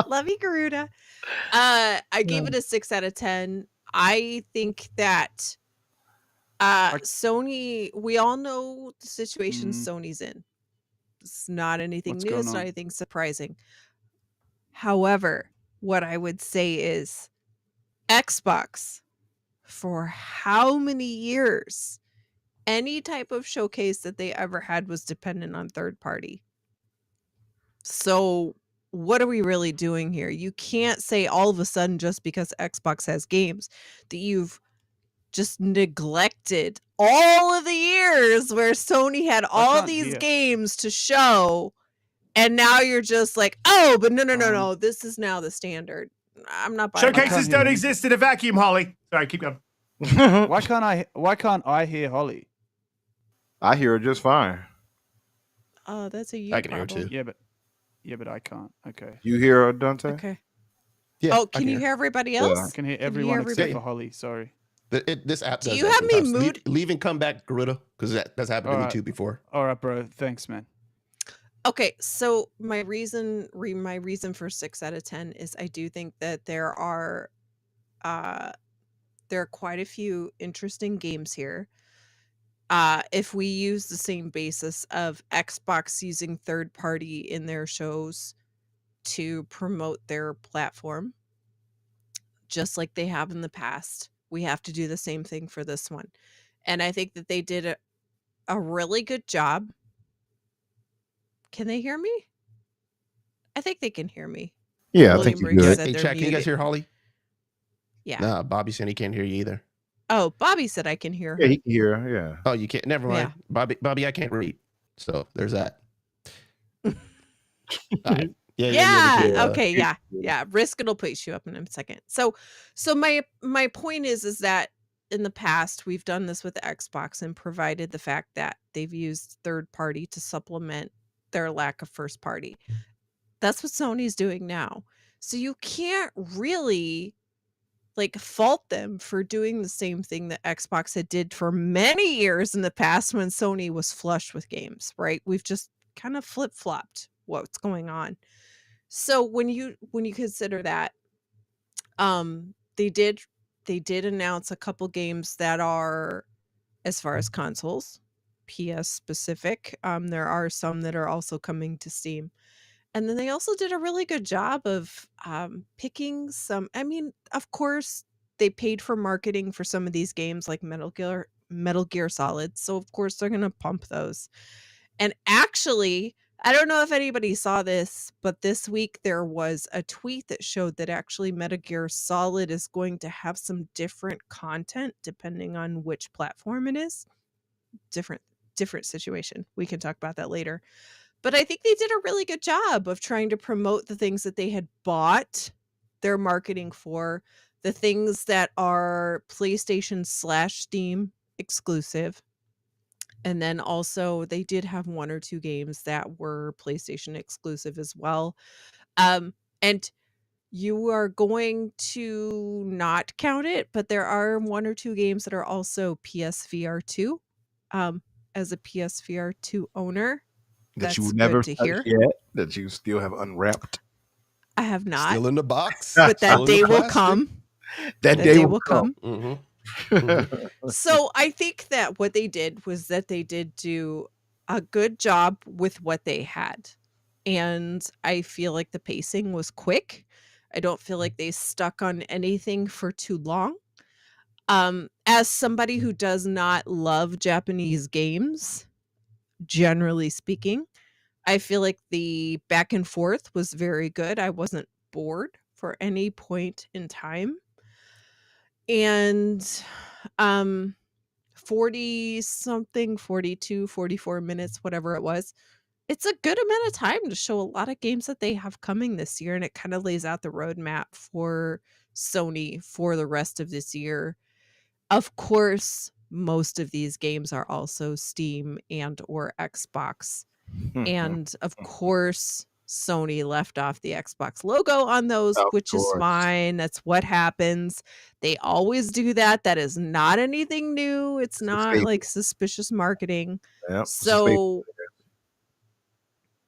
Love you, Garuda. I gave it a 6 out of 10. I think that Sony, we all know the situation Sony's in. It's not anything What's new. going It's not on? anything surprising. However, what I would say is Xbox, for how many years, any type of showcase that they ever had was dependent on third party. So what are we really doing here? You can't say all of a sudden just because Xbox has games that you've just neglected all of the years where Sony had all can't these hear. games to show, and now you're just like, oh, but no, this is now the standard. I'm not buying that. Showcases don't exist in a vacuum, Holly. Sorry, keep going. Why can't I hear Holly? I hear it just fine. Oh, that's a you I can hear it problem. too. Yeah, but I can't. Okay. You hear it, Donte? Okay. Yeah. Oh, can you hear everybody Yeah. else? I can hear Can you everyone hear except everybody? for Holly. Sorry. This app Do does you that have me sometimes. mood- Leave and come back, Garuda, because that's happened to me Alright. too before. All right, bro. Thanks, man. Okay, so my reason for 6 out of 10 is I do think that there are quite a few interesting games here. If we use the same basis of Xbox using third party in their shows to promote their platform, just like they have in the past, we have to do the same thing for this one. And I think that they did a really good job. Can they hear me? I think they can hear me. Yeah, I William think you're Briggs good. said Hey, they're chat, can you guys muted. hear Holly? Yeah. Nah, Bobby said he can't hear you either. Oh, Bobby said I can hear Yeah, her. he can hear. Yeah. Oh, you can't. Never mind. Bobby, I can't read. So there's that. All right. Yeah. Yeah. we can, Okay. Yeah. Riskit will put you up in a second. So my point is that in the past we've done this with the Xbox and provided the fact that they've used third party to supplement their lack of first party. That's what Sony's doing now. So you can't really fault them for doing the same thing that Xbox had did for many years in the past when Sony was flush with games, right? We've just kind of flip-flopped what's going on. So when you consider that, they did announce a couple games that are, as far as consoles, PS specific. There are some that are also coming to Steam. And then they also did a really good job of picking some. I mean, of course, they paid for marketing for some of these games like Metal Gear Solid. So of course they're gonna pump those. And actually, I don't know if anybody saw this, but this week there was a tweet that showed that actually Metal Gear Solid is going to have some different content depending on which platform it is. Different situation. We can talk about that later. But I think they did a really good job of trying to promote the things that they had bought their marketing for, the things that are PlayStation / Steam exclusive. And then also they did have 1 or 2 games that were PlayStation exclusive as well. And you are going to not count it, but there are 1 or 2 games that are also PSVR 2. As a PSVR 2 owner, That that's you never good to hear. yet. That you still have unwrapped. I have not, Still in the box. but Still that in the day will plastic. come. That day will come. Mm-hmm. So I think that what they did was that they did do a good job with what they had. And I feel like the pacing was quick. I don't feel like they stuck on anything for too long. As somebody who does not love Japanese games, generally speaking, I feel like the back and forth was very good. I wasn't bored for any point in time. And 40 something, 42, 44 minutes, whatever it was. It's a good amount of time to show a lot of games that they have coming this year, and it kind of lays out the roadmap for Sony for the rest of this year. Of course, most of these games are also Steam and or Xbox. And of course, Sony left off the Xbox logo on those, Of which is course. fine. That's what happens. They always do that. That is not anything new. It's a not staple. like suspicious marketing. Yep, it's a staple.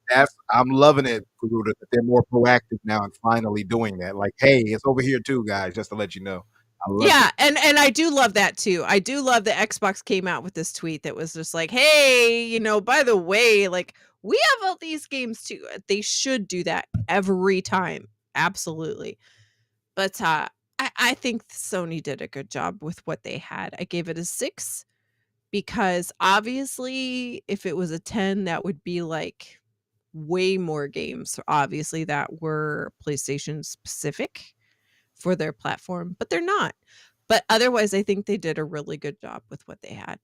So I'm loving it, Garuda, that they're more proactive now and finally doing that. Like, hey, it's over here too, guys, just to let you know. I love yeah, it. and I do love that too. I do love that Xbox came out with this tweet that was just like, hey, by the way, like we have all these games too. They should do that every time. Absolutely. But I think Sony did a good job with what they had. I gave it a 6 because obviously if it was a 10, that would be like way more games, obviously, that were PlayStation specific for their platform, but they're not. But otherwise, I think they did a really good job with what they had.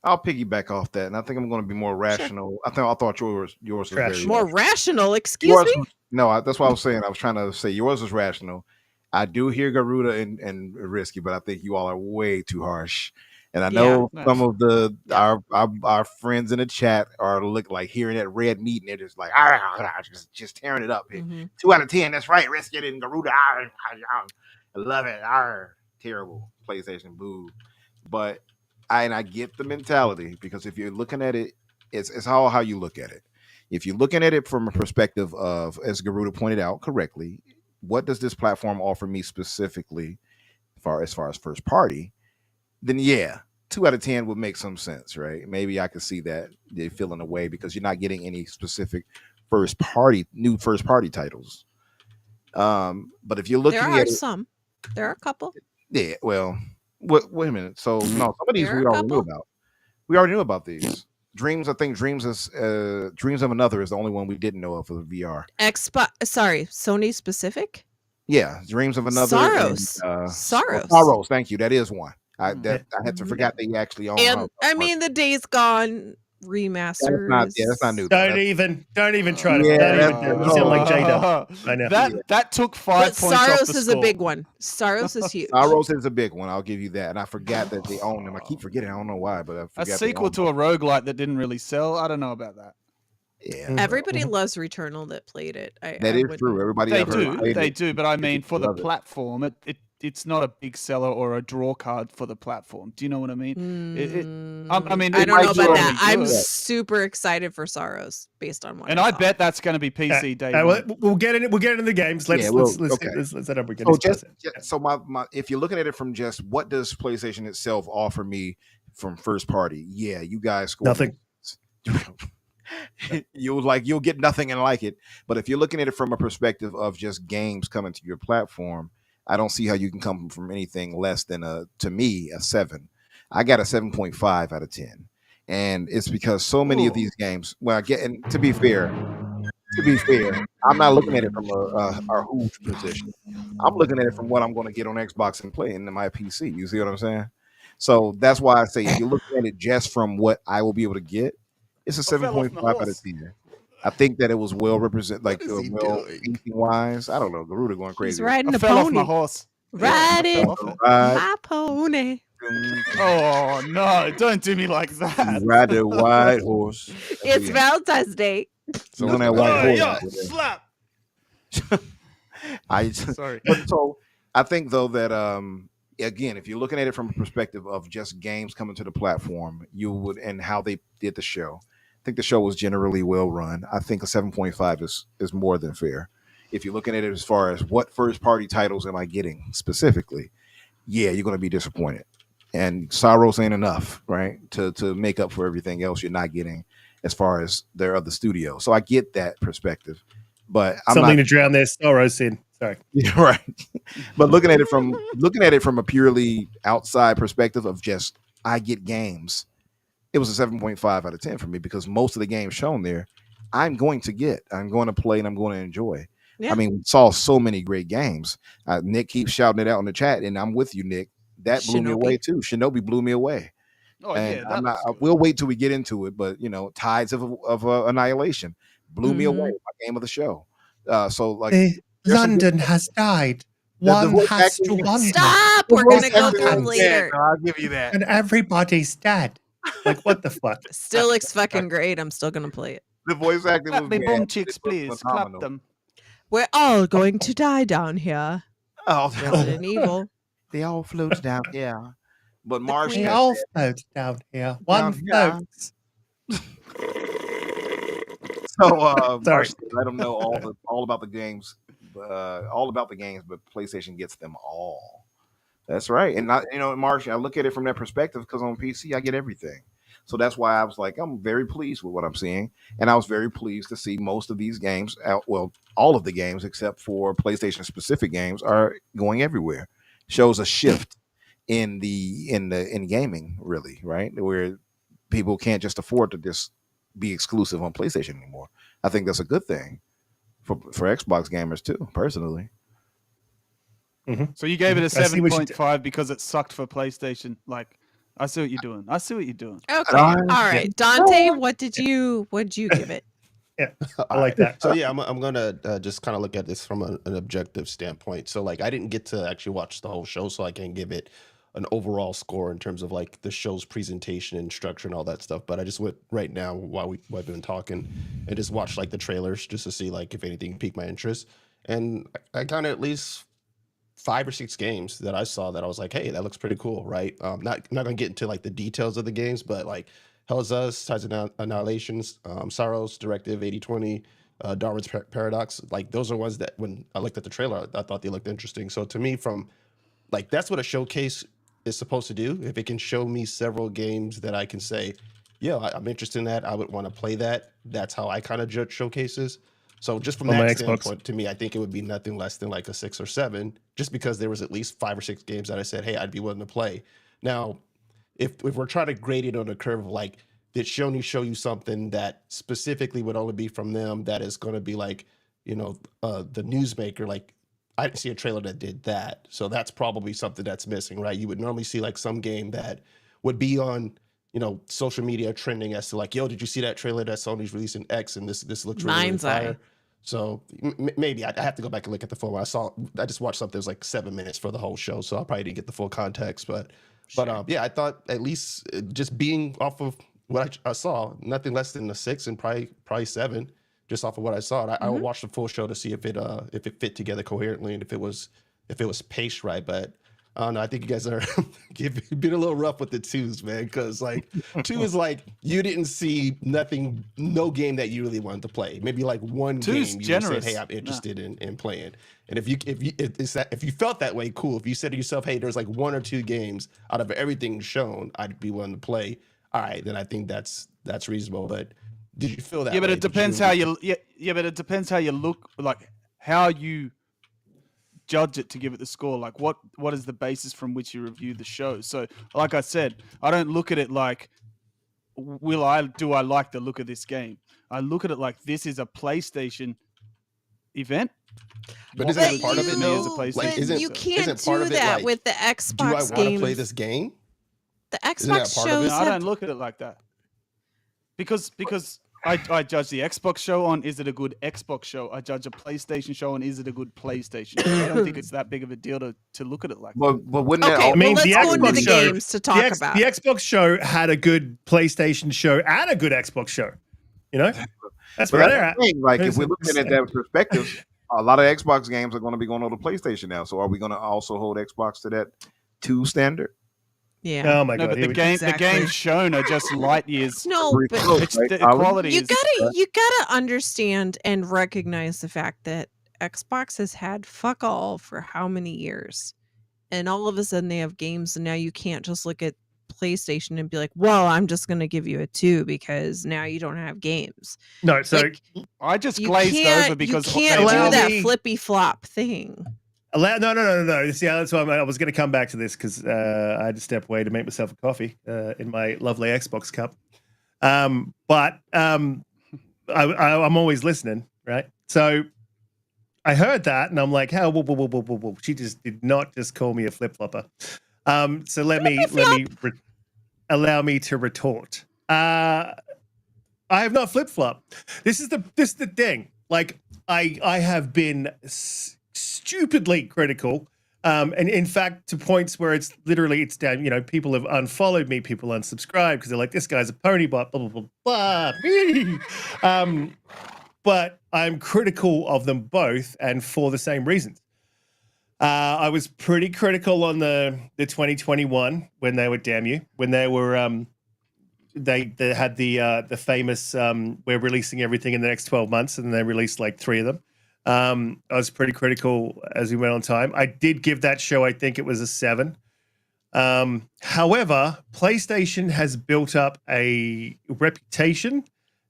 I'll piggyback off that, and I think I'm going to be more rational. I thought yours was very Rational. More rational, excuse Yours me? was- no, that's what I was saying. I was trying to say yours was rational. I do hear Garuda and Risky, but I think you all are way too harsh. And I Yeah. know some Nice. of the Yeah. our friends in the chat are hearing that red meat and they're just like just tearing it up. hmm 2 out of 10. That's right. Riskit and Garuda. I love it. Terrible PlayStation boo. But I get the mentality because if you're looking at it, it's all how you look at it. If you're looking at it from a perspective of, as Garuda pointed out correctly, what does this platform offer me specifically as far as first party? Then yeah, 2 out of 10 would make some sense, right? Maybe I could see that they feel in a way because you're not getting any specific new first party titles. But if you're There looking are at it, some. There are a couple. yeah, well, wait a minute. So no, some of these There are we a already knew couple. about. We already knew about these. Dreams, I think Dreams of Another is the only one we didn't know of for the VR. Sony specific. Yeah, Dreams of Another Saros. and Saros. Saros. Thank you. That is one. I Mhm. had to Mhm. forget that you actually own. And I mean, the Days Gone remaster. That's not new. Though. Don't even try to. Yeah, Don't that's even do it. You sound like J-Dub. I know. That took 5 But points off Saros the is score. a big one. Saros is huge. Saros is a big one. I'll give you that. And I forgot that they own them. I keep forgetting. I don't know why, but I A forgot. sequel to a roguelite that didn't really sell. I don't know about that. Yeah, Everybody loves Returnal that played it. that I is wouldn't- true. Everybody They I've heard do, played they it. do. But I mean, for the love it. platform, it's not a big seller or a draw card for the platform. Do you know what I mean? I mean, I it don't might know be about really that. I'm good. super excited for Saros based on what. And I bet that's going to be PC day one. We'll get in. We'll get into the games. Let's set up. So so my if you're looking at it from just what does PlayStation itself offer me from first party? Yeah, you guys score Nothing. you'll get nothing and like it. But if you're looking at it from a perspective of just games coming to your platform, I don't see how you can come from anything less than to me a 7. I got a 7.5 out of 10, and it's because so many of these games. Well, and to be fair, I'm not looking at it from a huge position. I'm looking at it from what I'm going to get on Xbox and play in my PC. You see what I'm saying? So that's why I say if you're looking at it just from what I will be able to get, it's a 7.5 out of 10. I think that it was well represented, like What is he well doing? wise. I don't know. Garuda going He's crazy. riding I a fell off pony. my horse. Riding off it. my pony. Oh no! Don't do me like You that. ride the white horse. It's Valentine's Day. So on that white Oh, horse. yeah, slap. Sorry. But so I think though that again, if you're looking at it from a perspective of just games coming to the platform, you would and how they did the show. I think the show was generally well run. I think a 7.5 is more than fair. If you're looking at it as far as what first party titles am I getting specifically, yeah, you're going to be disappointed. And Saros ain't enough, right, to make up for everything else you're not getting as far as their other studio. So I get that perspective, but I'm Something not to drown their sorrows in. Sorry. Yeah, right. But looking at it from a purely outside perspective of just I get games, it was a 7.5 out of 10 for me because most of the games shown there, I'm going to play, and I'm going to enjoy. Yeah. I mean, we saw so many great games. Nick keeps shouting it out in the chat, and I'm with you, Nick. That blew me away too. Shinobi blew me away. Oh And yeah, we'll wait till we get into it, but Tides of Annihilation blew me away. My game of the show. So like London has died. The One voice has acting- to wonder. Stop. The We're gonna voice go acting through them was dead. later. No, I'll give you that. And everybody's dead. Like, what the fuck? Still looks fucking great. I'm still gonna play it. The voice acting Clap was me bad. boom It chicks, was please. phenomenal. Clap them. We're all going to die down here. Oh, Resident Evil. they all floats down. Yeah, but Marsh. We queen. all float down here. One Down here. floats. So Sorry. Marsh, let them know all about the games. All about the games, but PlayStation gets them all. That's right. And Marsh, I look at it from that perspective because on PC I get everything. So that's why I was like, I'm very pleased with what I'm seeing. And I was very pleased to see most of these games out. Well, all of the games except for PlayStation specific games are going everywhere. Shows a shift in gaming, really, right? Where people can't just afford to just be exclusive on PlayStation anymore. I think that's a good thing for Xbox gamers too, personally. So you gave it a I see what you did. 7.5 because it sucked for PlayStation. Like, I see what you're doing. Okay. All right. Dante, what did you give it? Yeah, I like that. So yeah, I'm gonna just kind of look at this from an objective standpoint. So like, I didn't get to actually watch the whole show, so I can give it an overall score in terms of like the show's presentation and structure and all that stuff. But I just went right now while we've been talking and just watched like the trailers just to see like if anything piqued my interest. And I kind of at least 5 or 6 games that I saw that I was like, hey, that looks pretty cool, right? Not gonna get into like the details of the games, but like Hell's Us, Tides of Annihilations, Sorrows, Directive, 8020, Darwin's Paradox. Like those are ones that when I looked at the trailer, I thought they looked interesting. So to me, from like that's what a showcase is supposed to do. If it can show me several games that I can say, yeah, I'm interested in that, I would want to play that. That's how I kind of judge showcases. So just from that standpoint, to me, I think it would be nothing less than like a 6 or 7, just because there was at least 5 or 6 games that I said, hey, I'd be willing to play. Now, if we're trying to grade it on a curve of like, did Sony show you something that specifically would only be from them that is going to be like, you know, the newsmaker, like I didn't see a trailer that did that. So that's probably something that's missing, right? You would normally see like some game that would be on, you know, social media trending as to like, yo, did you see that trailer that Sony's releasing X and this looks really fire? So maybe I have to go back and look at the full one. I just watched something that was like 7 minutes for the whole show, so I probably didn't get the full context. But yeah, I thought at least just being off of what I saw, nothing less than a 6 and probably 7, just off of what I saw. And I will watch the full show to see if it fit together coherently and if it was paced right. But I don't know. I think you guys are being a little rough with the 2s, man. Because like 2 is like you didn't see nothing, no game that you really wanted to play. Maybe like one game you said, "Hey, I'm interested in playing." And if you felt that way, cool. If you said to yourself, "Hey, there's like 1 or 2 games out of everything shown, I'd be willing to play." All right, then I think that's reasonable. But did you feel that? Yeah, but way? it depends how you. Yeah, but it depends how you look, like how you judge it to give it the score. Like what is the basis from which you review the show? So like I said, I don't look at it like do I like the look of this game? I look at it like this is a PlayStation event. But isn't that part of it though? Like, you can't do that with the Xbox games. Do I want to play this game? The Xbox shows. No, I don't look at it like that. Because I judge the Xbox show on, is it a good Xbox show? I judge a PlayStation show on, is it a PlayStation show? I don't think it's that big of a deal to look at it like that. But wouldn't that? Okay, I mean, let's the go into Xbox the show, games to talk about. The Xbox show had a good PlayStation show and a good Xbox show. You know, that's where they're at. Like if we're looking at that perspective, a lot of Xbox games are going to be going on to PlayStation now. So are we going to also hold Xbox to that 2 standard? Yeah. Oh my god. But the games shown are just light years. No, but the quality you gotta understand and recognize the fact that Xbox has had fuck all for how many years, and all of a sudden they have games, and now you can't just look at PlayStation and be like, well, I'm just gonna give you a 2 because now you don't have games. No, so like, I just glazed over because you can't do that flippy flop thing. No. See, that's why I was going to come back to this because I had to step away to make myself a coffee in my lovely Xbox cup. But I'm always listening, right? So I heard that and I'm like, "How? Whoa. She just did not just call me a flip flopper." So allow me to retort. I have not flip flop. This is the thing. Like I have been stupidly critical, and in fact to points where it's down. You know, people have unfollowed me, people unsubscribed because they're like, this guy's a pony bot, blah blah blah blah. But I'm critical of them both, and for the same reasons. I was pretty critical on the 2021 when they were they had the famous we're releasing everything in the next 12 months, and they released like 3 of them. I was pretty critical as we went on time. I did give that show, I think it was a 7. However, PlayStation has built up a reputation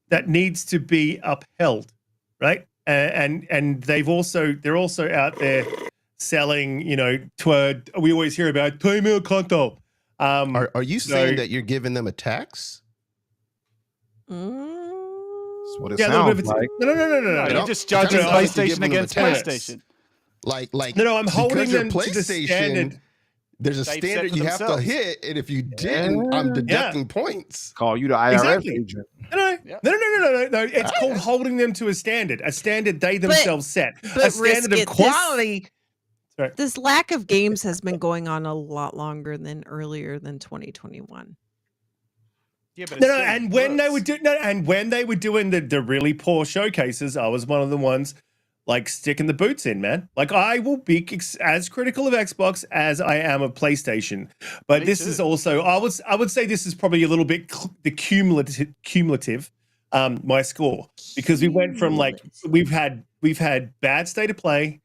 that needs to be upheld, right? And they're also out there selling, you know, we always hear about Toimeo Kanto. Are you saying that you're giving them a tax? That's what it sounds like. No. You're just judging PlayStation against PlayStation. Like no, I'm holding them PlayStation, to the standard. There's a standard you have to hit, and if you didn't, I'm deducting points. Call you the IRS agent. No. It's called holding them to a standard they themselves set. A standard of quality. Right. This lack of games has been going on a lot longer than earlier than 2021. Yeah, but No, it's no, still and when they works. were doing the really poor showcases, I was one of the ones like sticking the boots in, man. Like I will be as critical of Xbox as I am of PlayStation, but Me this too. is also I would say this is probably a little bit the cumulative my score, because we went from like we've had bad state of play,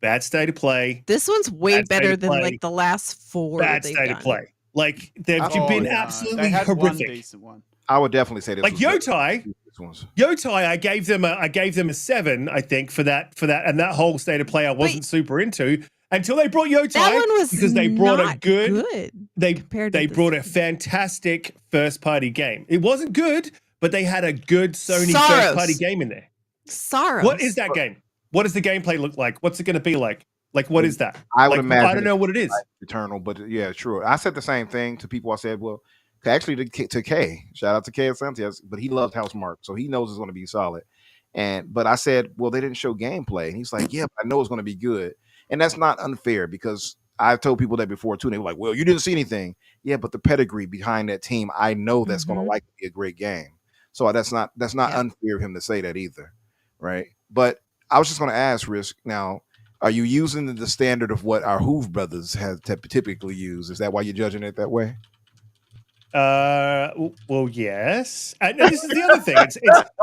This one's way bad state better of than play, like the last 4 bad they've state of done. play. Like they've Oh, been They absolutely had one horrific. decent one. I would definitely say this. Like was better Yotai, than these ones. Yotai, I gave them a 7, I think, for that, and that whole state of play I wasn't super into until they brought Yotai. That one was because they brought a not good, they compared to they this brought a one. fantastic first party game. It wasn't good, but they had a good Sony Soros. first party game in there. Sorrows. What is that game? What does the gameplay look like? What's it going to be like? Like, what is that? I would Like, imagine I don't know what it is. Eternal, but yeah, true. I said the same thing to people. I said, well, actually to Kay, shout out to Kay Sanchez, but he loved Housemarque, so he knows it's going to be solid. But I said, well, they didn't show gameplay, and he's like, yeah, but I know it's going to be good, and that's not unfair because I've told people that before too. And they were like, well, you didn't see anything. Yeah, but the pedigree behind that team, I know that's going to likely be a great game. So that's not unfair of him to say that either, right? But I was just going to ask Risk now. Are you using the standard of what our Hoove brothers have typically used? Is that why you're judging it that way? Well, yes. And this is the other thing.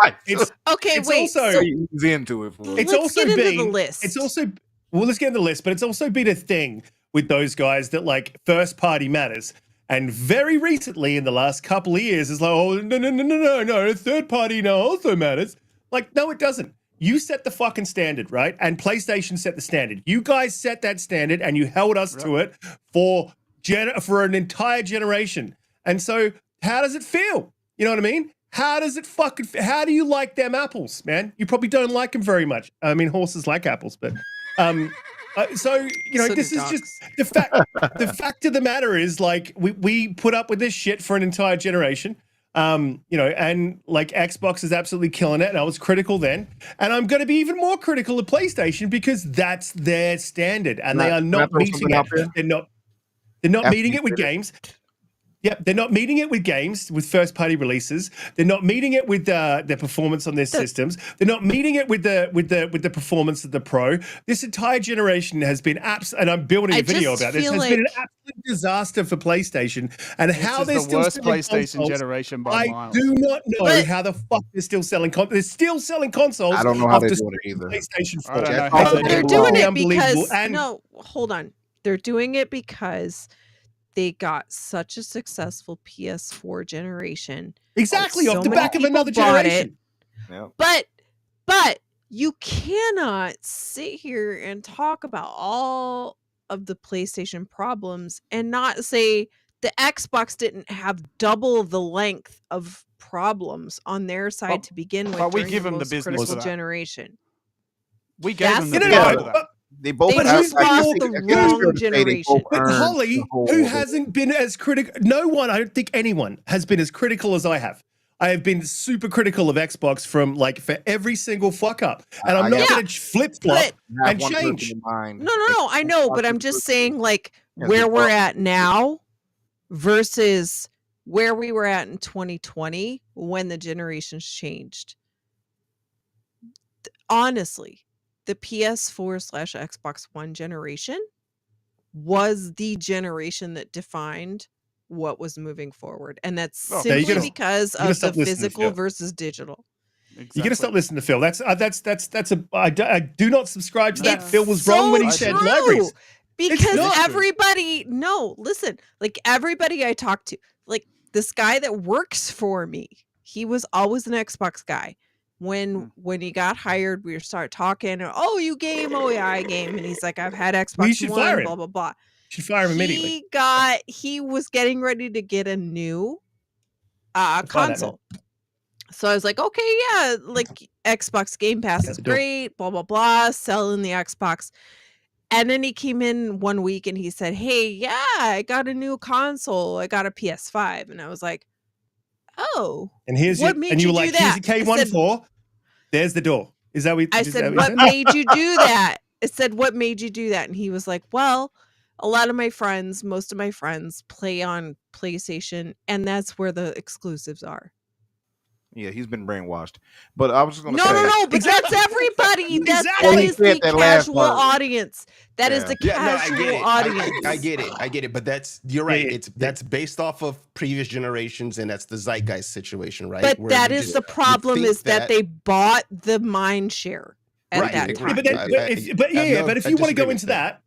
Right. It's Okay, it's wait. also so He's into it. it's let's also get into been the list. It's also let's get into the list, but it's also been a thing with those guys that like first party matters. And very recently, in the last couple of years, it's like, oh no, third party now also matters. Like, no, it doesn't. You set the fucking standard, right? And PlayStation set the standard. You guys set that standard, and you held us to it for an entire generation. And so, how does it feel? You know what I mean? How does it how do you like them apples, man? You probably don't like them very much. I mean, horses like apples, but so you know, So this do is just the fact. The fact of the matter is, like, we put up with this shit for an entire generation. You know, and like Xbox is absolutely killing it, and I was critical then, and I'm going to be even more critical of PlayStation because that's their standard, and they are not meeting it. They're not meeting it with games. Yep, they're not meeting it with games, with first-party releases. They're not meeting it with their performance on their systems. They're not meeting it with the performance of the Pro. This entire generation has been and I'm building a video about this. Has been an absolute disaster for PlayStation, and how they're still worst selling PlayStation consoles, generation by I miles. do not know how the fuck they're still selling consoles. They're still selling consoles. I don't know how they're doing it either. PlayStation 4. I don't know how No, they're doing it Unbelievable. because no, hold on. They're doing it because they got such a successful PS4 generation. Exactly, So off the many back of people another bought it. generation. Yeah. But you cannot sit here and talk about all of the PlayStation problems and not say the Xbox didn't have double the length of problems on their side to begin with. but we during give the them the most business critical for that. generation. We gave them the That's business the for problem. that. They both They just lost the wrong generation. But Holly, who hasn't been as critical, no one, I don't think anyone has been as critical as I have. I have been super critical of Xbox for every single fuck up. And I'm not going to flip flop and change. No, I know, but I'm just saying like where we're at now versus where we were at in 2020 when the generations changed. Honestly, the PS4/Xbox One generation was the generation that defined what was moving forward. And that's simply because of the physical versus digital. Exactly. You're gonna stop listening to Phil. I do not subscribe to that. Phil was wrong when he said libraries. Because everybody, like everybody I talk to, like this guy that works for me, he was always an Xbox guy. When he got hired, we start talking. Oh, you game? Oh yeah, I game. And he's like, I've had Xbox One. Blah blah blah. You should fire him immediately. He was getting ready to get a new console. So I was like, okay, yeah, like Xbox Game Pass is great. Blah blah blah. Selling the Xbox. And then he came in one week and he said, hey, yeah, I got a new console. I got a PS5. And I was like, oh, and here's what made you do that? Here's a K14. There's the door. Is that what I said, what made you do that? I said, "What made you do that?" And he was like, "Well, a lot of my friends, most of my friends play on PlayStation, and that's where the exclusives are." Yeah, he's been brainwashed. But I was just gonna No, say, no, no, but Exactly. that's everybody. That Exactly. is Well, he the said that last casual part. audience. That is Yeah. the Yeah, no, I casual get it. audience. I get it. I get it. But you're Yeah, right. yeah, That's based off of previous generations, and that's the zeitgeist situation, right? But Where that you is just- the you problem think is that they bought the mind share at Right, that I time. Yeah, agree. but if you want to go into that.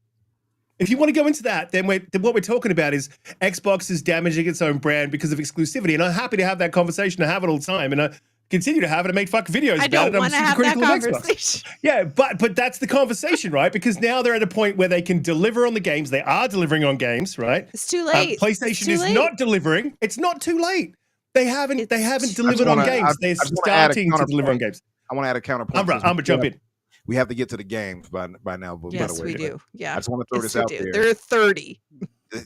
that, then what we're talking about is Xbox is damaging its own brand because of exclusivity, and I'm happy to have that conversation. I have it all the time, and I continue to have it and make fucking videos I about don't it. I'm want to super have that critical of Xbox. conversation. Yeah, but that's the conversation, right? Because now they're at a point where they can deliver on the games. They are delivering on games, right? It's too late. It's PlayStation too is late. not delivering. It's not too late. They haven't It's- delivered on games. They're I just wanna add a starting to deliver on counterpoint. games. I want to add a counterpoint. Umbra, jump in. We have to get to the games by now. By Yes, the way, we do. Yeah. I just want to throw Yes, this we out do. there. There are 30.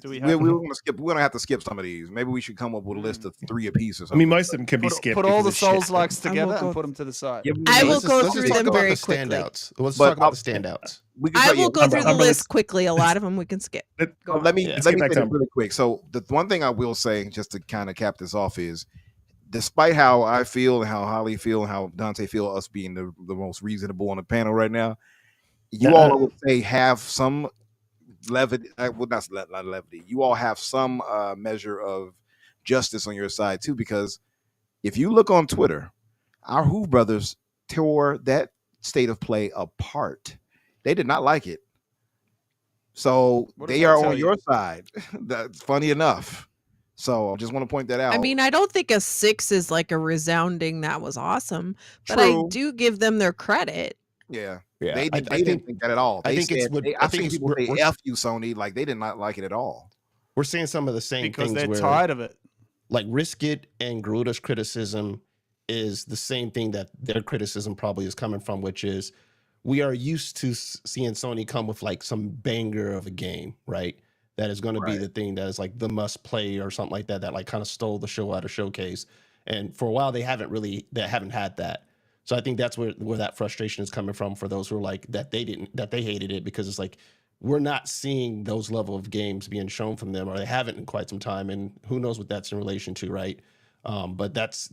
Do we We're have- gonna skip. We're gonna have to skip some of these. Maybe we should come up with a list of 3 apiece or I something. mean, most of them can be skipped. Put all the because of shit. Souls likes I will together go- and put them to the side. Yeah, I will Let's go just through talk them about very the quickly. standouts. Let's But talk about the standouts. we can I tell you- will go through the Umbra, list quickly. A lot of them we can skip. Go on. Let me Yeah. Let's let get me back say to this Umbra. really quick. So the one thing I will say, just to kind of cap this off, is despite how I feel, how Holly feel, how Donte feel, us being the most reasonable on the panel right now, you all I would say have some levity. Well, not levity. You all have some measure of justice on your side too, because if you look on Twitter, our Who brothers tore that state of play apart. They did not like it. So What does they that are tell on you? your side. That's funny enough. So I just want to point that out. I mean, I don't think a 6 is like a resounding that was awesome, but I True. do give them their credit. Yeah. Yeah, They I didn't think think that at all. I They think it's said, what- I I've think seen it's- people say we're- F you, Sony. Like they did not like it at all. we're seeing some of the same Because things they're where tired of it. like Riskit and Garuda's criticism is the same thing that their criticism probably is coming from, which is we are used to seeing Sony come with like some banger of a game, right? That is going to be Right. the thing that is like the must play or something like that, that like kind of stole the show out of Showcase. And for a while, they haven't had that. So I think that's where that frustration is coming from for those who are like that they hated it, because it's like, we're not seeing those level of games being shown from them, or they haven't in quite some time. And who knows what that's in relation to, right? But that's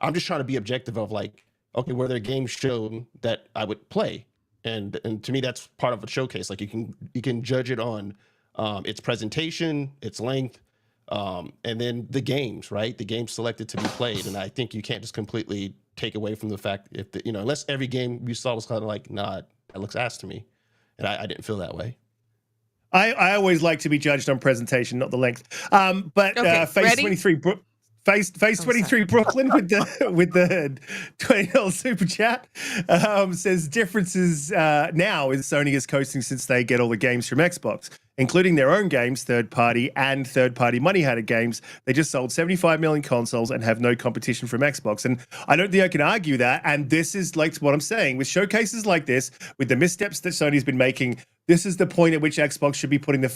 I'm just trying to be objective of like, okay, were there games shown that I would play? And to me, that's part of a showcase. Like you can judge it on its presentation, its length, and then the games, right? The games selected to be played. And I think you can't just completely take away from the fact if unless every game you saw was kind of like, nah, that looks ass to me. And I didn't feel that way. I always like to be judged on presentation, not the length. But Okay, Phase ready? 23, Phase 23 Brooklyn with the $20 super chat says differences now is Sony is coasting since they get all the games from Xbox, including their own games, third-party money-handed games. They just sold 75 million consoles and have no competition from Xbox. And I don't think I can argue that. And this is like what I'm saying. With showcases like this, with the missteps that Sony's been making, this is the point at which Xbox should be putting the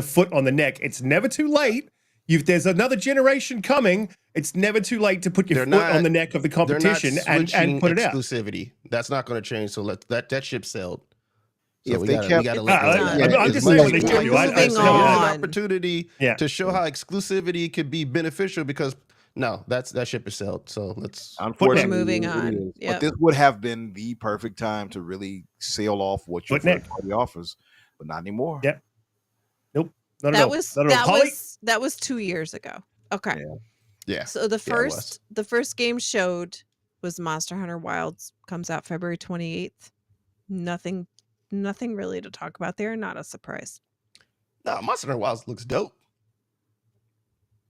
foot on the neck. It's never too late. There's another generation coming. It's never too late to put your foot on the neck of the competition and put it out. Exclusivity. That's not going to change. So that ship sailed. So If we they gotta, kept- we gotta I'm just saying what they tell you. Moving It's an on. opportunity Yeah. to show how exclusivity could be beneficial, because no, that ship is sailed. So let's. Unfortunately, moving it on. is. Yep. But this would have been the perfect time to really sail off what your Footneck. first party offers, but not anymore. Yep. Nope. Not at all. Not at all. Holly? That was 2 years ago. Okay. Yeah. So the Yeah, it was. first game showed was Monster Hunter Wilds, comes out February 28th. Nothing really to talk about there. Not a surprise. No, Monster Hunter Wilds looks dope.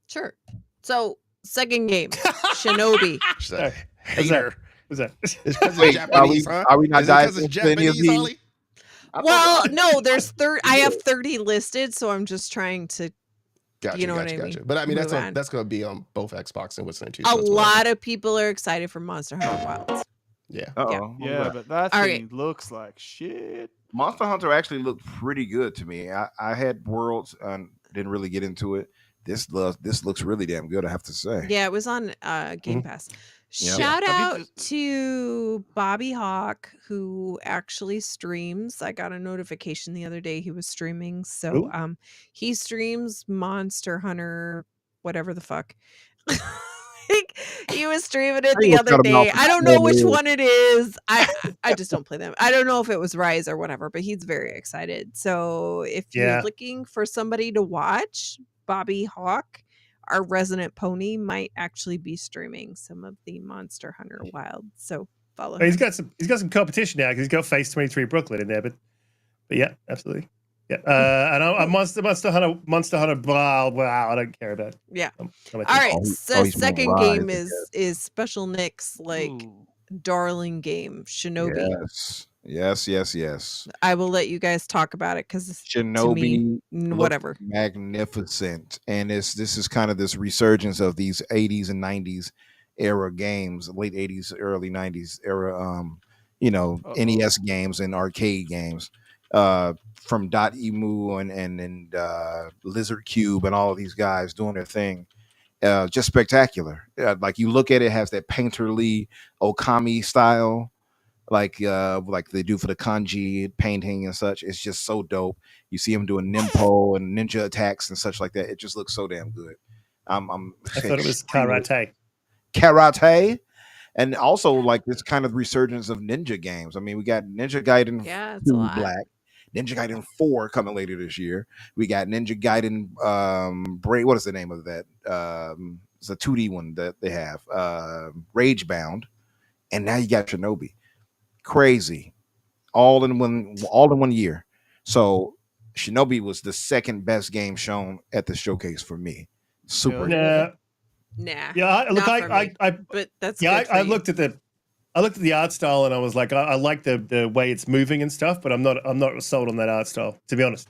Sure. So second game, Shinobi. She's a Sorry. hater. What's that? It's because Wait, it's Japanese, huh? are we not Is it because diving it's into any of Japanese, these? Holly? Well, no, there's 30. I have 30 listed, so I'm just trying to. Gotcha, You know what I mean? But I mean, Move on. that's going to be on both Xbox and what's too. A lot of people are excited for Monster Hunter Wilds. Yeah. Uh-oh. Yeah, but that All thing looks like shit. Monster Hunter actually looked pretty good to me. I had Worlds and didn't really get into it. This looks really damn good, I have to say. Yeah, it was on Game Mm-hmm. Pass. Shout Have you out to Bobby Hawk, who actually streams. I got a notification the other day he was streaming. So Ooh. he streams Monster Hunter, whatever the fuck. He was streaming it the other day. I don't know which one it is. I just don't play them. I don't know if it was Rise or whatever, but he's very excited. So if you're Yeah. looking for somebody to watch, Bobby Hawk, our resident pony, might actually be streaming some of the Monster Hunter Wild. So follow him. He's got some competition now because he's got Phase 23 Brooklyn in there, but yeah, absolutely. Yeah. And I'm Monster Hunter Wild. Wow, I don't care about. Yeah. I'm All right. So he's second moving game Rise, is Special Nick's like Ooh. darling game, Shinobi. Yes. I will let you guys talk about it because Shinobi, whatever. magnificent, and this is kind of this resurgence of these 80s and 90s era games, late 80s, early 90s era, NES games and arcade games, from Emu and Lizard Cube and all of these guys doing their thing. Just spectacular. Like you look at it, has that painterly Okami style, like they do for the kanji painting and such. It's just so dope. You see him doing nimpo and ninja attacks and such like that. It just looks so damn good. I thought it was karate, and also like this kind of resurgence of ninja games. I mean, we got Ninja Gaiden 2 Black, Ninja Gaiden 4 coming later this year. We got Ninja Gaiden what is the name of that? It's a 2D one that they have, Rage Bound, and now you got Shinobi. Crazy, all in one year. So Shinobi was the second best game shown at the showcase for me. Super. Nah. Yeah, look, but that's I looked at the art style and I was like, I like the way it's moving and stuff, but I'm not sold on that art style, to be honest.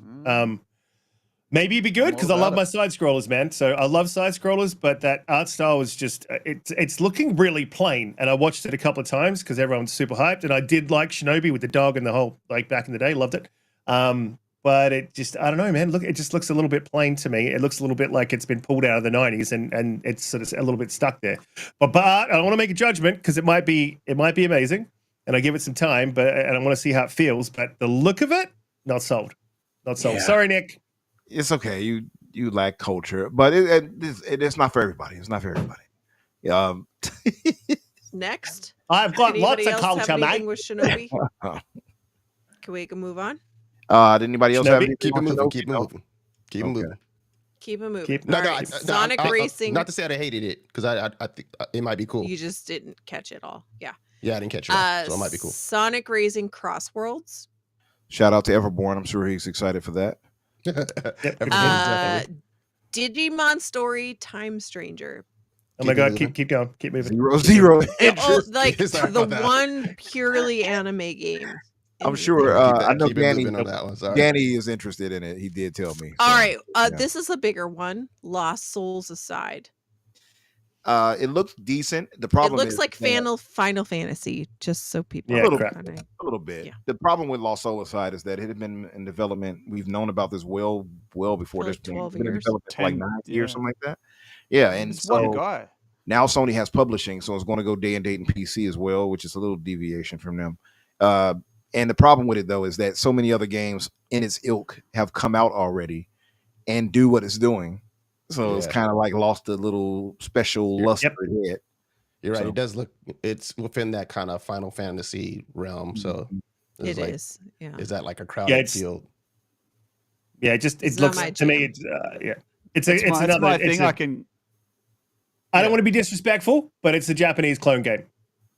Maybe it'd be good because I love my side scrollers, man. So I love side scrollers, but that art style was just it's looking really plain. And I watched it a couple of times because everyone's super hyped, and I did like Shinobi with the dog and the whole, like, back in the day, loved it. But it just, I don't know, man. Look, it just looks a little bit plain to me. It looks a little bit like it's been pulled out of the 90s and it's sort of a little bit stuck there. But I don't want to make a judgment because it might be amazing, and I give it some time, and I want to see how it feels. But the look of it, not sold. Yeah. Sorry, Nick. It's okay. You lack culture, but it's not for everybody. It's not for everybody. Next, I've got anybody lots of else culture, have anything mate. with Shinobi? Can we move on? Did anybody else have anything? Keep it moving. Shinobi? Keep it moving. Keep it moving. Keep it moving. Keep- All No, right, Sonic Racing. Not to say I hated it, because I think it might be cool. You just didn't catch it all. Yeah. Yeah, I didn't catch it all, so it might be cool. Sonic Racing Crossworlds. Shout out to Everborn. I'm sure he's excited for that. Digimon Story Time Stranger. Oh my God, keep going. Keep moving. Zero. Like Sorry the about that. one purely anime game. I'm sure. I know keep it Danny. moving on that one. Sorry. Danny is interested in it. He did tell me. All right. yeah. This is a bigger one. Lost Souls aside. It looks decent. The problem It looks is like that- Final Fantasy, just so people Yeah, are crap. kinda- a little bit. Yeah. The problem with Lost Soul aside is that it had been in development. We've known about this well before For this like game. 12 It's been in years. development for like 10, 9 yeah. years, something like that. Yeah, and It's one so guy. now Sony has publishing, so it's going to go day and date and PC as well, which is a little deviation from them. And the problem with it though is that so many other games in its ilk have come out already and do what it's doing. So it's Yeah. kind of like lost a little special luster it had. You're right. So- It does look. It's within that kind of Final Fantasy realm. So It like, is. Yeah. Is that like a crowded it's- field? Yeah, it It's not looks my to me. jam. It's It's another. my it's thing. a- I can. I don't want to be disrespectful, but it's a Japanese clone game.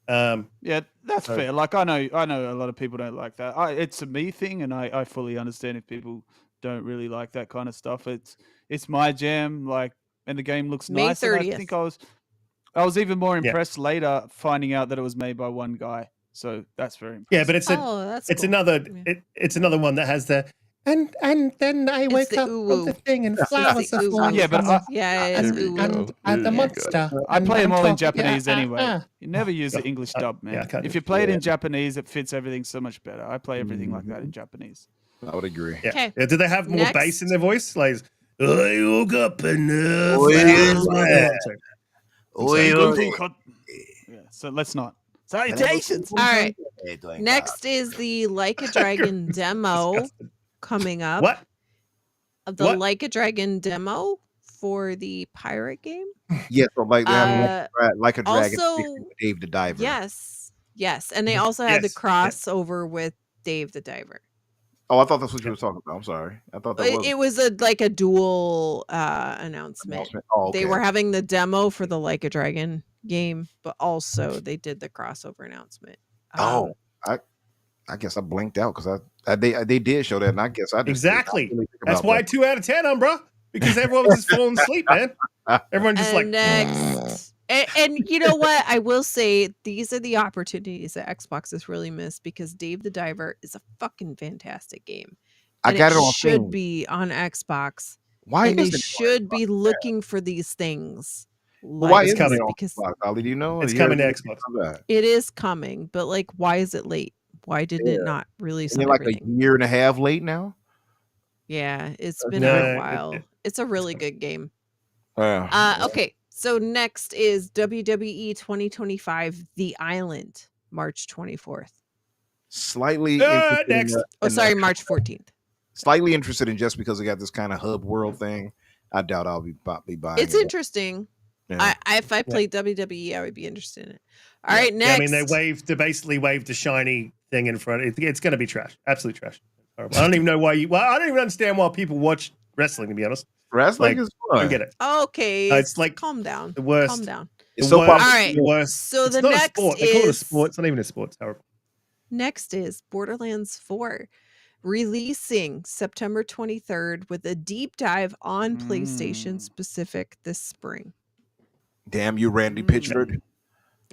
Yeah, that's So- fair. Like I know a lot of people don't like that. It's a me thing, and I fully understand if people don't really like that kind of stuff. It's my jam. Like, and the game looks May nice. And I 30th. think I was even more Yeah. impressed later finding out that it was made by one guy. So that's very impressive. Yeah, but it's that's cool. another Yeah. it's another one that has the and then I It's wake the up ooh-woo. from the thing and It's flowers the are ooh-woo. flying. Yeah, but from Yeah, There it's we ooh-woo. go. and the There you go. monster. I and play them I'm all in talking- Japanese anyway. You never use the Yeah. English dub, man. I can't If do you play it Yeah. in Japanese, it fits everything so much better. I play everything like that in Japanese. I would agree. Yeah. Okay. Yeah, do they have more Next. bass in their voice? Like, I woke up and Oh, yeah. flowers were- Oh, yeah. So let's not. Salutations. All right. Next is the Like a Dragon demo Disgusting. coming up. What? The What? Like a Dragon demo for the pirate game. Yeah, so like they have like a dragon Also, with Dave the Diver. yes, and they also had the Yes, yes. crossover with Dave the Diver. Oh, I thought that's what you were talking about. I'm sorry. I thought that was It was like a dual announcement. Oh, okay. They were having the demo for the Like a Dragon game, but also they did the crossover announcement. I guess I blinked out because they did show that, and I guess I just Exactly. didn't really think That's about why that. 2 out of 10, Umbra. Because everyone was just falling asleep, man. Everyone just And next, and you know what? I will say these are the opportunities that Xbox has really missed because Dave the Diver is a fucking fantastic game. I And got it on should Steam. be on Xbox. Why and they isn't it on should be Xbox? looking for these things. Why like it's isn't coming it on because Xbox, Ollie? Do you know? It's Do you coming to hear Xbox. about that? it is coming, but like, why is it late? Why didn't it not release Isn't on it like everything? a year and a half late now? Yeah, it's been No, a while. It's a really good game. Okay, so next is WWE 2025 The Island, March 24th. Slightly interested next. March 14th. Slightly interested in just because they got this kind of hub world thing. I doubt I'll be buying It's it. interesting. Yeah. If I played WWE, I would be interested in it. All right, next. Yeah, I mean, they basically waved a shiny thing in front. It's going to be trash. Absolute trash. Horrible. I don't even know why I don't even understand why people watch wrestling, to be honest. Wrestling Like, is I fun. don't get it. Okay, It's like calm down. the worst. Calm down. It's The so worst. popular. All right. The worst. So It's the not a next sport. They call it a is sport. It's not even a sport. It's horrible. next is Borderlands 4 releasing September 23rd with a deep dive on PlayStation specific this spring. Damn you, Randy Pitchford.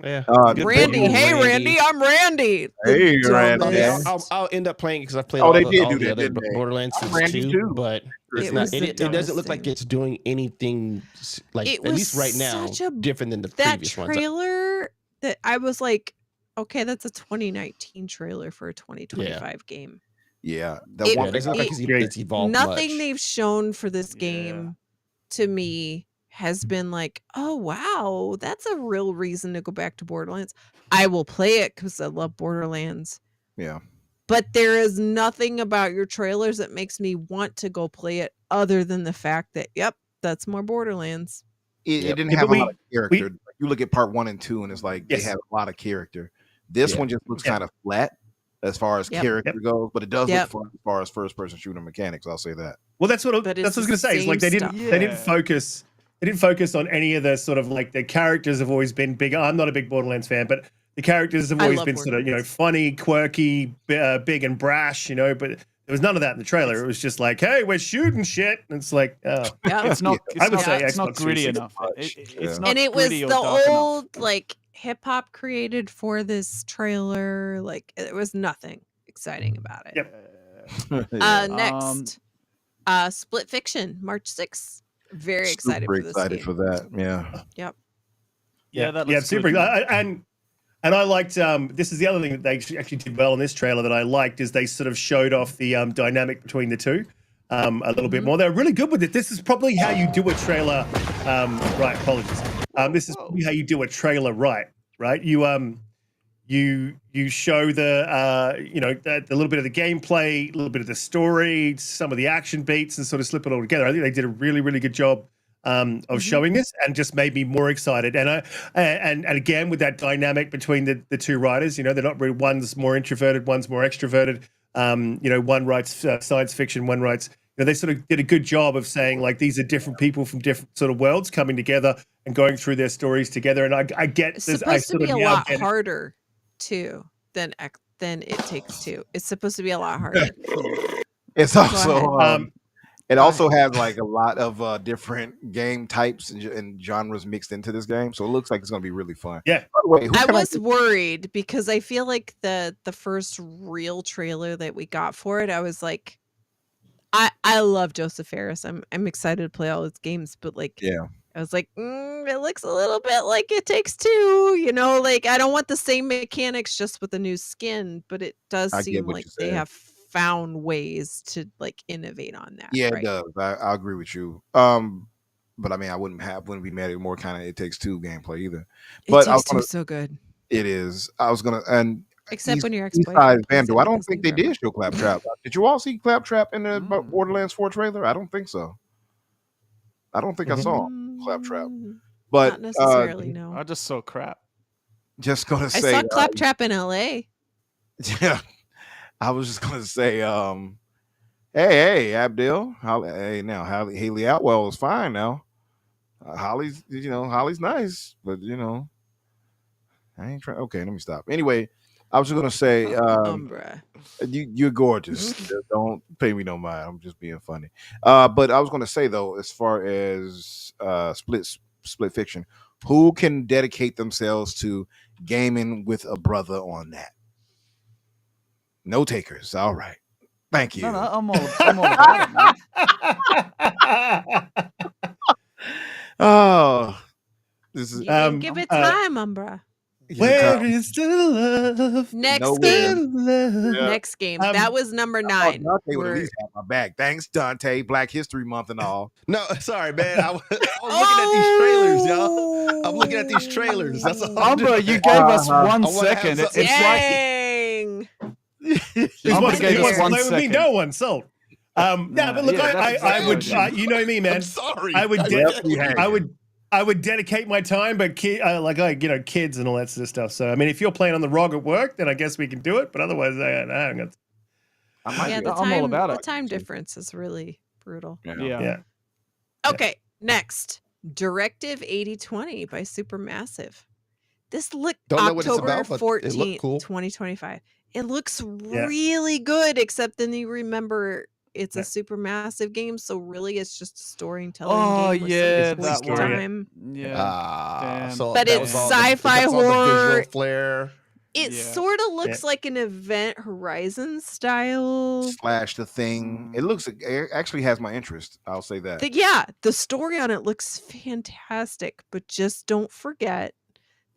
Yeah. Randy, Fable, hey Randy, I'm Randy. The Hey, Randy. dumbest- I'll end up playing because I've played Oh, all they the, did all do the that, other didn't they? Borderlands I'm since Randy 2, too. but It not, was the it doesn't look dumbest like thing. it's doing anything like It at was least right now such a- different than the that previous ones. trailer that I was like, okay, that's a 2019 trailer for a 2025 game. Yeah. It- Yeah, it doesn't look like it's evolved Nothing much. they've shown for this Yeah. game to me has been like, oh wow, that's a real reason to go back to Borderlands. I will play it because I love Borderlands. Yeah. But there is nothing about your trailers that makes me want to go play it other than the fact that, yep, that's more Borderlands. It Yep. didn't Yeah, have but a lot of character. You look at part 1 and 2, and it's like Yes. they have a lot of character. This Yeah. one just looks Yeah. kind of flat as far as Yep. character goes, but it does Yep. look fun as far as first-person shooter mechanics. I'll say that. Well, that's what But that's what I was it's going to say. It's like they the didn't same they didn't stuff. focus they didn't focus on any of the sort of like the characters have always been big. I'm not a big Borderlands fan, but the characters have I always love been sort of, Borderlands. funny, quirky, big and brash, but there was none of that in the trailer. It was just like, hey, we're shooting shit. And it's like, oh. Yeah. It's not. I It's would not, say it's not Xbox gritty 360 enough. much. It's Yeah. not And it was gritty or the dark enough. old like hip hop created for this trailer. Like it was nothing exciting about it. Yep. Yeah. Next, Split Fiction, March 6th. Very excited Super for this excited game. for that. Yeah. Yep. Yeah, that yeah, looks super. good. And I liked. This is the other thing that they actually did well in this trailer that I liked is they sort of showed off the dynamic between the two a little bit more. They're really good with it. This is probably how you do a trailer. Right. Apologies. This is probably how you do a trailer right. You show the little bit of the gameplay, a little bit of the story, some of the action beats, and sort of slip it all together. I think they did a really, really good job of showing this, and just made me more excited. And again with that dynamic between the two writers, they're not really, one's more introverted, one's more extroverted. One writes science fiction, one writes. They sort of did a good job of saying like these are different people from different sort of worlds coming together and going through their stories together. And I get It's this. supposed to be a lot get it. harder too than It Takes Two. It's supposed to be a lot harder. It's Go also ahead. it also has like a lot of different game types and genres mixed into this game, so it looks like it's going to be really fun. Yeah. By the way, who I can was worried because I feel like the first real trailer that we got for it, I was like, I love Joseph Ferris. I'm excited to play all his games, but like, Yeah. I was like, it looks a little bit like It Takes Two. Like I don't want the same mechanics just with a new skin, but it does I get seem what like you're they saying. have found ways to like innovate on that. Yeah, right? it does. I agree with you. But I mean, I wouldn't be mad at more kind of It Takes Two gameplay either. It But I Takes was Two gonna, is so good. It is. I was gonna and Except when your Eastside ex-boyfriend plays it Vandal. I don't with think his they new did show Claptrap. Did you all see Claptrap in the Mm. Borderlands 4 trailer? I don't think so. I don't think I saw Claptrap. girlfriend. But Not necessarily, no. I just saw crap. just gonna I say, saw Claptrap in LA. yeah. I was just gonna say, hey, Abdil. Haley Atwell is fine now. Holly's nice, but I ain't trying. Okay, let me stop. Anyway, I was just gonna say, Umbra. you're gorgeous. Just don't pay me no mind. I'm just being funny. But I was gonna say though, as far as split fiction, who can dedicate themselves to gaming with a brother on that? No takers. All right. Thank you. No, I'm all about it, man. Oh, this is You didn't give it time, Umbra. Where is the love? Next Nowhere. game. Yeah. Next game. Um, that was number 9. Dante would at We're- least have my back. Thanks, Dante. Black History Month and all. No, sorry, man. I was looking at these trailers, y'all. I'm looking at these trailers. That's all. I'm Umbra, doing. you gave us Uh-huh. 1 I wanna have second. something- It's like Dang. He Umbra wants gave to us 1 play with me. second. No one sold. Yeah, but look, Yeah, that's I would. exactly. You know me, man. I'm sorry. I would. I- I would dedicate my time, but kids and all that sort of stuff. So I mean, if you're playing on the ROG at work, then I guess we can do it. But otherwise, I ain't I might Yeah, be the able to- I'm all time, about the it. time difference is really brutal. Yeah. Yeah. Yeah. Okay, next. Directive 8020 by Supermassive. This looked Don't know what it's October about, but it 14th, looked cool. 2025. It looks really good, except then you remember it's Yeah. a Supermassive game, so really it's just a storytelling Oh game with yeah, some that quick one. time. Yeah. Damn. So But that it's was all sci-fi that's all the horror. visual flair. It Yeah. sort of looks like an Event Horizon style. Slash the thing. It actually has my interest. I'll say that. The story on it looks fantastic, but just don't forget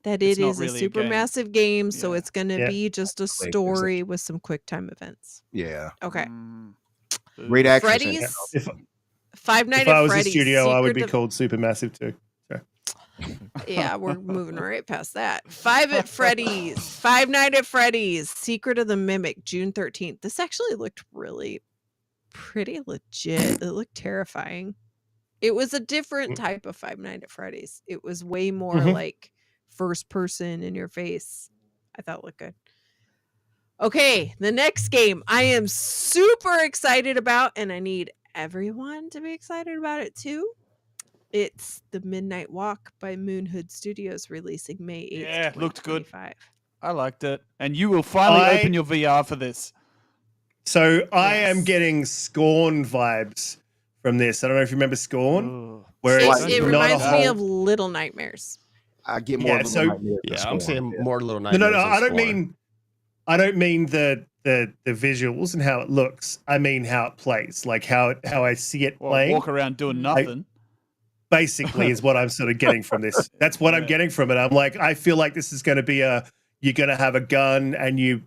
that It's it not is really a a game. Supermassive game, so Yeah. it's going to Yeah. be just a PlayStation. story with some quick time events. Yeah. Okay. Great action. Freddy's If Five Nights if at I was Freddy's. a studio, I would Secret be of- called Supermassive too. Yeah, we're moving right past that. Five Nights at Freddy's, Secret of the Mimic, June 13th. This actually looked really pretty legit. It looked terrifying. It was a different type of Five Nights at Freddy's. It was way more Mhm. like first person in your face. I thought it looked good. Okay, the next game I am super excited about, and I need everyone to be excited about it too. It's The Midnight Walk by Moonhood Studios, releasing May 8th. Yeah, it looked good. 2025. I liked it. And you will finally I- open your VR for this. So I am Yes. getting Scorn vibes from this. I don't know if you remember Scorn, Ugh. where It, it's Like, it not a reminds me whole- of Little Nightmares. I get more Yeah, of a so- nightmare than Yeah, I'm Scorn. saying more Little No, Nightmares. no, than I don't Scorn. mean the visuals and how it looks. I mean how it plays, like how I see it Well, playing. walk around doing nothing. Basically, is what I'm sort of getting from this. That's what I'm Yeah. getting from it. I'm like, I feel like this is going to be you're going to have a gun and you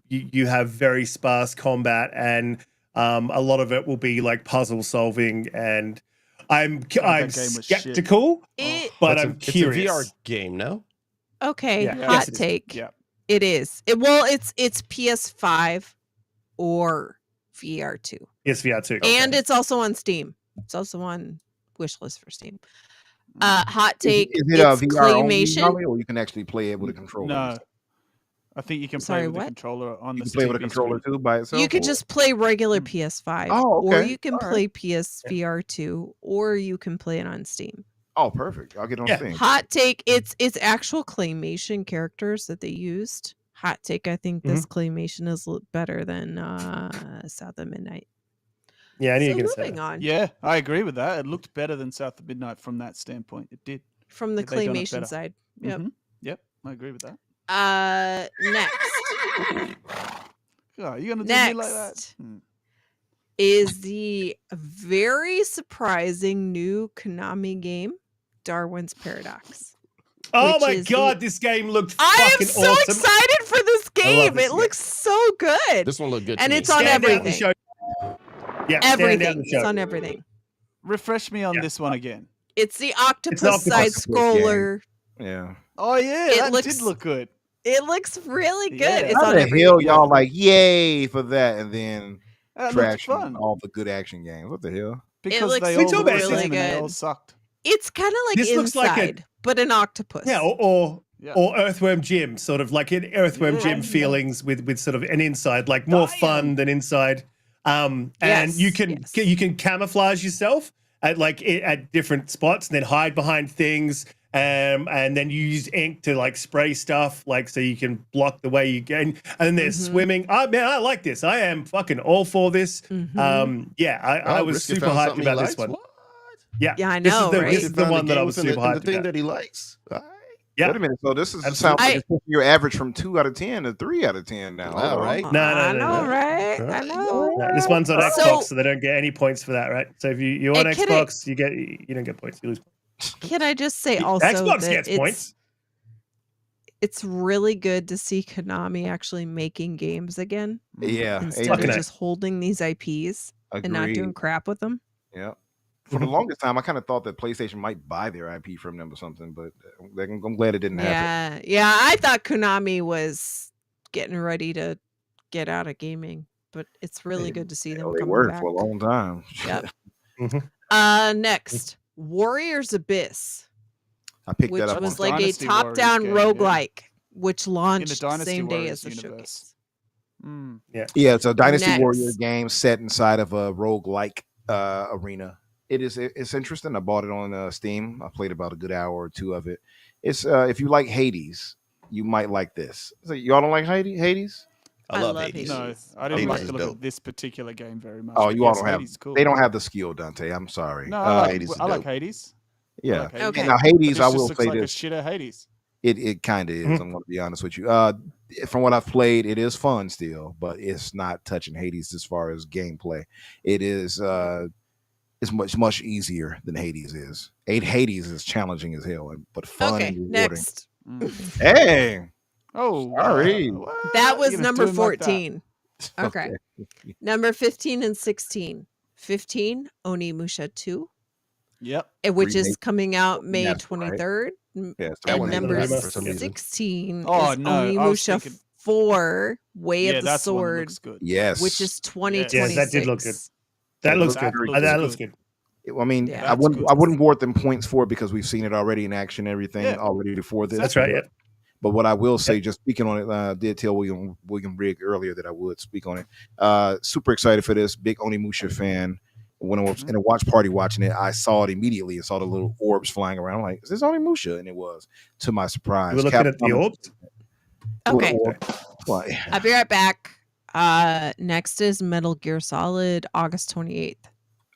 have very sparse combat, and a lot of it will be like puzzle solving, and I'm that game was shit. skeptical, It, but It's I'm a curious. VR game, no? okay, Yeah, hot yes, it is. take. Yeah. It is. It's PS5 or VR2. Yes, VR2. And it's also on Steam. It's also on wishlist for Steam. Hot take. Is it a it's VR only, claymation. Molly, or you can actually play it with a controller? No. I think you can Sorry, play with what? a controller on You the can play with a TV controller screen. too by itself. You could or- just play regular PS5, Oh, or okay. you can All play PSVR2, or you can play it on Steam. Oh, perfect. I'll get on Yeah. Steam. Hot take. It's actual claymation characters that they used. Hot take. I think this claymation is better than South of Midnight. Yeah, I knew So you were going to say moving that. on Yeah, I agree with that. It looked better than South of Midnight from that standpoint. It did. from the They've done it claymation better. side. Yep. Mhm. Yep, I agree with that. Next. Oh, you gonna do me like that? Next is the very surprising new Konami game, Darwin's Paradox. Oh which my is god, the- this game looked I am fucking so awesome. excited for this I love game. this It game. looks so good. This one looked good. And to it's me. on Stand out the everything. show. Yeah, stand out Everything. the show. It's on everything. Refresh me on Yeah. this one again. It's the octopus octopus side game. scroller. Yeah. Oh yeah, It that looks- did look good. It looks really good. Yeah. It's How on the every hell y'all like yay for that, and then That looked trash fun all the good action games? What the hell? because looks they We all talk looked about the it. same and they all Good. sucked. It's kind of like This looks like a- Inside, but an octopus. Yeah, or Yeah. Earthworm Jim, sort of like an Earthworm Yeah. Jim feelings with sort of an Inside, like more fun than Inside. And you can camouflage yourself at different spots and then hide behind things. And then you use ink to like spray stuff, like so you can block the way you go. And then there's swimming. Oh man, I like this. I am fucking all for this. I was Riskit super found hyped something he about this likes? one. What? Yeah, Yeah, I this know, is the, right? This is the Found one that I game was within super the hyped thing about. that he likes. All right. Yeah. Wait a minute. So this is Absolutely. sounds like it's pushing your average from 2 out of 10 to 3 out of 10 now. Wow, Hold on. right? No, I no, know, no. right? I Right. know. No, this one's on So- Xbox, so they don't get any points for that, right? So if you on Hey, can Xbox, you don't get points. You lose. Can I just say also Xbox that gets points. it's really good to see Konami actually making games again Yeah. instead Fucking of A. just holding these IPs and not doing Agreed. crap with them. Yeah. For the longest time, I kind of thought that PlayStation might buy their IP from them or something, but I'm glad it didn't happen. Yeah, I thought Konami was getting ready to get out of gaming, but it's really good to see them They coming were back. for a long time. Yep. Next, Warriors Abyss, I picked which that up was on like a Dynasty Warriors top-down game, roguelike, which launched the Dynasty same day Warriors as the universe. showcase. Yeah, it's a Dynasty Next. Warrior game set inside of a roguelike arena. It's interesting. I bought it on Steam. I played about a good hour or two of it. It's if you like Hades, you might like this. So y'all don't like Hades? I I love love Hades. No, Hades. I didn't Hades like is the look dope. of this particular game very much. Oh, but you all yes, don't have. Hades is cool. They don't have the skill, Dante. I'm sorry. No, I like, Hades is I like dope. Hades. I Yeah. like Hades. Okay. Now But Hades, this I just will looks say like a this. shit of Hades. It kind of is. I'm going to be honest with you. From what I've played, it is fun still, but it's not touching Hades as far as gameplay. It is. It's much easier than Hades is. Hades is challenging as hell, but fun Okay, and rewarding. next. Hey, Oh, Sorry. what? That was You're gonna number do 'em like that? 14. Okay. Number 15 and 16. 15, Onimusha 2, Yep. which is Remake. coming out May Remaster, right? 23rd. Yeah, it's That And one ain't number gonna be for some reason. 16 Oh, is no, I was Onimusha thinking- 4, Way Yeah, of the that's one that Sword, looks good. yes, which is 2026. Yes, that did look good. That looks good. looks That good. looks good. I mean, Yeah. I wouldn't. That's I wouldn't award them points for it because we've seen it already in action, and everything Yeah. already before this. That's right. Yeah. But what I will say, just speaking on it, I did tell William Rigg earlier that I would speak on it. Super excited for this. Big Onimusha fan. When I was in a watch party watching it, I saw it immediately and saw the little orbs flying around. I'm like, is this Onimusha? And it was, to my surprise. You were looking at the Capcom- orbs. Okay. Little orb. Why? I'll be right back. Next is Metal Gear Solid, August 28th.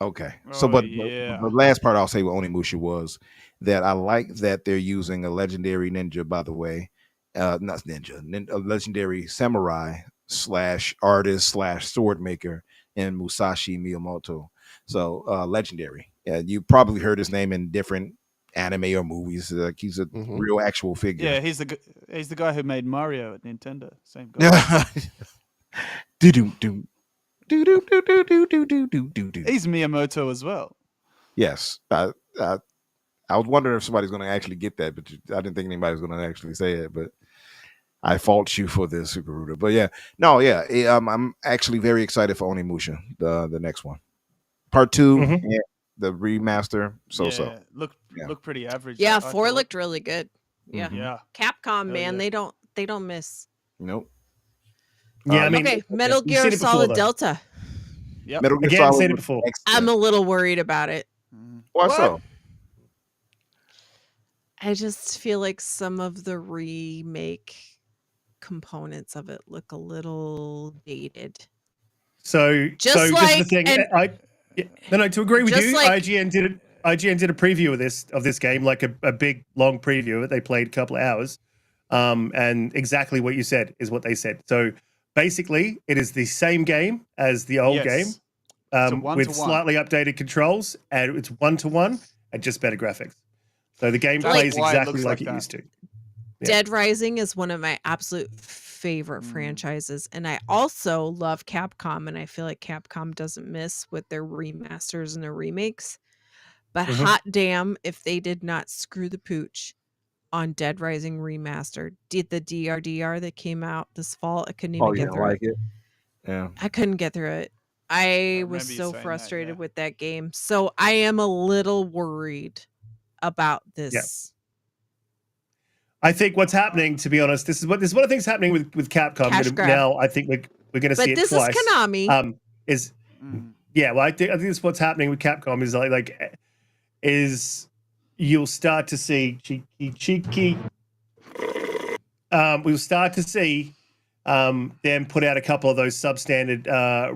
Okay. Oh, But yeah. the last part I'll say with Onimusha was that I like that they're using a legendary ninja, by the way. Not ninja, a legendary samurai / artist / sword maker in Musashi Miyamoto. So legendary. You probably heard his name in different anime or movies. Like he's a Mhm. real actual figure. Yeah, he's the guy who made Mario at Nintendo. Same guy. Do-do-do. Do-do-do-do-do-do-do-do-do. He's Miyamoto as well. Yes. I was wondering if somebody's going to actually get that, but I didn't think anybody was going to actually say it. But I fault you for this, Super Ruder. But yeah, no, yeah, I'm actually very excited for Onimusha, the next one, part 2, Mhm. and the remaster. So Look pretty average. Yeah, I 4 thought. looked really good. Yeah. Mhm. Yeah. Capcom, man, yeah. they don't miss. Nope. Yeah, I mean, Okay, Metal you've Gear seen it before, Solid though. Delta. Yep. Metal Gear Again, Solid seen it was before. excellent. I'm a little worried about it. Why so? I just feel like some of the remake components of it look a little dated. So Just this is the like- thing. and- No, to agree with Just you, like- IGN did a preview of this game, like a big long preview of it. They played a couple of hours, and exactly what you said is what they said. So basically, it is the same game as the old game, Yes. It's a with one-to-one. slightly updated controls, and it's 1-to-1 and just better graphics. So the game That's plays why it exactly looks like like it that. used to. Yeah. Dead Rising is one of my absolute favorite franchises, and I also love Capcom, and I feel like Capcom doesn't miss with their remasters and their remakes. But Mhm. hot damn if they did not screw the pooch on Dead Rising Remastered. Did the DRDR that came out this fall? I couldn't even Oh, you get don't through like it. it? Yeah. I couldn't get through it. I was remember you so saying that, frustrated yeah. with that game. So I am a little worried about this I think what's happening, to be honest, this is what I think is happening with Capcom. Cash And grab. now I think we're going to see But it this twice. is Konami. Is Mm. Yeah, well, I think this is what's happening with Capcom is you'll start to see cheeky. We'll start to see them put out a couple of those substandard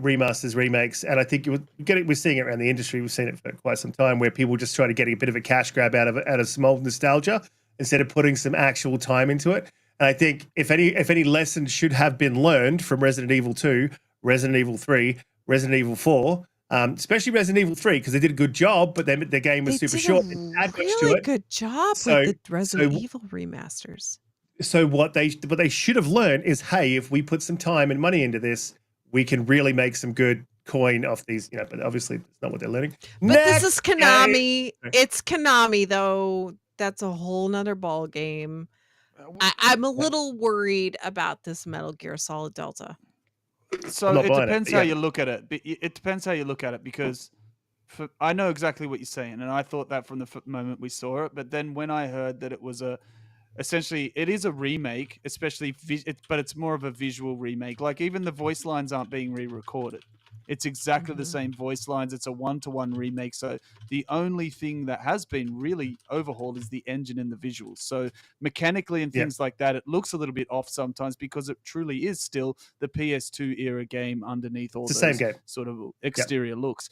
remasters, remakes, and I think we're seeing it around the industry. We've seen it for quite some time, where people just try to get a bit of a cash grab out of some old nostalgia instead of putting some actual time into it. And I think if any lessons should have been learned from Resident Evil 2, Resident Evil 3, Resident Evil 4, especially Resident Evil 3, because they did a good job, but the game was They super did short. a They didn't add much to really it. good job So- with the Resident so- Evil remasters. So what they should have learned is, hey, if we put some time and money into this, we can really make some good coin off these. But obviously, it's not what they're learning. But this is Next game. Konami. It's Konami, though. That's a whole nother ball game. I'm a little worried about this Metal Gear Solid Delta. So I'm not it buying it, depends but how yeah. you look at it. It depends how you look at it, because I know exactly what you're saying, and I thought that from the moment we saw it. But then when I heard that it was essentially it is a remake, especially but it's more of a visual remake. Like, even the voice lines aren't being re-recorded. It's exactly the same voice lines. It's a one-to-one remake. So the only thing that has been really overhauled is the engine and the visuals. So mechanically and things like that, it looks a little bit off sometimes, because it truly is still the PS2 era game underneath all It's those the same game. sort of exterior looks.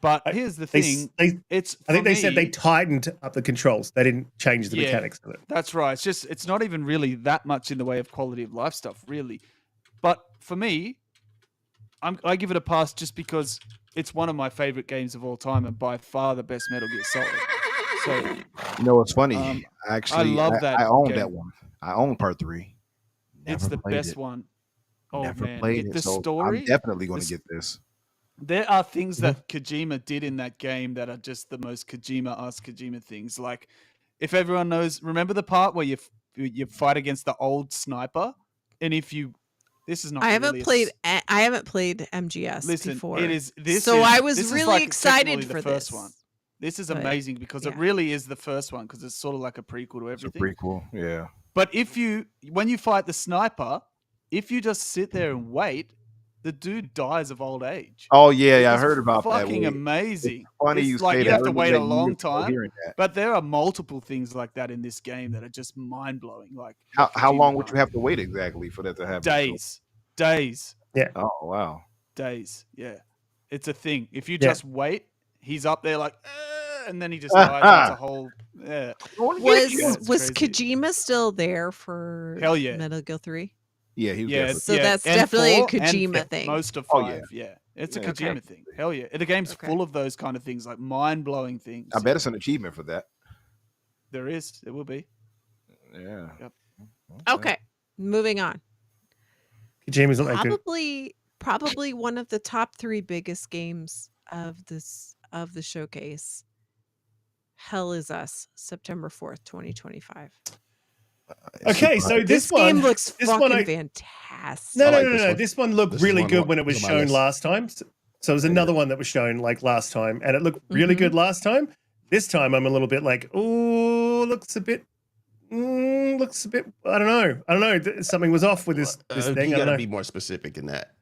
But here's the They- thing. they- It's I think for they said they me- tightened up the controls. They didn't change the Yeah. mechanics of it. That's right. It's not even really that much in the way of quality of life stuff, really. But for me, I give it a pass just because it's one of my favorite games of all time, and by far the best Metal Gear Solid. So You know what's funny? I Actually, love that I own game. that one. I own part 3. it's Never the played best it. one. Oh Never man, played it. the So story. I'm definitely going to this- get this. There are things that Kojima did in that game that are just the most Kojima things. Like, if everyone knows, remember the part where you fight against the old sniper, and if you, this is not. I really haven't played MGS Listen, before. it is. This so is, I was this is really like excited technically for the first this. one. This is but, amazing because it yeah. really is the first one, because it's sort of like a prequel to It's a everything. prequel. Yeah. But when you fight the sniper, if you just sit there and wait, the dude dies of old age. Oh yeah, I It's heard about that. fucking amazing. Funny It's you like say you that. have I to remember wait that a long years ago time. hearing that. But there are multiple things like that in this game that are just mind blowing. Like, How Kojima long would you part. have to wait exactly for that to happen? Days. Oh wow. Days. Yeah, it's a thing. If you Yeah. just wait, he's up there like, and then he just dies. It's a whole. Yeah. Was crazy. Kojima still there for Hell yeah. Metal Gear 3? Yeah, he was Yeah, definitely- So that's and definitely a 4 and Kojima thing. Most of Oh, 5, yeah. It's a Yeah, Kojima okay. thing. Hell yeah. The game's Okay. full of those kind of things, like mind-blowing things. I bet it's an achievement for that. There is. It will be. Yeah. Yep. Okay, moving on. Kojima's not that good. Probably one of the top 3 biggest games of the showcase. Hell Is Us, September 4th, 2025. Okay, so This one game looks this fucking one I- fantastic. No, I no, like no, this no. one. This one looked This is really one good when it was on my shown list. last time. So it was another one that was shown like last time, and it looked really good last time. This time, I'm a little bit like, oh, looks a bit. I don't know. Something was off with this thing. You I gotta don't be more specific in that.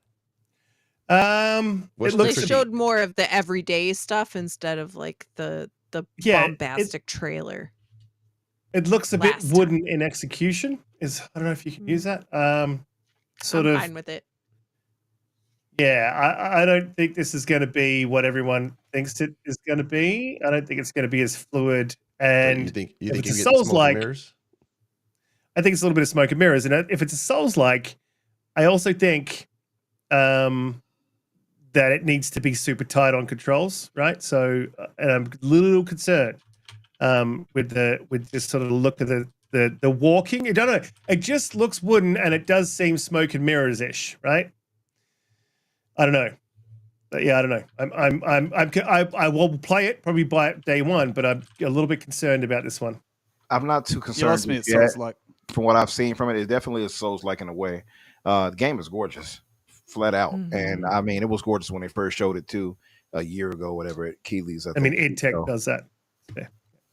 know. What's It the They looks a tricky- showed more of the everyday stuff instead of like the Yeah, bombastic trailer. It looks a bit last wooden in execution. I don't know if you can use that. Sort I'm of. fine with it. Yeah, I don't think this is going to be what everyone thinks it is going to be. I don't think it's going to be as fluid. And you think if you it's a get smoke and Souls-like- mirrors? I think it's a little bit of smoke and mirrors. And if it's a Souls-like, I also think that it needs to be super tight on controls, right? So, and I'm a little concerned with this sort of look of the walking. I don't know. It just looks wooden, and it does seem smoke and mirrors ish, right? I don't know. But yeah, I don't know. I will play it, probably buy it day one, but I'm a little bit concerned about this one. I'm not too You concerned lost me at just yet. Souls-like. From what I've seen from it, it definitely is Souls-like in a way. The game is gorgeous, flat out, and Mhm. I mean, it was gorgeous when they first showed it too, a year ago, whatever. At Keeley's, I I mean, think. id Tech So, does that.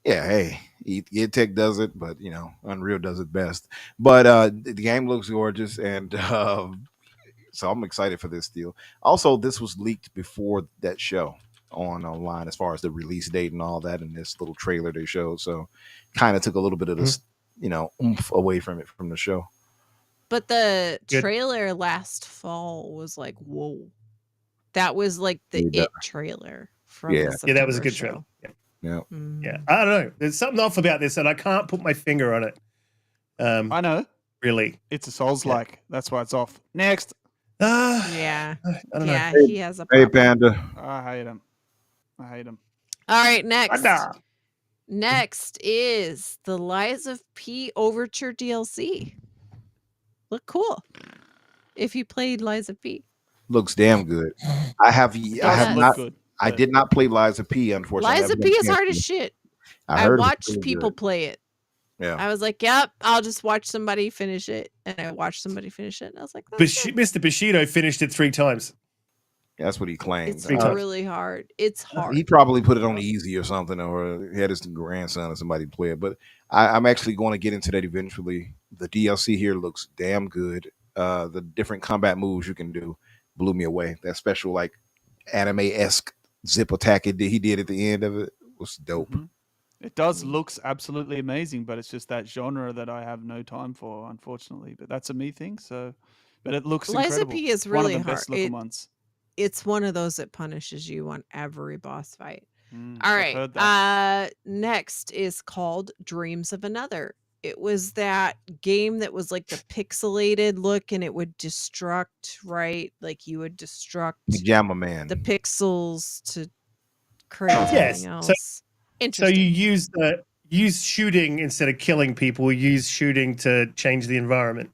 yeah, hey, id Tech does it, but Unreal does it best. But the game looks gorgeous, and so I'm excited for this deal. Also, this was leaked before that show online as far as the release date and all that, and this little trailer they showed. So, kind of took a little bit of this, oomph away from it from the show. But the Good. trailer last fall was like, whoa. That was like the Yeah. It trailer from Yeah. the September Yeah, that was a good show. trailer. Yeah. Yeah. Yeah, I don't know. There's something off about this, and I can't put my finger on it. I know. Really. It's a Souls-like. That's why it's off. Next. Yeah. I don't Yeah, know. he has a Hey, problem. Panda. I hate him. All right, next. Panda. Next is the Lies of P Overture DLC. Look cool. If you played Lies of P. Looks damn good. I have It does does look look not. good. I but did not play Lies of P, unfortunately. Lies of P is hard as shit. I heard it was watched really people good. play it. Yeah. I was like, yep, I'll just watch somebody finish it. And I watched somebody finish it. And I was like, that's good. Mr. Bushido finished it 3 times. That's what he claimed. It's Three times. really hard. It's hard. He probably put it on easy or something, or he had his grandson or somebody play it. But I'm actually going to get into that eventually. The DLC here looks damn good. The different combat moves you can do blew me away. That special like anime-esque zip attack he did at the end of it was dope. Mhm. It does looks absolutely amazing, but it's just that genre that I have no time for, unfortunately. But that's a me thing. So, but it looks Lies of incredible. P is One really of the hard. best looking ones. It's one of those that punishes you on every boss fight. All I've right. heard that. Next is called Dreams of Another. It was that game that was like the pixelated look, and it would destruct, right? Like you would destruct Pajama Man. the pixels to create Yes. something So else. you Interesting. use shooting instead of killing people. Use shooting to change the environment,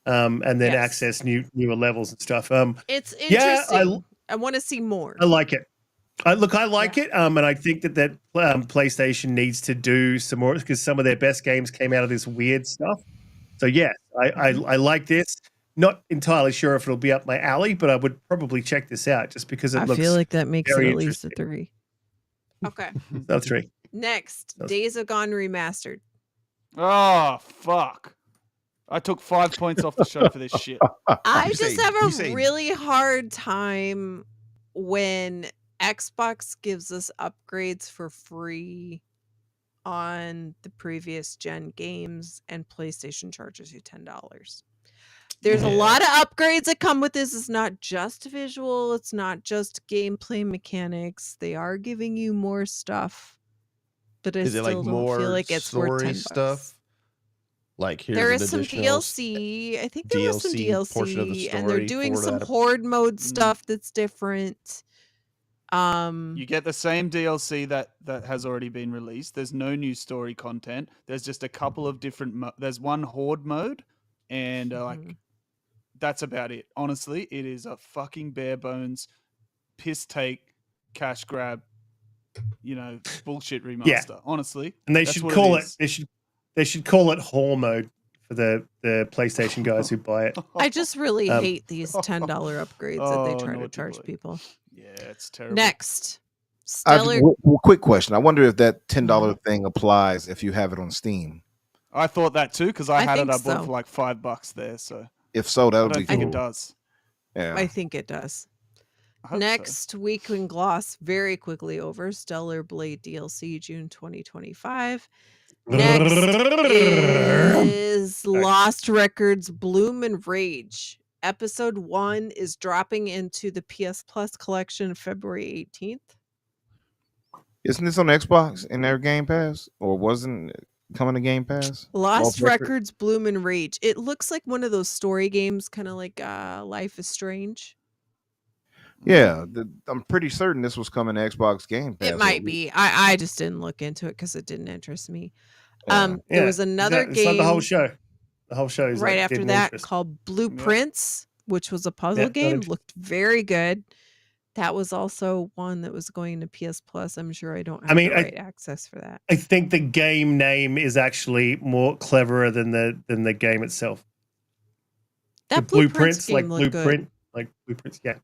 and then Yes. access newer levels and stuff. It's Yeah, interesting. I want to see more. I like it. I like it. And I think that PlayStation needs to do some more because some of their best games came out of this weird stuff. So yes, I like this. Not entirely sure if it'll be up my alley, but I would probably check this out just because it I looks feel like that makes it very at least a interesting. 3. Okay. That's 3. Next, That's- Days of Gone Remastered. Oh fuck! I took 5 points off the show for this shit. I You just say- have you a say- really hard time when Xbox gives us upgrades for free on the previous gen games and PlayStation charges you $10. There's a lot of upgrades that come with this. It's not just visual, it's not just gameplay mechanics. They are giving you more stuff, but I Is it still like don't more feel like it's worth story $10. stuff? Like here's There an is some additional DLC. I think there was some DLC portion of the DLC, and they're story doing for some that. horde mode stuff that's different. You get the same DLC that has already been released. There's no new story content. There's just a couple of different. There's one horde mode, and Mhm. that's about it. Honestly, it is a fucking bare bones, piss take, cash grab, bullshit remaster. Honestly, And they that's should what call it. it. Is. They should call it haul mode for the PlayStation guys who buy it. I just really Um, hate these $10 upgrades that they Oh, try to naughty charge boy. people. Yeah, it's terrible. Next, Stellar. Quick question. I wonder if that $10 thing applies if you have it on Steam. I thought that too because I I had it. think I bought so. it for like $5 there. So If so, that I would be don't think cool. it does. Yeah. I think it does. I hope so. Next week in gloss, very quickly over Stellar Blade DLC, June 2025. Next is Lost Records Bloom and Rage. Episode 1 is dropping into the PS Plus collection February 18th. Isn't this on Xbox in their Game Pass, or wasn't it coming to Game Pass? Lost Record? Records Bloom and Rage. It looks like one of those story games, kind of like Life is Strange. Yeah, I'm pretty certain this was coming to Xbox Game Pass. It might be. I just didn't look into it because it didn't interest me. Yeah. There was another It's game like the whole show. The whole show is right like, after didn't that interest. called Blueprints, which was a puzzle Yeah, not game. interested. Looked very good. That was also one that was going to PS Plus. I'm sure I don't have I mean, the right access for that. I think the game name is actually more cleverer than the game itself. That the Blueprints blueprints, like game looked blueprint, like blueprints. Yeah,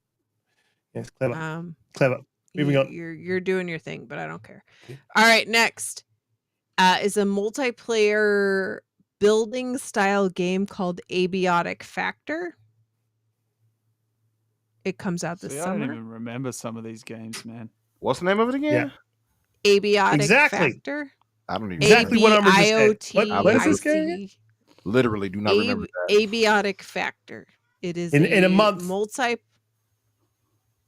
it's good. clever. Clever. Moving on. You're doing your thing, but I don't care. Okay. All right, next is a multiplayer building style game called Abiotic Factor. It comes out this See, I don't summer. even remember some of these games, man. What's the name of it again? Yeah. Abiotic Exactly. Factor. I don't even Exactly what Umbra just said. What is this game? ABIOTIC. literally do not remember that. Abiotic Factor. It is In a month.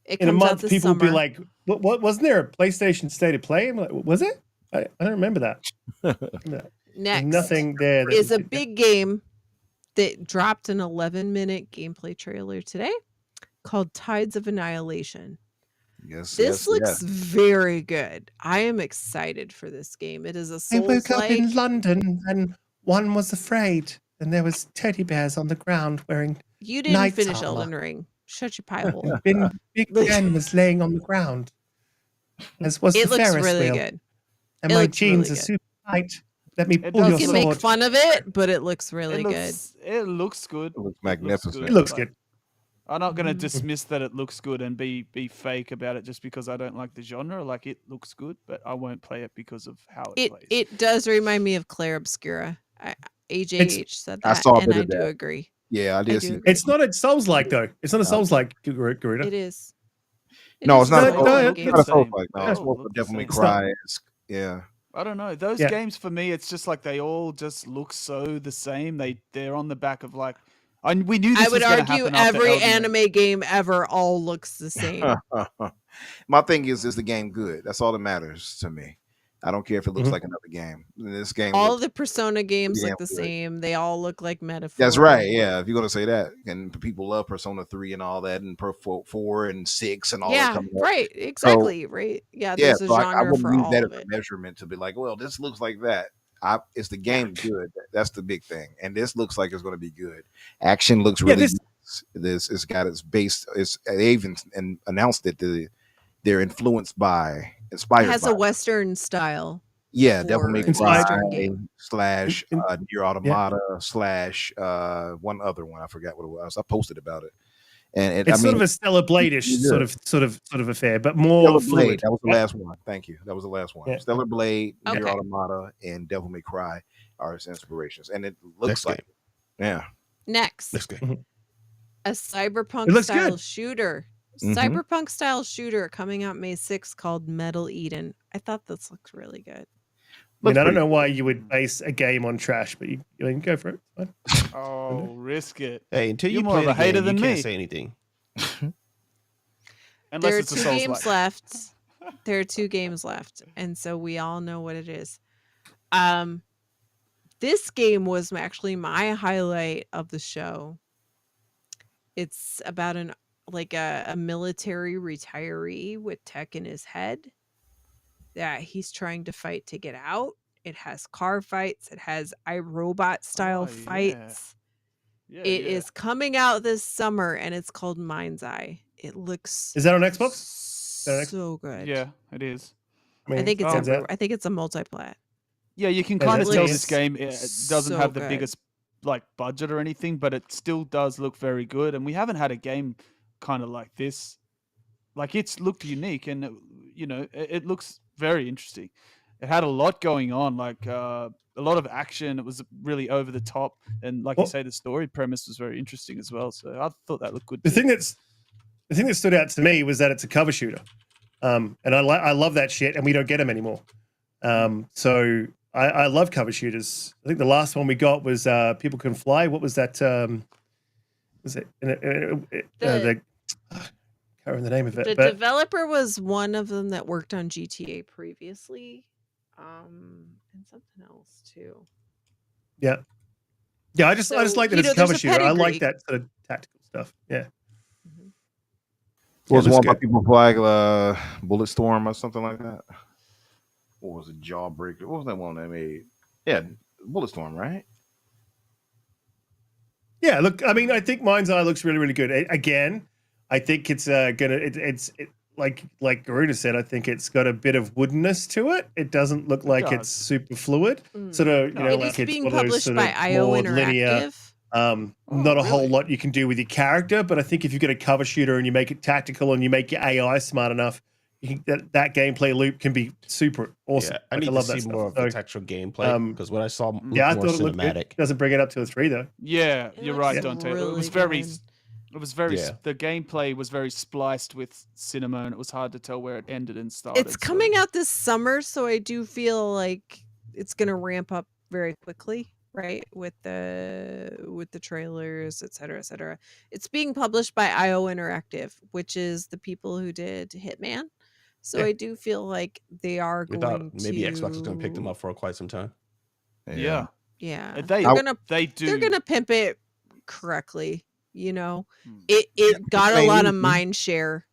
It In a comes out month, this people will be summer. like, "What? Wasn't there a PlayStation State of Play?" I'm like, was it? I don't remember that. No, there's Next nothing there. That is a big game that dropped an 11-minute gameplay trailer today called Tides of Annihilation. Yes, This looks very good. I am excited for this game. It is a I woke up Souls-like. in London and one was afraid, and there was teddy bears on the ground wearing. You didn't Knight finish armor. Elden Ring. Shut your pie hole. Big Ben was laying on the ground, as was It the looks Ferris really wheel. good. And It my looks jeans really are good. super tight. Let me It pull does your You can look- make sword. fun of it, but it looks really good. It looks good. It looks magnificent. It looks but good. I'm not going to Mhm. dismiss that it looks good and be fake about it just because I don't like the genre. Like, it looks good, but I won't play it because of how it plays. It does remind me of Claire Obscura. AJH said I that, saw a and bit I of do that. agree. Yeah, I I did do see. agree. It's not a Souls like though. It's not a Souls like Garuda. It is. No, is it's not. a No, Souls-like no, Look game. the Not a same. soul like. No, They it's all more for look the Devil May same. Cry. Yeah. I don't know. Those Yeah. games for me, it's just like they all just look so the same. They're on the back of like. We knew this I would was gonna argue happen after every Elden Ring. anime game ever all looks the same. My thing is the game good? That's all that matters to me. I don't care if it looks Mhm. like another game. This game. All looks the Persona games damn look the good. same. They all look like Metaphor. That's right. Yeah, if you're gonna say that, and people love Persona 3 and all that, and 4 and 6 and all that Yeah, coming up. right. Exactly. Right. Yeah, Yeah, there's a so I genre wouldn't for use all that of as a it. measurement to be like, well, this looks like that. It's the game good. That's the big thing, and this looks like it's going to be good. Action looks Yeah, really. this- This it's got its base. They even announced that they're influenced by, It inspired has by. a Western style. Yeah, Devil May for Cry Western game. slash In- Near Automata slash one other one. I forgot what it was. I posted about it, and It's sort of a Stellar Blade-ish Yeah. sort of affair, but more Stellar fluid. Blade. That was the right? last one. Thank you. That was the last one. Yeah. Stellar Blade, Near Okay. Automata, and Devil May Cry are its inspirations, and it looks Next like, yeah. Next, Next game. a It cyberpunk looks style good. shooter. Mhm. Cyberpunk style shooter coming out May 6th called Metal Eden. I thought this looks really good. I mean, I don't pretty know why you would base a game on trash, but you can go for it. It's fine. Oh, risk it. Hey, until You're you more play of the a hater game, than you can't me. say anything. Unless There are it's a 2 Souls games like. left. There are 2 games left, and so we all know what it is. This game was actually my highlight of the show. It's about a military retiree with tech in his head that he's trying to fight to get out. It has car fights. It has iRobot style Oh, yeah. fights. Yeah, It is coming out this summer, and it's called Mind's Eye. It looks Is that on Xbox? that on Xbox? so good. Yeah, it is. I think it's turns everywhere. out- I think it's a multi-plat. Yeah, you can Yeah, kind of that tell looks this game it doesn't so have the good. biggest like budget or anything, but it still does look very good. And we haven't had a game kind of like this. Like, it's looked unique, and it looks very interesting. It had a lot going on, like a lot of action. It was really over the top, and like Well- you say, the story premise was very interesting as well. So I thought that looked good. The too. thing that stood out to me was that it's a cover shooter, and I love that shit, and we don't get them anymore. So I love cover shooters. I think the last one we got was People Can Fly. What was that? Was it? I can't remember the name of it. The but developer was one of them that worked on GTA previously, and something else too. yeah, I just So, like that you it's know, a cover there's a shooter. I like pedigree. that sort of tactical stuff. Yeah. Mhm. What was Yeah, the one looks about people flag Bulletstorm or something like that? What was it? Jawbreaker? What was that one they made? Yeah, Bulletstorm, right? Yeah, look, I mean, I think Mind's Eye looks really, really good. Again, I think it's like Garuda said, I think it's got a bit of woodenness to it. It doesn't look like it's does. super fluid. Mm. Sort of, No. It like is it's being one of those published sort by of IO more linear. Interactive. Not a whole really? lot you can do with your character, but I think if you get a cover shooter and you make it tactical and you make your AI smart enough, you can, that gameplay loop can be super awesome. Yeah, I Like, need to love that see more stuff. of the So, textual gameplay because what I saw looked yeah, I more thought it looked good. cinematic. Doesn't bring it up to a 3 though. Yeah, It you're looks right, Donte. It really was very. good. It was very. Yeah. The gameplay was very spliced with cinema, and it was hard to tell where it ended and started. It's coming out this summer, so I do feel like it's gonna ramp up very quickly, right? With the trailers, et cetera, et cetera. It's being published by IO Interactive, which is the people who did Hitman. So Yeah. I do feel like they are We going thought maybe to Xbox was going to pick them up for quite some time. Yeah. Yeah, They they're do. gonna pimp it correctly. You know, Hmm. it got a they lot need of to. mind share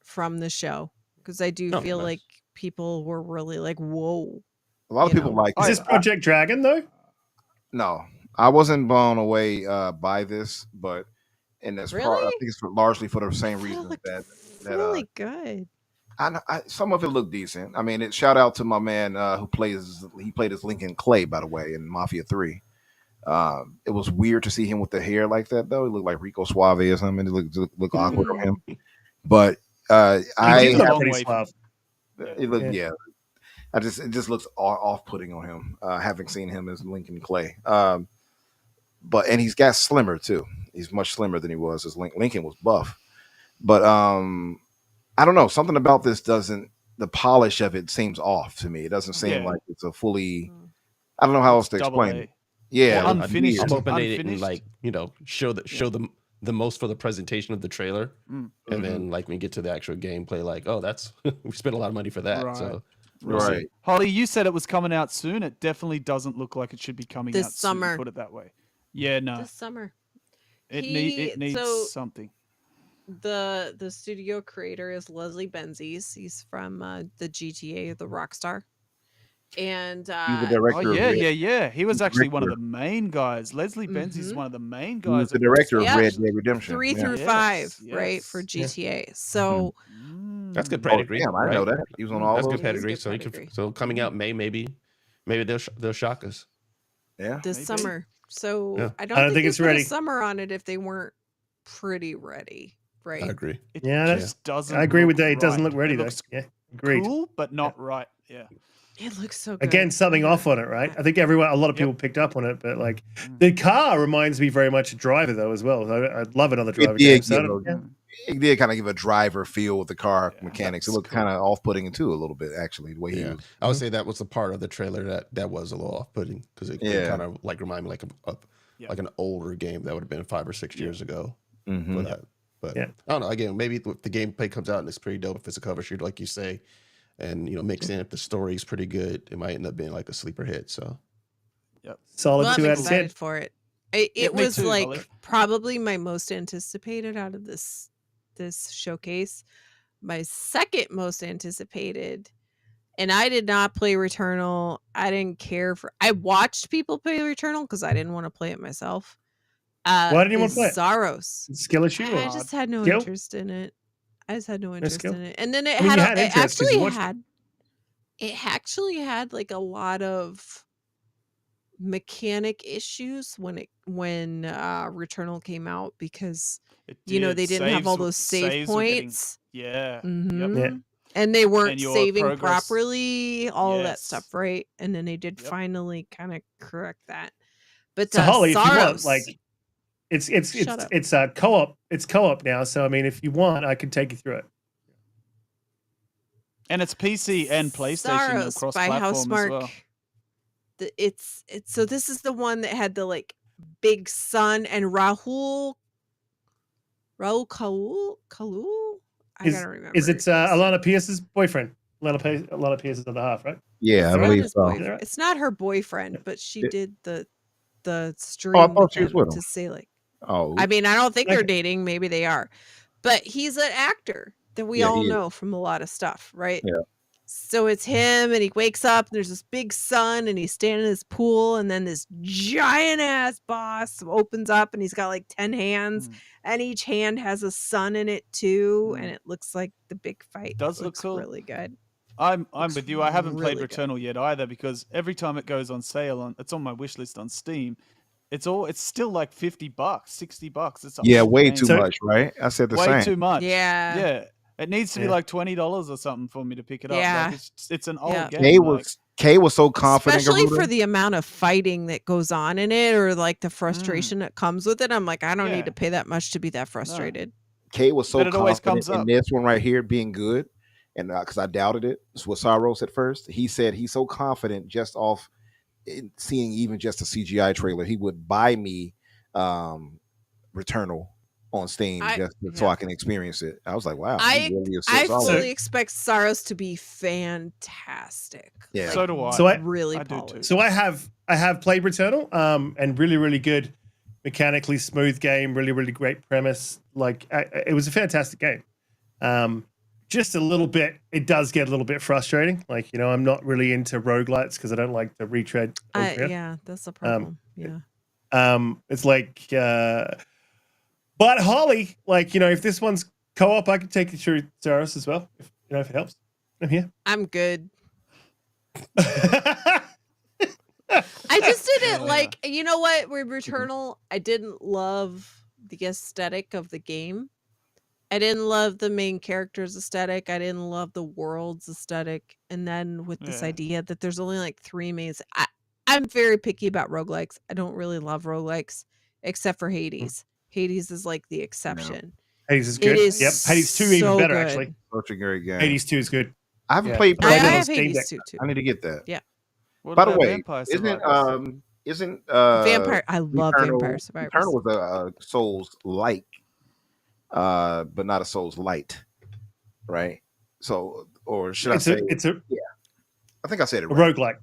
from the show because I do Oh, feel nice. like people were really like, "Whoa." A lot of You people know. like Is it. this Project Dragon though? No, I wasn't blown away by this, but and that's I Really? think it's largely for the same I thought it reason looked that really good. some of it looked decent. I mean, shout out to my man who played as Lincoln Clay, by the way, in Mafia 3. It was weird to see him with the hair like that, though. It looked like Rico Suave or something. It looked awkward on him. But He I did have- look long pretty way suave. it looked it just looks off-putting on him. Having seen him as Lincoln Clay, and he's got slimmer too. He's much slimmer than he was as Lincoln was buff. But I don't know. Something about this the polish of it seems off to me. It doesn't seem Yeah. like it's a fully. I don't know how else to Double explain A. it. Yeah, Well, it's unfinished. weird. I'm hoping they didn't Unfinished. show them the most for the presentation of the trailer, Mm. and then when you get to the actual gameplay, that's we spent a lot of money for that. Right. So Right. Holly, you said it was coming out soon. It definitely doesn't look like it should be coming This out summer. soon. Put it that way. Yeah, no. This summer. It He- needs so- something. The studio creator is Leslie Benzies. He's from the GTA, the Rockstar. And He's the Oh director. yeah, of Red. yeah. He was the actually one of director. the main guys. Leslie Benzies is Mhm. one of the main He was guys. the at director of Yeah. Red Dead Redemption. 3 Yeah. through Yes, 5, right, for yes. GTA. So that's good Mm. pedigree. Damn, I right? didn't know that. He was on all That's those. good pedigree. Good So pedigree. so coming out May, maybe they'll shock us. Yeah. this Maybe. summer. So Yeah. I don't think it's they put ready. a summer on it if they weren't pretty ready, I right? agree. It Yeah, just doesn't. I agree with look that. It doesn't right. look ready It though. looks Yeah, agreed. cool, but not right. Yeah. It looks so good. Again, something off on it, right? I think a lot of people picked up on it, but like Mm. the car reminds me very much of Driver though as well. I'd love another Driver It game. did, So I give don't- a, yeah. it did kind of give a driver feel with the car Yeah, mechanics. It that's looked cool. kind of off-putting too a little bit, actually, the way he Yeah, was. I would say that was the part of the trailer that was a little off-putting because it Yeah. kind of reminded me like an older game that would have been 5 or 6 years ago for Mhm. that. But Yeah. I don't know. Again, maybe if the gameplay comes out and it's pretty dope if it's a cover shooter, like you say, and mixed in if the story's pretty good, it might end up being like a sleeper hit. So Solid Well, 2 I'm out of 10. excited for it. It Yeah, me was too, like Holly. probably my most anticipated out of this showcase. My second most anticipated, and I did not play Returnal. I didn't care for. I watched people play Returnal because I didn't want to play it myself. Why didn't you want is to play it? Zaros. Skill issue? I Or? just had no Skill? interest in it. I just had no interest skill? in it. And then it I mean, had, you a- had it interest 'cause you actually watched it. had it actually had like a lot of mechanic issues when Returnal came out because It they did. didn't have all those save saves were getting- points. Yeah. Mhm. Yeah. And they weren't your saving progress- properly, all of that stuff, Yes. right? And then they did Yep. finally kind of correct that. But So Holly, if you want, Saros, like it's Shut up. it's a co-op. It's co-op now. So I mean, if you want, I could take you through it. And it's PC and PlayStation Saros across by platform as well. Housemarque. It's so this is the one that had the like big sun and Rahul Kalul. I Is gotta remember. is it Alana Pierce's boyfriend? Alana Pierce's other half, right? Yeah, It's I not believe his so. boyfriend. It's not her boyfriend, but she Yeah. did the stream thought with she was them with him. to say like. Oh, I mean, I don't think they're Okay. dating. Maybe they are, but he's an actor that we Yeah, all he is. know from a lot of stuff, right? Yeah. So it's him, and he wakes up, and there's this big sun, and he's standing in this pool, and then this giant ass boss opens up, and he's got like 10 hands, and each hand has a sun in it too, and it looks like the big fight. Does It look looks cool. really good. I'm Looks with you. I haven't played really good. Returnal yet either because every time it goes on sale, it's on my wish list on Steam. It's still like $50, $60. It's a Yeah, old way game. too much, right? I said the Way same. too much. Yeah. Yeah. It needs to be Yeah. like $20 or something for me to pick it up. Yeah. Like it's an old Yeah. game. Kay was so confident. Especially Garuda. for the amount of fighting that goes on in it, or like the frustration that comes with it. I'm like, I don't Yeah. need to pay that much to be that frustrated. Kay was so But it always confident comes in up. this one right here being good, and because I doubted it, this was Saros at first. He said he's so confident just off seeing even just a CGI trailer, he would buy me Returnal on Steam so I can experience it. I was like, wow, he really is so I solid. fully expect Saros to be fantastic. Yeah. So do I. So I really I do too. polished. So I have played Returnal, and really, really good, mechanically smooth game, really, really great premise. Like it was a fantastic game. Just a little bit, it does get a little bit frustrating. Like, I'm not really into roguelites because I don't like to retread. Yeah, that's the problem. Yeah. It's like, but Holly, like, if this one's co-op, I could take you through Saros as well. If it helps. I'm here. I'm good. I just didn't like, you know what, with Returnal, I didn't love the aesthetic of the game. I didn't love the main character's aesthetic. I didn't love the world's aesthetic. And then with this idea that there's only like 3 mains, I'm very picky about roguelikes. I don't really love roguelikes except for Hades. Hades is like the exception. Hades is good. It is Yep. Hades 2 even better, good. actually. Such a great game. Hades 2 is good. I haven't Yeah. played. I Right now, have it's Steam Hades Deck. 2 too. I need to get that. Yeah. What By the about way, Vampire isn't Survivors? Vampire, I love Returnal- Vampire Survivors. Returnal was a Souls like, but not a Souls light, right? So, or should I say? It's a I think I said it a right. roguelike.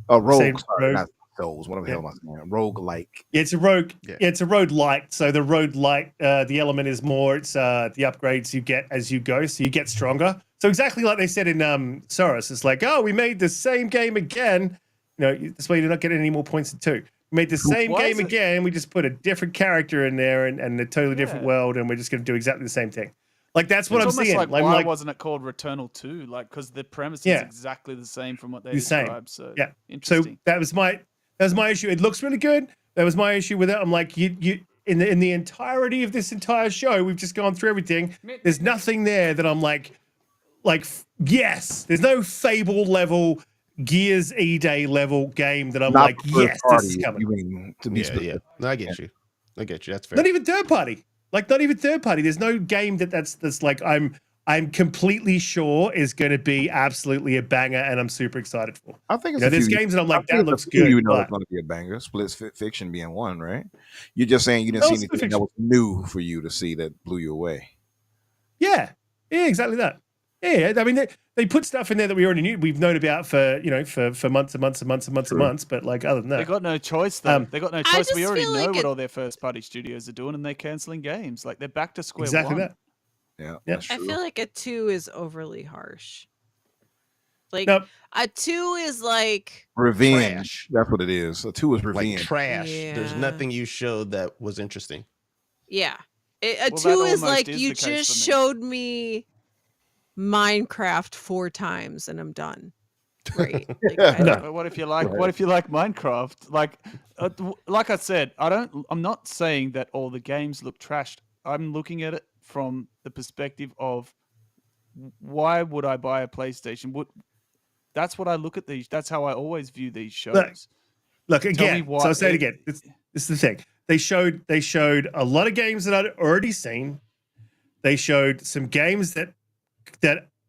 A rogue, Same sorry, rogue. not Souls. What the hell am I saying? Rogue like. Yeah, it's a rogue. Yeah. Yeah, it's a road light. So the road light, the element is more. It's the upgrades you get as you go, so you get stronger. So exactly like they said in Saros, it's like, oh, we made the same game again. This way you're not getting any more points than 2. We made the same Why game is it- again. We just put a different character in there and a totally different Yeah. world, and we're just going to do exactly the same thing. Like that's what It's I'm almost seeing. like, I'm why like, wasn't it called Returnal 2? Like, because the premise Yeah. is exactly the same from what they The same. described. So Yeah. so interesting. that was my issue. It looks really good. That was my issue with it. I'm like, you in the entirety of this entire show, we've just gone through everything. There's nothing there that I'm like yes. There's no Fable level, Gears E-Day level game that I'm Not like, the first yes, party, this is coming. You mean to be Yeah, specific. yeah. No, I get you. I get you. That's fair. Not even third party. Like not even third party. There's no game that's like I'm completely sure is going to be absolutely a banger, and I'm super excited for. I think it's There's few- games that I'm like, I think that it's looks a few good. You know, but it's going to be a banger. Split Fiction being one, right? You're just saying you didn't No, see Split anything that Fiction. was new for you to see that blew you away. yeah, exactly that. Yeah, I mean they put stuff in there that we already knew, we've known about for for months and months and months and months and True. months. But like other than They that, got no choice, though. Um, They got no I choice. We just already feel know like what it- all their first-party studios are doing, and they're canceling games. Like, they're back to square exactly one. that. Yeah, Yeah. that's I true. feel like a 2 is overly harsh. Like Nope. a 2 is like Revenge. Trash. That's what it is. So 2 is Like revenge. trash. There's Yeah. nothing you showed that was interesting. Yeah. A Well, that 2 is almost like is you the case just for me. showed me Minecraft 4 times and I'm done. Great. Like, I No. don't- But what if you like? Right. What if you like Minecraft? Like I said, I'm not saying that all the games look trashed. I'm looking at it from the perspective of why would I buy a PlayStation? That's what I look at these. That's how I always view these shows. Look Tell me again. what So I'll say it it- again. This is the thing. They showed a lot of games that I'd already seen. They showed some games that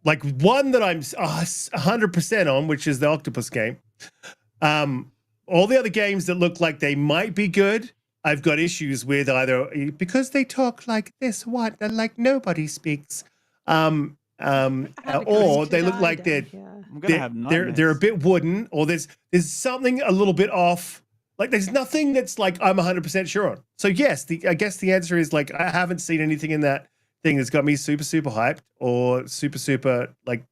like one that I'm 100% on, which is the Octopus game. All the other games that look like they might be good, I've got issues with either because they talk like this, like nobody speaks, or they look like they're I'm gonna have they're a nightmares. bit wooden, or there's something a little bit off. Like there's nothing that's like I'm 100% sure on. So yes, I guess the answer is like I haven't seen anything in that thing that's got me super hyped or super like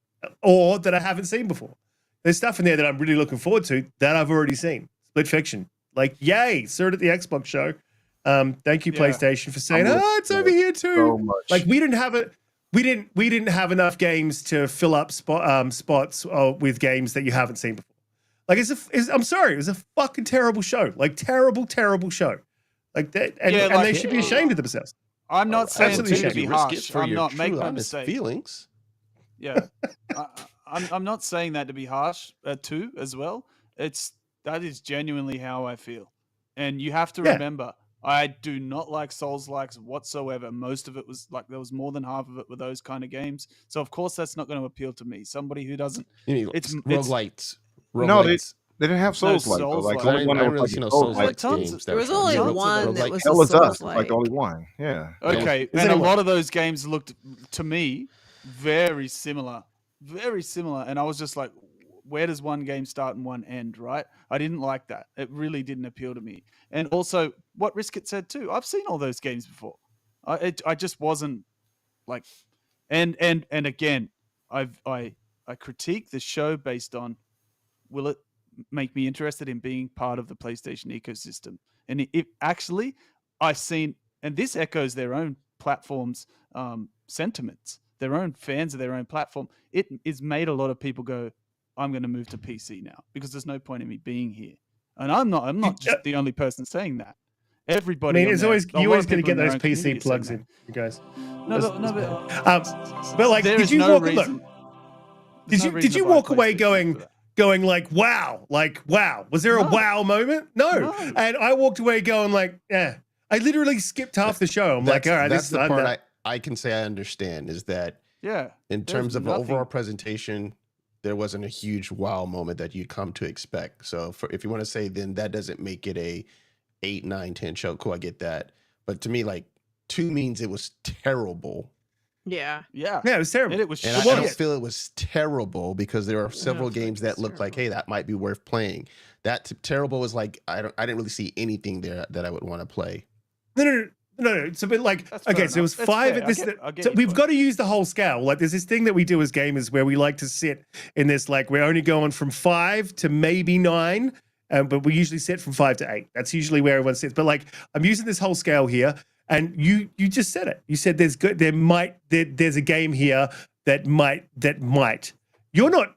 or that I haven't seen before. There's stuff in there that I'm really looking forward to that I've already seen. Split Fiction, like yay, saw it at the Xbox show. Thank you, PlayStation, for saying, it's over here too. So much. Like we didn't have it. We didn't have enough games to fill up spots with games that you haven't seen before. Like I'm sorry, it was a fucking terrible show. Like terrible show. Like that, and they should be ashamed of themselves. I'm not saying Absolutely to be shame. harsh. For I'm your not true making no honest mistake. feelings. Yeah, I'm not saying that to be harsh too as well. That is genuinely how I feel, and you have to remember, I do not like Souls-likes whatsoever. Most of it was like there was more than half of it were those kind of games. So of course that's not going to appeal to me. Somebody who doesn't. It's roguelites. No, they didn't have Souls like though. Like Souls-like. the only one I that didn't was really like see no Souls-like. Souls-like games. games. There was only one that was Hell a is us. It's Souls-like. like the only one. Yeah. Okay, Is and a anyone- lot of those games looked to me very similar, and I was just like, where does one game start and one end, right? I didn't like that. It really didn't appeal to me. And also, what Riskit said too, I've seen all those games before. I just wasn't like, and again, I critique the show based on, will it make me interested in being part of the PlayStation ecosystem? And it actually, I've seen, and this echoes their own platform's sentiments, their own fans of their own platform. It has made a lot of people go, I'm going to move to PC now because there's no point in me being here. And I'm not just the only person saying that. Everybody. I mean, it's on there, always a you lot always of going to people get in their those own community PC are saying plugs that. in, you guys. But But like, there did is you no walk? reason. Look, there's no did reason you to buy a walk away PlayStation for going that. like wow? Was there a No. wow moment? No. No. And I walked away going like, yeah. I literally skipped half the show. I'm like, all right, that's this the is part I can say I understand is that Yeah. in there's terms of nothing- overall presentation, there wasn't a huge wow moment that you come to expect. So if you want to say, then that doesn't make it a 8, 9, 10 show. Cool, I get that. But to me, like 2 means it was terrible. Yeah. Yeah. Yeah, it was terrible. And it was And shit. I don't feel it was terrible because there are several games that look like, hey, that might be worth playing. That terrible was like I didn't really see anything there that I would want to play. No. It's a bit like, That's fair okay, so it was enough. That's 5 fair. at this. I get So your we've point. got to use the whole scale. Like, there's this thing that we do as gamers where we like to sit in this, like, we're only going from 5 to maybe 9, but we usually sit from 5 to 8. That's usually where everyone sits. But like, I'm using this whole scale here, and you just said it. You said there's a game here that might. You're not.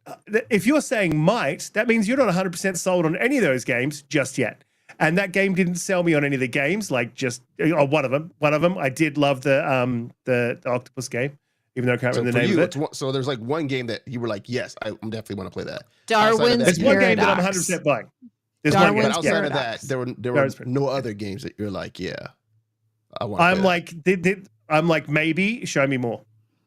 If you're saying might, that means you're not 100% sold on any of those games just yet. And that game didn't sell me on any of the games, like just one of them. One of them, I did love the octopus game, even though I can't So remember for the name you, of it. so there's like one game that you were like, yes, I definitely want to play that. Darwin's There's one game that I'm Paradox. 100% buying. There's Darwin's one But game. outside of that, Paradox. there were Darwin's Paradox. no other games that you're like, yeah, I want. I'm like maybe show me more.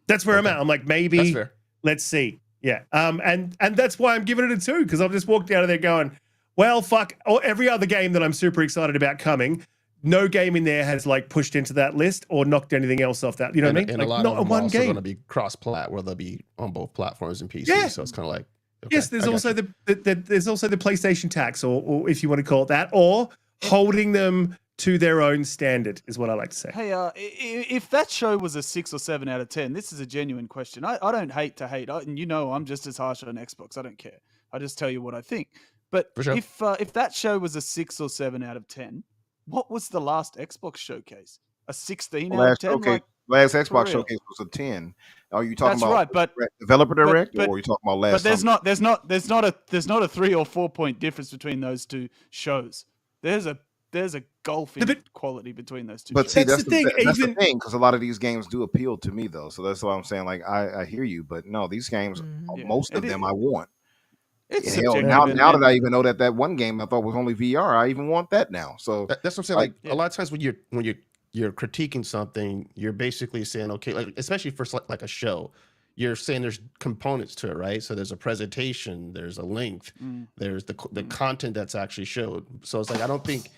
That's where I'm Okay. at. I'm like That's maybe fair. let's see. Yeah. And that's why I'm giving it a 2 because I've just walked out of there going, well, fuck. Every other game that I'm super excited about coming, no game in there has like pushed into that list or knocked anything else off that. You know what I mean? And Like, a lot not of them one are also game. going to be cross-plat, where they'll be on both platforms and PC. Yeah. So it's kind of like, okay, Yes, there's I got also you. there's also the PlayStation tax, or if you want to call it that, or holding them to their own standard is what I like to say. Hey, if that show was a 6 or 7 out of 10, this is a genuine question. I don't hate to hate, and you know I'm just as harsh on Xbox. I don't care. I just tell you what I think. But For sure. if that show was a 6 or 7 out of 10, what was the last Xbox showcase? A 16 out of Last 10? showcase, Like, last for Xbox real. showcase was a 10. Are you talking That's about right, but developer direct, but- or are you talking about last? but there's summer? not a 3 or 4 point difference between those two shows. There's a gulf in But- quality between those two. But shows. see, That's that's the thing, That's even- the thing, because a lot of these games do appeal to me, though. So that's what I'm saying. Like, I hear you, but no, these games, Yeah. most of It them, is- I want. it's Hell, subjective. now that I even know that one game I thought was only VR, I even want that now. So That's what I'm saying. Like- Like a lot of times when you're critiquing something, you're basically saying, okay, like especially for like a show, you're saying there's components to it, right? So there's a presentation, there's a length, there's the content that's actually showed. So it's like I don't think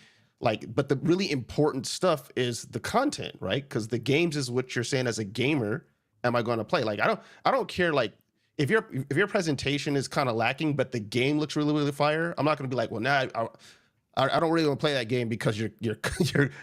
but the really important stuff is the content, right? Because the games is what you're saying as a gamer. Am I going to play? Like I don't care. Like if your presentation is kind of lacking, but the game looks really really fire, I'm not going to be like, well, now I don't really want to play that game because you're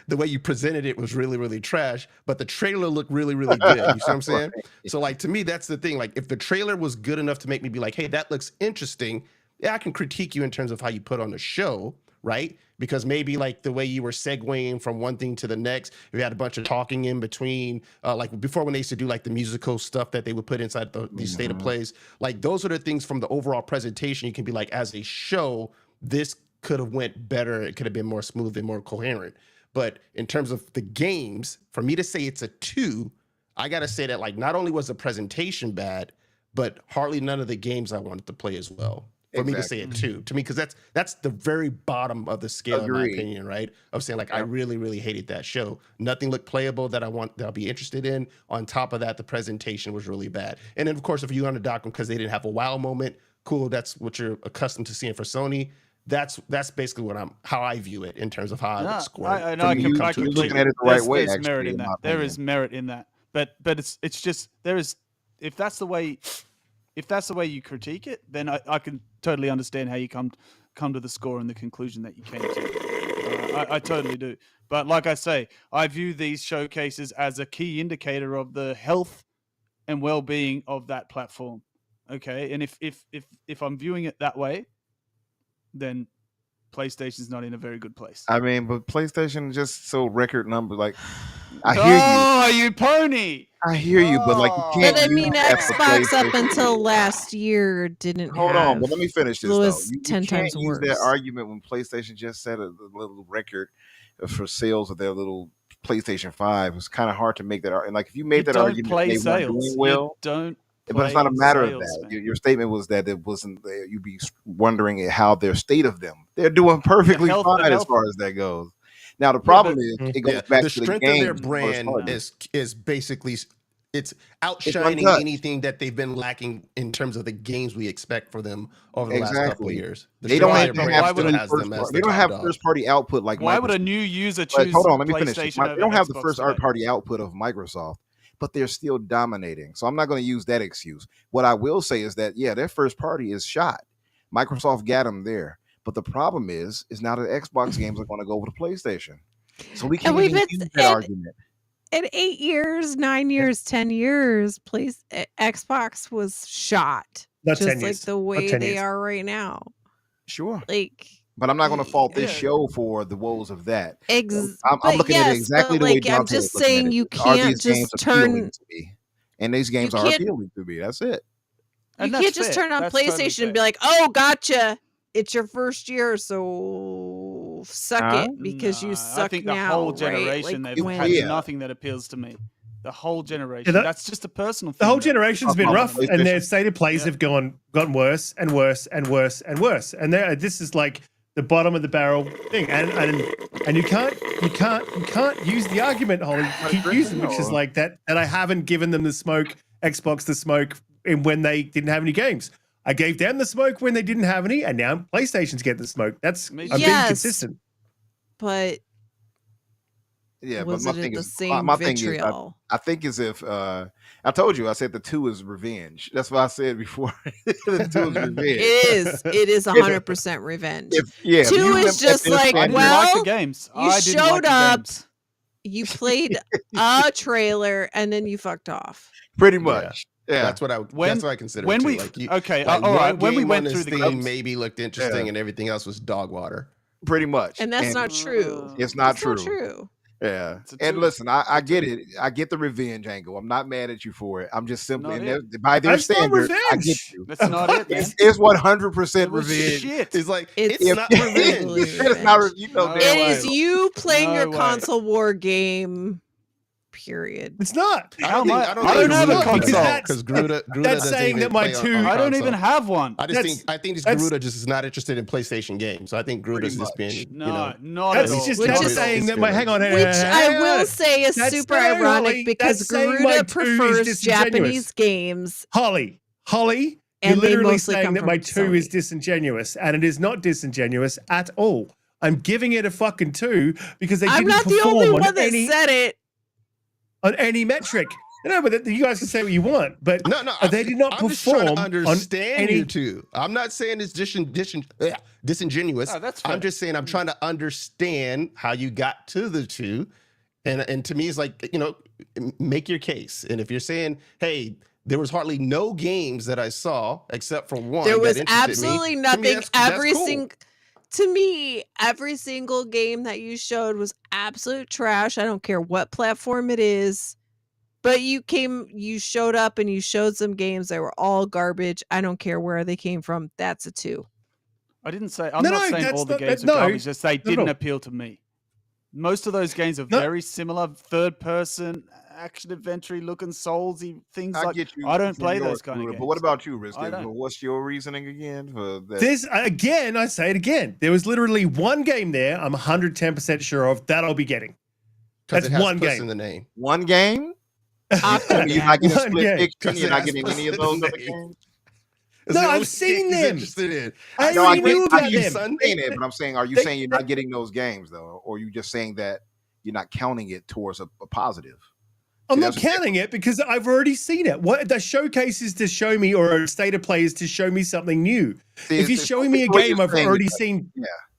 the way you presented it was really, really trash, but the trailer looked really, really good. You see what I'm saying? So like, to me, that's the thing. Like, if the trailer was good enough to make me be like, hey, that looks interesting, yeah, I can critique you in terms of how you put on the show, right? Because maybe like the way you were segueing from one thing to the next, we had a bunch of talking in between, like before when they used to do like the musical stuff that they would put inside these state of plays. Like, those are the things from the overall presentation. You can be like, as a show, this could have went better. It could have been more smooth and more coherent. But in terms of the games, for me to say it's a 2, I got to say that like not only was the presentation bad, but hardly none of the games I wanted to play as well. For me to say it 2, to me, because that's the very bottom of the scale, in my opinion, right? Of saying like, I really, really hated that show. Nothing looked playable that I'll be interested in. On top of that, the presentation was really bad. And then of course, if you want to dock them because they didn't have a wow moment, cool. That's what you're accustomed to seeing for Sony. That's basically how I view it in terms of how I would score. I can looking at it the right way. There's Actually, merit in that. There is merit in that. But it's just there is. If that's the way you critique it, then I can totally understand how you come to the score and the conclusion that you came to. I totally do. But like I say, I view these showcases as a key indicator of the health and well-being of that platform. Okay, and if I'm viewing it that way, then PlayStation's not in a very good place. I mean, but PlayStation just so record number. Like, I hear you. Oh, you pony! I hear you, but like, you can't. But I mean, use that for Xbox up PlayStation. until last year didn't Hold have. on, but let me finish this It though. was You 10 can't times use that worse. argument when PlayStation just set a little record for sales of their little PlayStation 5. It's kind of hard to make that argument. Like, if you made that argument, play they weren't sales. doing well. You don't. But it's not a matter of sales, that. man. Your statement was that it wasn't. You'd be wondering how their state of them. They're doing perfectly fine as far as that goes. Now the problem is it goes back the to the strength game. of their brand is basically it's outshining untouched. anything that they've been lacking in terms of the games we expect for them over the last couple of years. They don't have have first party output like why Microsoft. would a new user choose? Hold on, let me finish. PlayStation They don't have the Xbox first party output of Microsoft, but they're still dominating. So I'm not going to use that excuse. What I will say is that their first party is shot. Microsoft got them there, but the problem is now that Xbox games are going to go over to PlayStation. So we can't even use that argument. In 8 years, 9 years, 10 years, Xbox was shot. Not just 10 like years. the way Not 10 they years. are right now. Sure. Like, but I'm not going to fault this show for the woes of that. I'm looking at it exactly the way Donte I'm just is looking saying at it. you Are can't these games just appealing turn. to me? And these games are appealing to me. That's it. You can't just turn on PlayStation and be like, "Oh, gotcha! It's your first year, so suck it because you suck now." I think the whole generation right? they've had nothing that appeals to me. The whole generation. That's just a personal thing. The whole generation's been rough, and their state of plays have gotten worse and worse and worse and worse. And this is like the bottom of the barrel thing. And you can't use the argument, Holly. Keep using, which is like that. And I haven't given them the smoke, Xbox the smoke, when they didn't have any games. I gave them the smoke when they didn't have any, and now PlayStation's getting the smoke. I'm being consistent. But was but it the same vitriol? I think as if I told you, I said the 2 is revenge. That's what I said before. The 2 is revenge. It is 100% revenge. 2 is just like, I like the games. You showed up, you played a trailer, and then you fucked off. Pretty much. Yeah. That's what I consider. When we all right, when we went through the game, maybe looked interesting, and everything else was dog water. Pretty much. And that's not true. It's not true. true. Yeah. And listen, I get it. I get the revenge angle. I'm not mad at you for it. I'm just simply by their standard, I get you. That's not it, man. It's 100% revenge. Shit. It's like it's not revenge. It's not. You know, it is you playing your console war game. Period. It's not. I don't have a console because Garuda that's saying that my 2. I don't even have one. I think Garuda just is not interested in PlayStation games. So I think Garuda's just being not that's at all. just saying that my hang on. Which I will say is super ironic because Garuda prefers Japanese games. Holly, you're literally saying that my 2 is disingenuous, and it is not disingenuous at all. I'm giving it a fucking 2 because they didn't perform I'm not the only one that said it. On any metric. No, but you guys can say what you want, but No, they did not I'm just trying perform to on understand any. you two. I'm not saying it's disingenuous. Oh, that's fair. I'm just saying I'm trying to understand how you got to the two, and to me, it's like, make your case. And if you're saying, hey, there was hardly no games that I saw except for one. There was that interested absolutely me, nothing. that's cool. To me, every single game that you showed was absolute trash. I don't care what platform it is. But you showed up and you showed some games that were all garbage. I don't care where they came from. That's a 2. I didn't say. I'm not saying all the games are no, garbage. Just they didn't no. appeal to me. Most of those games are very similar, third-person action adventure looking soulsy things. I don't play those kind of games. But what about you, Riskit? What's your reasoning again for that? This again, I say it again. There was literally one game there. I'm 110% sure of that I'll be getting. That's one game in the name. One game. You're not getting split fiction. You're not getting any of those other games. No, I've seen them. I already knew about them. But I'm saying, are you saying you're not getting those games though, or are you just saying that you're not counting it towards a positive? I'm not counting it because I've already seen it. What the showcase is to show me, or a state of play is to show me something new. If you're showing me a game I've already seen,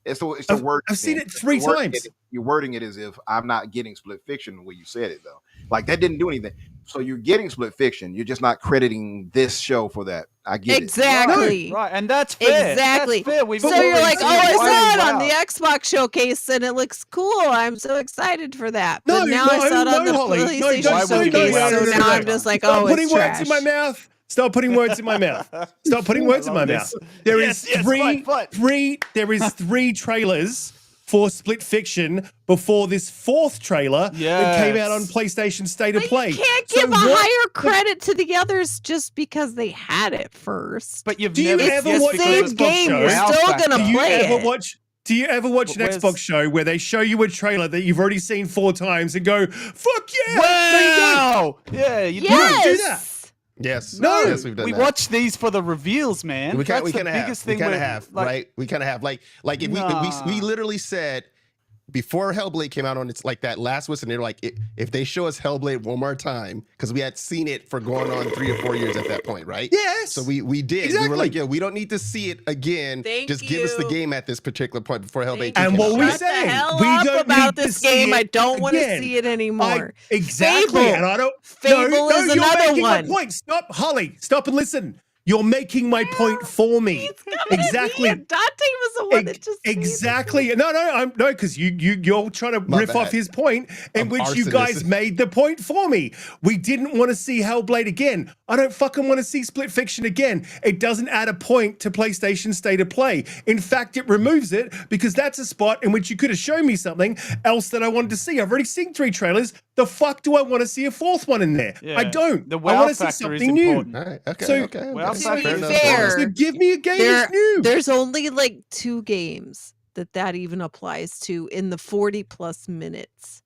it's the word. I've seen it 3 times. You're wording it as if I'm not getting split fiction the way you said it though. Like that didn't do anything. So you're getting split fiction. You're just not crediting this show for that. I get exactly. Right, and that's fair. Exactly. That's fair. So you're like, I saw it on the Xbox showcase and it looks cool. I'm so excited for that. But now I saw it on the PlayStation showcase, so now I'm just like, Stop putting it's words trash. in my mouth. Stop putting words in my mouth. Stop putting words in my mouth. There is there is 3 trailers for Split Fiction before this 4th trailer that came out on PlayStation State of Play. You can't give a higher credit to the others just because they had it first. But Do you ever watch an Xbox show? We're still gonna play it. Do you ever watch an Xbox show where they show you a trailer that you've already seen 4 times and go, "Fuck yeah!" Wow! Yeah, you yes. do that. Yes. No. Yes, we've done we watch watch these for the reveals, man. We kind of have, right? We kind of have like if we literally said before Hellblade came out on its like that last listen, they're like, if they show us Hellblade one more time, because we had seen it for going on 3 or 4 years at that point, right? Yes. So we did. Exactly. We were like, we don't need to see it again. Just give us the game at this particular point before Hellblade 2 and came what out. we Shut say, the hell we up don't about need this to see game. it I don't want to again. see it anymore. Exactly. Fable. And I don't. Fable is you're another making one. my point. Stop, Holly. Stop and listen. You're making my point for me. Exactly. Dante was the one that just exactly. No, because you're trying to riff off his point, in which you guys made the point for me. We didn't want to see Hellblade again. I don't fucking want to see Split Fiction again. It doesn't add a point to PlayStation State of Play. In fact, it removes it because that's a spot in which you could have shown me something else that I wanted to see. I've already seen 3 trailers. The fuck do I want to see a 4th one in there? Yeah. I don't. The I wow want to see factor something is new. important. All right. Okay. So, okay. Well, to be Fair enough. fair, So give me a game that's new. There's only like 2 games that even applies to in the 40 plus minutes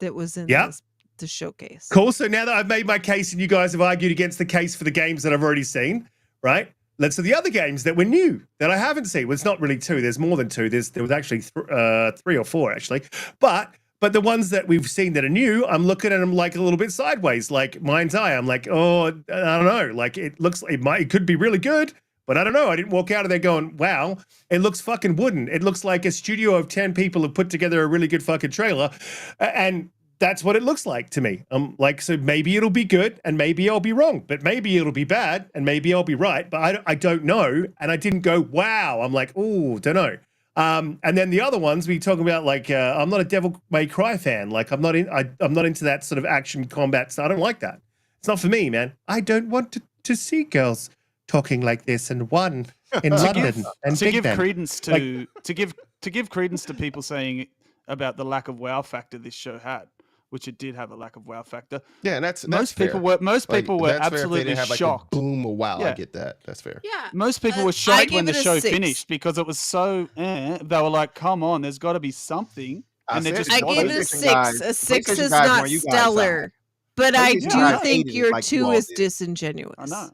that was in the showcase. Cool. So now that I've made my case and you guys have argued against the case for the games that I've already seen, right? Let's see the other games that were new that I haven't seen. Well, it's not really 2. There's more than 2. There was actually 3 or 4 actually. But the ones that we've seen that are new, I'm looking at them like a little bit sideways, like Mind's Eye. I'm like, oh, I don't know. Like it could be really good, but I don't know. I didn't walk out of there going, wow, it looks fucking wooden. It looks like a studio of 10 people have put together a really good fucking trailer. And that's what it looks like to me. I'm like, so maybe it'll be good and maybe I'll be wrong, but maybe it'll be bad and maybe I'll be right. But I don't know. And I didn't go, wow. I'm like, oh, don't know. And then the other ones we talk about, like I'm not a Devil May Cry fan. Like I'm not into that sort of action combat. So I don't like that. It's not for me, man. I don't want to see girls talking like this and one in London and to Big give Ben. credence to to give credence to people saying about the lack of wow factor this show had, which it did have a lack of wow factor. Yeah, and that's most fair. people were that's absolutely fair if they shocked. Like a boom or wow. Yeah. I get that. That's fair. Yeah. Most people were shocked when the show finished because it was so. They were like, "Come on, there's got to be something." And they just I gave it a 6. A 6 is not stellar, but I do think your 2 is disingenuous. I know.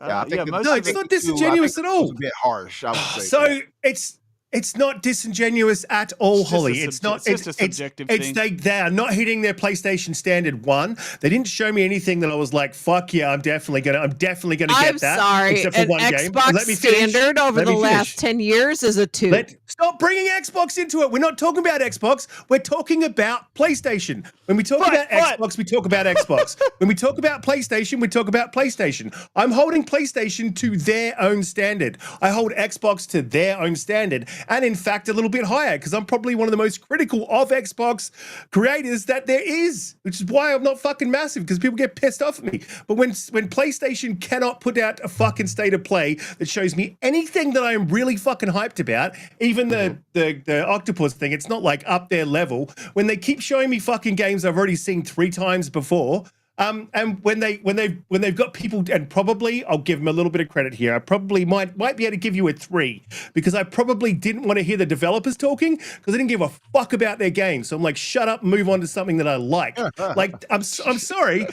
Yeah, I think no, it's not disingenuous at all. It's a bit harsh, I would say. So it's It's not disingenuous at all, It's just a Holly. It's not. just a subjective thing. They are not hitting their PlayStation standard one. They didn't show me anything that I was like, "Fuck yeah, I'm definitely gonna get that." I'm sorry, except for an one game. Xbox Let me finish. standard over Let the me finish. last 10 years is a 2. Stop bringing Xbox into it. We're not talking about Xbox. We're talking about PlayStation. When we talk about Xbox, we talk about Xbox. When we talk about PlayStation, we talk about PlayStation. I'm holding PlayStation to their own standard. I hold Xbox to their own standard. And in fact, a little bit higher, because I'm probably one of the most critical of Xbox creators that there is, which is why I'm not fucking massive, because people get pissed off at me. But when PlayStation cannot put out a fucking state of play that shows me anything that I am really fucking hyped about, even the Octopus thing, it's not like up their level. When they keep showing me fucking games I've already seen 3 times before, and when they've got people, and probably I'll give them a little bit of credit here. I probably might be able to give you a 3, because I probably didn't want to hear the developers talking, because I didn't give a fuck about their game. So I'm like, shut up, and move on to something that I like. Like, I'm sorry.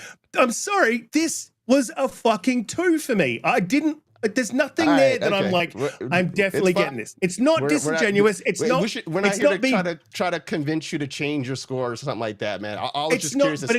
This was a fucking 2 for me. There's nothing there that I'm like, I'm definitely getting this. It's not disingenuous. We're not here to try to convince you to change your score or something like that, man. I was just curious as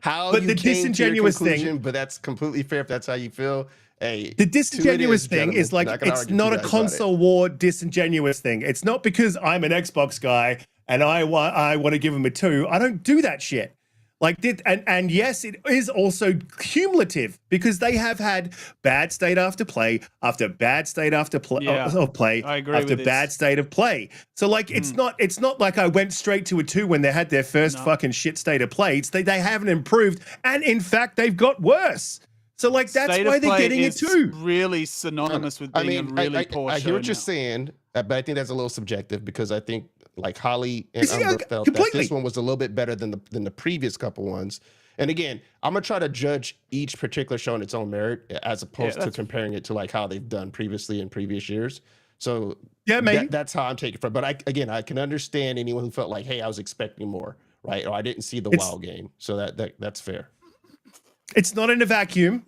how you the came disingenuous to your conclusion, thing. but that's completely fair if that's how you feel. Hey, The disingenuous thing is like, not gonna it's argue not too a bad about it. console war disingenuous thing. It's not because I'm an Xbox guy and I want to give them a 2. I don't do that shit. Like, and yes, it is also cumulative, because they have had bad state after play after bad state after play of play I agree after with bad this. state of play. So like, it's not like I went straight to a 2 when they had their first fucking shit state of play. It's they haven't improved, and in fact they've got worse. So like, that's State why of they're Play getting it is too. really synonymous with being a really poor show. I hear what you're now. saying, but I think that's a little subjective, because I think like Holly and Yeah, Umbra felt that this one was a little bit better than the previous couple ones. And again, I'm gonna try to judge each particular show on its own merit, as opposed to comparing it to like how they've done previously in previous years. So yeah, maybe that's how I'm taking it from. But I can understand anyone who felt like, hey, I was expecting more, right? Or I didn't see the WoW game. So that's fair. It's not in a vacuum.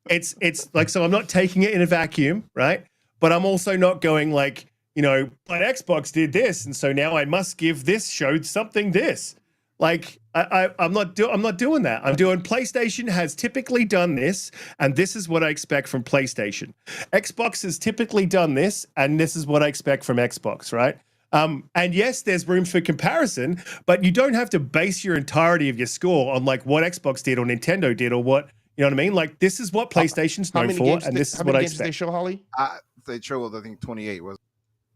It's like, so I'm not taking it in a vacuum, right? But I'm also not going like, but Xbox did this, and so now I must give this show something this. Like, I'm not doing that. I'm doing PlayStation has typically done this, and this is what I expect from PlayStation. Xbox has typically done this, and this is what I expect from Xbox, right? And yes, there's room for comparison, but you don't have to base your entirety of your score on like what Xbox did or Nintendo did or what, you know what I mean? Like, this is what PlayStation's known for, and this is what I expect. How many games did they show, Holly? They showed, I think, 28 was.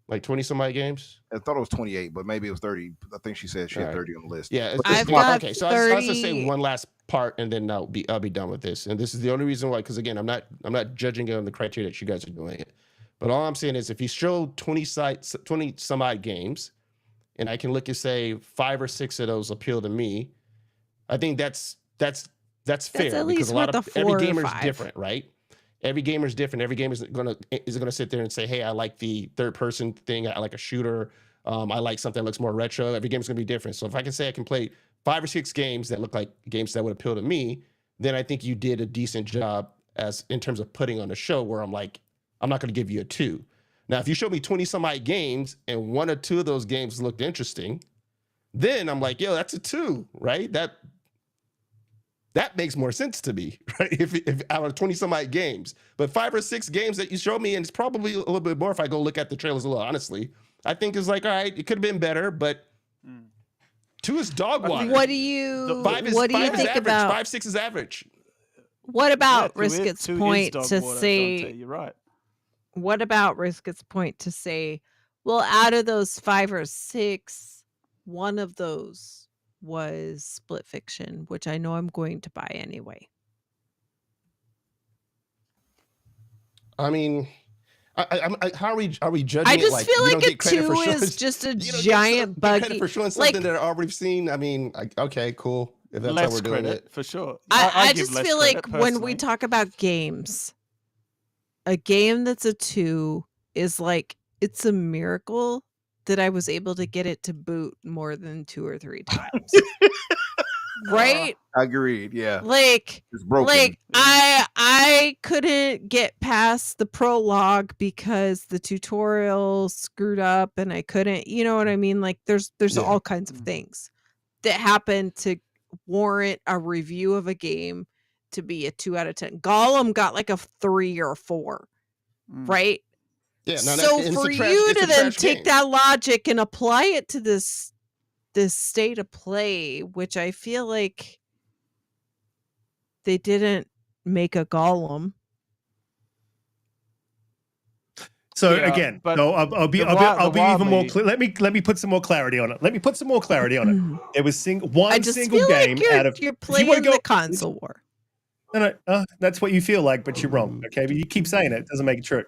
Like 20 some odd games? I thought it was 28, but maybe it was 30. I think she said she had 30 on the list. Yeah, I've got okay. So I was gonna say one last part, and then I'll be done with this. And this is the only reason why, because again, I'm not judging it on the criteria that you guys are doing it. But all I'm saying is, if you show 20 some odd games, and I can look and say 5 or 6 of those appeal to me, I think that's fair. At least because a lot of every every gamer is 5. different, right? Every gamer is different. Every gamer is gonna sit there and say, "Hey, I like the third person thing. I like a shooter. I like something that looks more retro." Every game is gonna be different. So if I can say I can play 5 or 6 games that look like games that would appeal to me, then I think you did a decent job as in terms of putting on a show where I'm like, I'm not gonna give you a 2. Now, if you show me 20 some odd games and 1 or 2 of those games looked interesting, then I'm like, yo, that's a 2, right? That makes more sense to me, right? If out of 20 some odd games, but 5 or 6 games that you show me, and it's probably a little bit more if I go look at the trailers a little honestly, I think is like, all right, it could have been better, but 2 is dog water. What do you think about 5, 6 is average. What about Yeah, Riskit's two is point dog to water, say? Donte, you're right. What about Riskit's point to say? Well, out of those 5 or 6, one of those was Split Fiction, which I know I'm going to buy anyway. I mean, how are we judging? I just like, feel like a 2 showing, is just a you don't giant get buggy. credit for showing something that I've already seen. I mean, okay, cool. If that's Less how we're doing credit, it, for sure. I give just less feel credit, like when we personally. talk about games, a game that's a 2 is like, it's a miracle that I was able to get it to boot more than 2 or 3 times. right? Agreed. Yeah. Like, It's broken. like I couldn't get past the prologue because the tutorial screwed up and I couldn't, you know what I mean? Like there's Yeah. all kinds of things that happen to warrant a review of a game to be a 2 out of 10. Gollum got like a 3 or a 4, right? Yeah. No, So and it's for a trash, you it's to a then trash take game. that logic and apply it to this state of play, which I feel like they didn't make a Gollum. So Yeah, again, but no, I'll be the even more wildly- clear. Let me put some more clarity on it. There was I one just single feel game like out of. you're if you wanna playing the console war. No, that's what you feel like, but you're wrong. Okay, but you keep saying it doesn't make it true.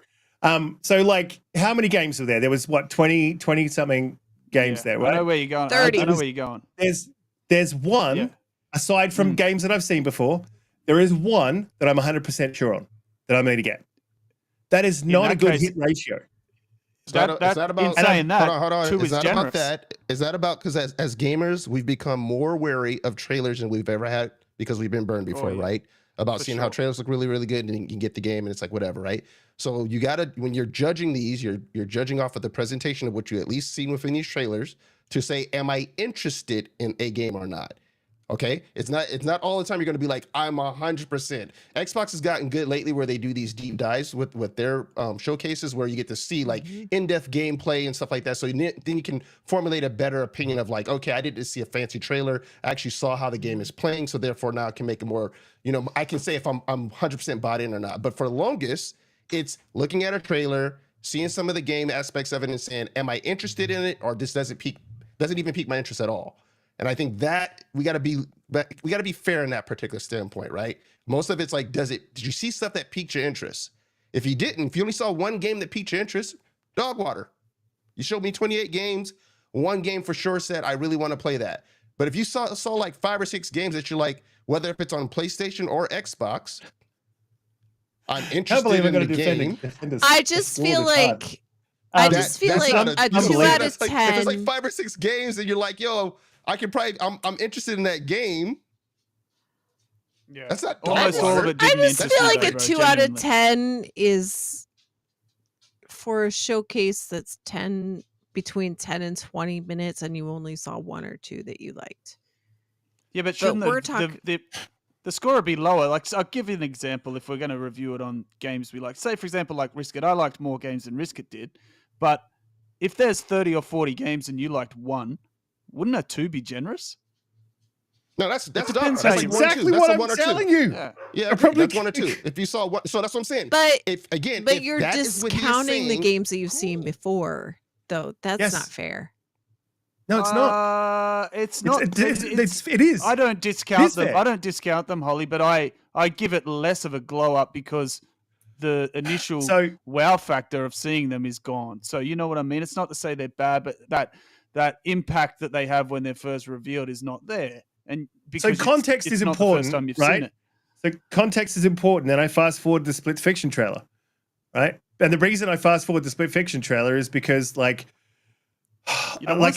So like, how many games were there? There was what 20 something games there, right? I know where you're going. 30. I know where you're going. There's one Yeah. aside from games that I've seen before. There is one that I'm 100% sure on that I'm going to get. That is not that a good case- hit ratio. It's not about in saying that, hold on. two It's is not generous. about that. Is that about because as gamers we've become more wary of trailers than we've ever had because we've been burned before, yeah. right? About For seeing how sure. trailers look really, really good and you can get the game and it's like whatever, right? So you gotta when you're judging these, you're judging off of the presentation of what you at least seen within these trailers to say, am I interested in a game or not? Okay, it's not all the time you're going to be like I'm 100%. Xbox has gotten good lately where they do these deep dives with their showcases where you get to see like in-depth gameplay and stuff like that. So then you can formulate a better opinion of like, okay, I didn't see a fancy trailer. I actually saw how the game is playing, so therefore now I can make a more, I can say if I'm 100% bought in or not. But for the longest, it's looking at a trailer, seeing some of the game aspects of it, and saying, am I interested in it, or this doesn't even pique my interest at all. And I think that we got to be fair in that particular standpoint, right? Most of it's like, did you see stuff that piqued your interest? If you only saw one game that piqued your interest, dog water. You showed me 28 games, one game for sure said, I really want to play that. But if you saw like 5 or 6 games that you're like, whether if it's on PlayStation or Xbox, I'm interested in the game. I just feel like a 2 out of 10. If it's like 5 or 6 games and you're like, yo, I can probably, I'm interested in that game. Yeah, that's not almost all of it. I Didn't just interest feel me, like a bro, 2 out of genuinely. 10 is for a showcase that's between 10 and 20 minutes, and you only saw 1 or 2 that you liked. Yeah, but shouldn't we're the score would be lower? Like, so I'll give you an example. If we're going to review it on games we like, say for example, like Riskit, I liked more games than Riskit did. But if there's 30 or 40 games and you liked 1, wouldn't a 2 be generous? No, that's depends that's how you- exactly what I'm telling you. Yeah. Probably that's 1 or 2. If you saw one, so that's what I'm saying. But if you're that is what he is discounting the saying- games that you've seen before, though. That's Yes. not fair. No, it's not. It's not. It is. I don't discount them. fair. I don't discount them, Holly, but I give it less of a glow up because the initial wow factor of seeing them is gone. So you know what I mean? It's not to say they're bad, but that impact that they have when they're first revealed is not there. And because context is not important, the first time you've right? seen it. So context is important. And I fast forward the Split Fiction trailer, right? And the reason I fast forward the Split Fiction trailer is because like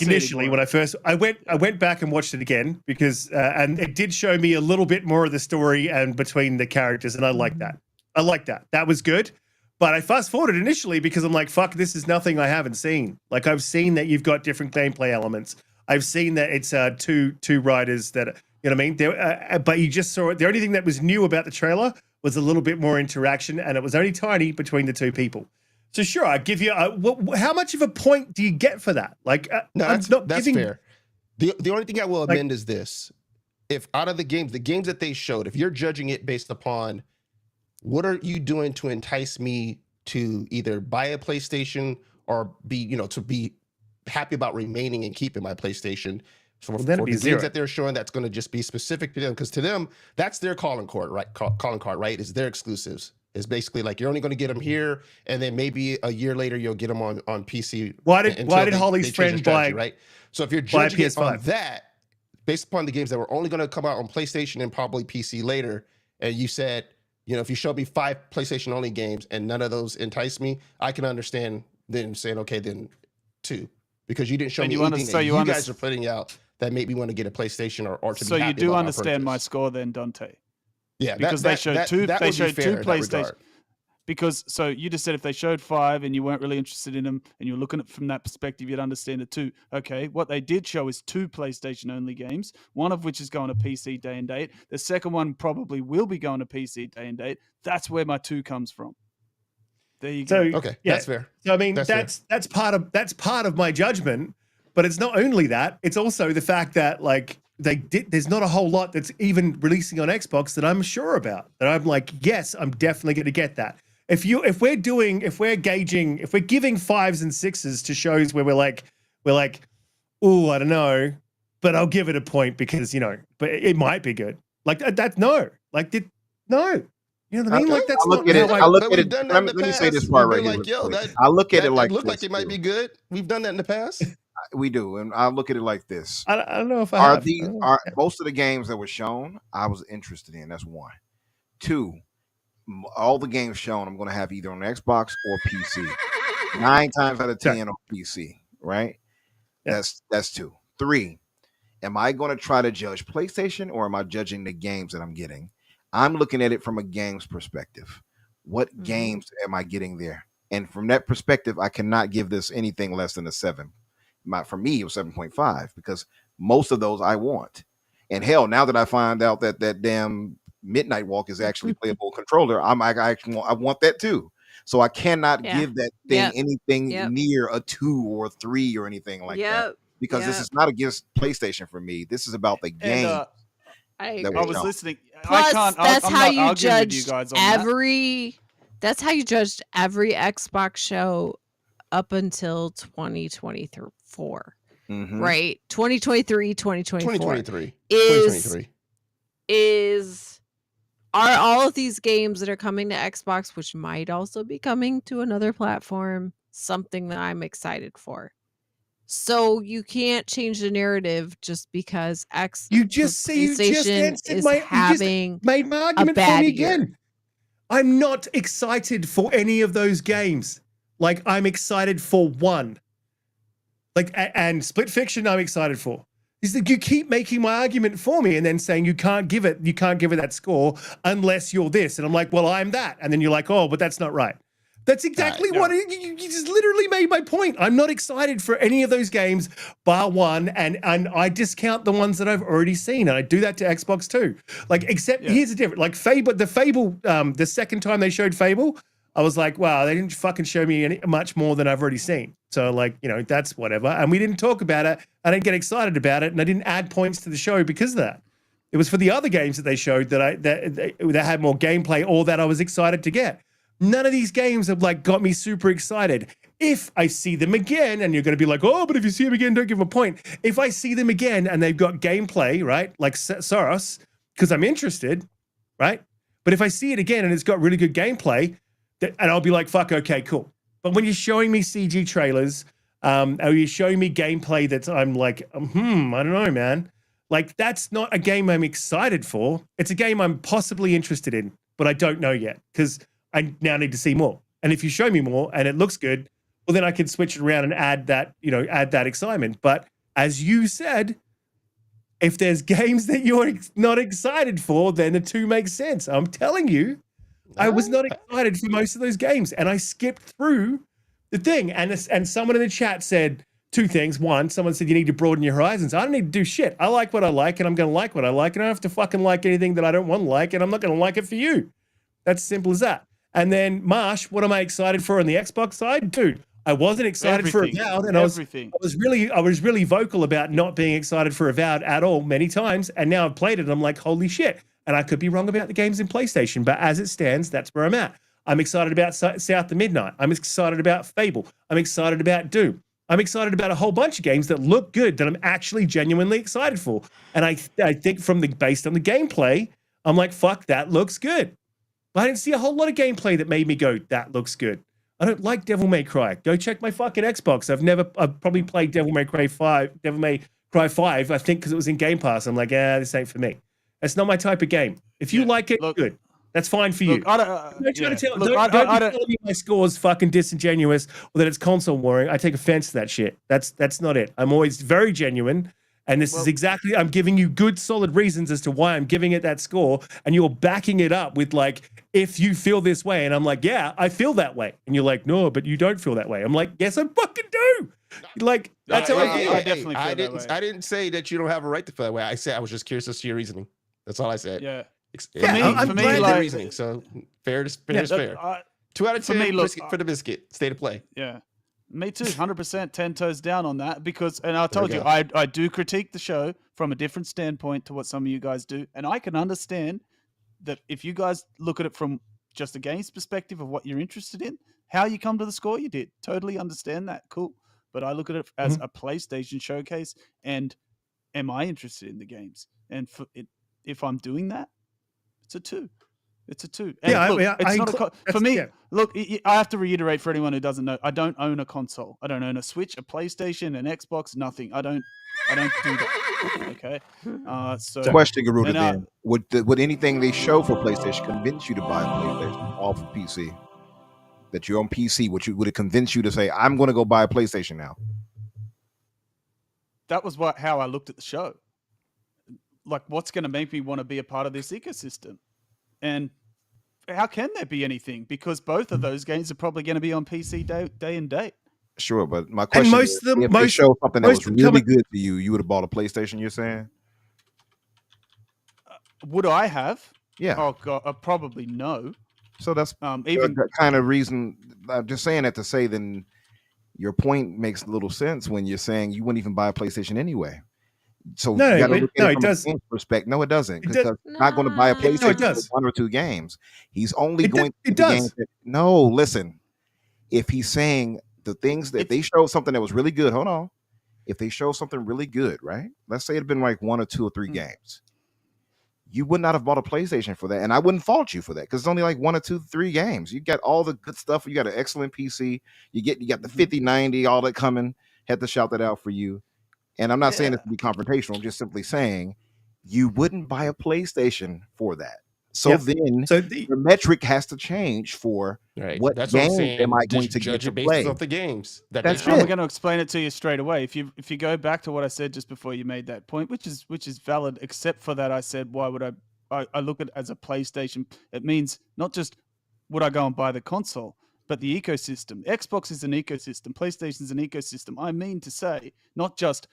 initially when I went back and watched it again because and it did show me a little bit more of the story and between the characters, and I like that. That was good. But I fast forwarded initially because I'm like, fuck, this is nothing I haven't seen. Like I've seen that you've got different gameplay elements. I've seen that it's two riders that you know what I mean. But you just saw it. The only thing that was new about the trailer was a little bit more interaction, and it was only tiny between the 2 people. So sure, I give you. How much of a point do you get for that? Like, no, that's fair. The only thing I will amend is this: if out of the games that they showed, if you're judging it based upon what are you doing to entice me to either buy a PlayStation or to be happy about remaining and keeping my PlayStation. So for the games that they're showing, that's going to just be specific to them, because to them, that's their calling card, right? Is their exclusives. It's basically like you're only going to get them here, and then maybe a year later you'll get them on PC. Why did Holly's friend buy? Right. So if you're judging it PS5 on that, based upon the games that were only going to come out on PlayStation and probably PC later, and you said, if you showed me 5 PlayStation only games and none of those entice me, I can understand then saying, okay, then 2, because you didn't show me anything that you guys are putting out that made me want to get a PlayStation or to be So you happy do about my understand my purchase. score then, Dante? Yeah, Because they showed two. That They would be showed fair two in that PlayStation. regard. Because so you just said if they showed 5 and you weren't really interested in them and you're looking at it from that perspective, you'd understand it too. Okay, what they did show is 2 PlayStation only games, one of which is going to PC day and date. The second one probably will be going to PC day and date. That's where my 2 comes from. There you go. So Okay, yeah. that's fair. So I mean, That's that's part of my judgment, but it's not only that. It's also the fact that like there's not a whole lot that's even releasing on Xbox that I'm sure about. That I'm like, yes, I'm definitely going to get that. If we're giving 5s and 6s to shows where we're like, oh, I don't know, but I'll give it a point because but it might be good. Like that, no. You know what I mean? Okay. Like that's I look not at it. how I look But at we've it. done that Let in me, the let me say this past. part We've right been here. like, yo, real quick. that I look at it like looked like this, it might too. be good. We've done that in the past. We do, and I look at it like this. I don't know if I Are have. these are most of the games that were shown? I was interested in. That's one. 2, all the games shown, I'm going to have either on Xbox or PC. 9 times out of 10 on PC. Right? Yeah. That's 2. 3. Am I going to try to judge PlayStation or am I judging the games that I'm getting? I'm looking at it from a games perspective. What games am I getting there? And from that perspective, I cannot give this anything less than a 7. For me, it was 7.5 because most of those I want. And hell, now that I find out that damn Midnight Walk is actually playable controller, I want that too. So I cannot give that thing anything near a 2 or 3 or anything like that because this is not against PlayStation for me. This is about the game. I that agree. I was shown. listening. Plus, I'm that's how not you arguing with you judged guys on that. That's how you judged every Xbox show up until 2024. Mhm. Right? 2023, 2024 2023. is 2023. are all of these games that are coming to Xbox, which might also be coming to another platform, something that I'm excited for. So you can't change the narrative just because PlayStation is having made my argument for bad me year. again. I'm not excited for any of those games. Like I'm excited for one. Like and Split Fiction, I'm excited for. Is that you keep making my argument for me and then saying you can't give it that score unless you're this. And I'm like, well, I'm that. And then you're like, oh, but that's not right. That's exactly what you just literally made my point. I'm not excited for any of those games bar one, and I discount the ones that I've already seen, and I do that to Xbox too. Like, except here's the difference. Like Fable, the second time they showed Fable, I was like, wow, they didn't fucking show me much more than I've already seen. So like, that's whatever. And we didn't talk about it. I didn't get excited about it, and I didn't add points to the show because of that. It was for the other games that they showed that had more gameplay or that I was excited to get. None of these games have like got me super excited. If I see them again, and you're going to be like, oh, but if you see them again, don't give them a point. If I see them again and they've got gameplay, right, like Soros, because I'm interested, right? But if I see it again and it's got really good gameplay, and I'll be like, fuck, okay, cool. But when you're showing me CG trailers, or you're showing me gameplay that's I'm like, I don't know, man. Like that's not a game I'm excited for. It's a game I'm possibly interested in, but I don't know yet because I now need to see more. And if you show me more and it looks good, well, then I can switch it around and add that excitement. But as you said, if there's games that you're not excited for, then the 2 makes sense. I'm telling you, I was not excited for most of those games. And I skipped through the thing. And someone in the chat said 2 things. One, someone said you need to broaden your horizons. I don't need to do shit. I like what I like, and I'm going to like what I like. And I don't have to fucking like anything that I don't want to like, and I'm not going to like it for you. That's simple as that. And then Marsh, what am I excited for on the Xbox side? Dude, I wasn't excited for Avowed, and I was really vocal about not being excited for Avowed at all many times. And now I've played it, and I'm like, holy shit. And I could be wrong about the games in PlayStation, but as it stands, that's where I'm at. I'm excited about South to Midnight. I'm excited about Fable. I'm excited about Doom. I'm excited about a whole bunch of games that look good that I'm actually genuinely excited for. And I think based on the gameplay, I'm like, fuck, that looks good. But I didn't see a whole lot of gameplay that made me go, that looks good. I don't like Devil May Cry. Go check my fucking Xbox. I've probably played Devil May Cry 5, I think, because it was in Game Pass. I'm like, this ain't for me. That's not my type of game. If you like it, good. That's fine for you. Don't be telling me my score's fucking disingenuous or that it's console warring. I take offense to that shit. That's not it. I'm always very genuine. And this is exactly, I'm giving you good, solid reasons as to why I'm giving it that score. And you're backing it up with like, if you feel this way. And I'm like, yeah, I feel that way. And you're like, no, but you don't feel that way. I'm like, yes, I fucking do. Like, that's how I feel. I definitely feel that way. I didn't say that you don't have a right to feel that way. I said I was just curious as to your reasoning. That's all I said. Yeah. For me, like, reasoning. So fair is fair. 2 out of 10 me, look, for the biscuit. State of play. Yeah. Me too, 100%, 10 toes down on that because, and I told you, I do critique the show from a different standpoint to what some of you guys do. And I can understand that if you guys look at it from just a games perspective of what you're interested in, how you come to the score you did. Totally understand that. Cool. But I look at it as a PlayStation showcase and am I interested in the games? And if I'm doing that, it's a 2. It's a 2. And Yeah, look, it's not for me. Yeah. Look, I have to reiterate for anyone who doesn't know. I don't own a console. I don't own a Switch, a PlayStation, an Xbox. Nothing. I don't do that. Okay. So question, Garuda. Then would anything they show for PlayStation convince you to buy a PlayStation off of PC? That you're on PC, would it convince you to say, I'm going to go buy a PlayStation now? That was how I looked at the show. Like, what's going to make me want to be a part of this ecosystem? And how can there be anything? Because both of those games are probably going to be on PC day and date. Sure, but my question is, if they show something that was really good to you, you would have bought a PlayStation, you're saying? Would I have? Yeah. Oh, God, probably no. So that's even that kind of reason. I'm just saying that to say then your point makes little sense when you're saying you wouldn't even buy a PlayStation anyway. So no, you gotta look at it does. Perspective. No, it doesn't. Because he's not going to buy a PlayStation for 1 or 2 games. He's only going to games that, no, listen. If he's saying the things that they show something that was really good, hold on. If they show something really good, right? Let's say it had been like 1 or 2 or 3 games. You would not have bought a PlayStation for that. And I wouldn't fault you for that because it's only like 1 or 2, 3 games. You got all the good stuff. You got an excellent PC. You got the 5090, all that coming. Had to shout that out for you. And I'm not saying this to be confrontational. I'm just simply saying you wouldn't buy a PlayStation for that. So then the metric has to change for what games am I going to get to play. Off the games. That's it. We're going to explain it to you straight away. If you go back to what I said just before you made that point, which is valid, except for that I said, why would I look at it as a PlayStation? It means not just would I go and buy the console, but the ecosystem. Xbox is an ecosystem. PlayStation is an ecosystem. I mean to say, not just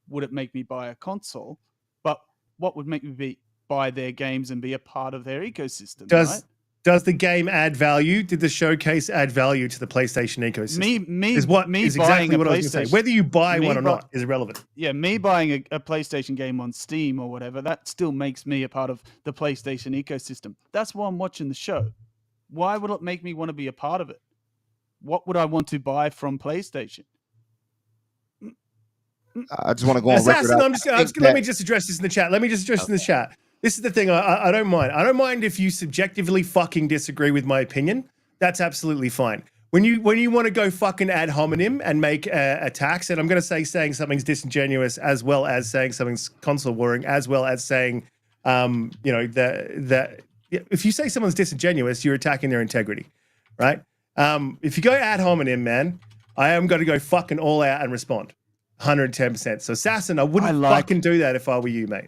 would it make me buy a console, but what would make me buy their games and be a part of their ecosystem. Does the game add value? Did the showcase add value to the PlayStation ecosystem? Me is exactly what I was going to say. Whether you buy one or not is irrelevant. Yeah, me buying a PlayStation game on Steam or whatever, that still makes me a part of the PlayStation ecosystem. That's why I'm watching the show. Why would it make me want to be a part of it? What would I want to buy from PlayStation? I just want to go on record. Let me just address this in the chat. This is the thing. I don't mind. I don't mind if you subjectively fucking disagree with my opinion. That's absolutely fine. When you want to go fucking ad hominem and make attacks, and I'm going to say saying something's disingenuous as well as saying something's console warring, as well as saying, that if you say someone's disingenuous, you're attacking their integrity, right? If you go ad hominem, man, I am going to go fucking all out and respond. 110%. So, Assassin, I wouldn't fucking do that if I were you, mate.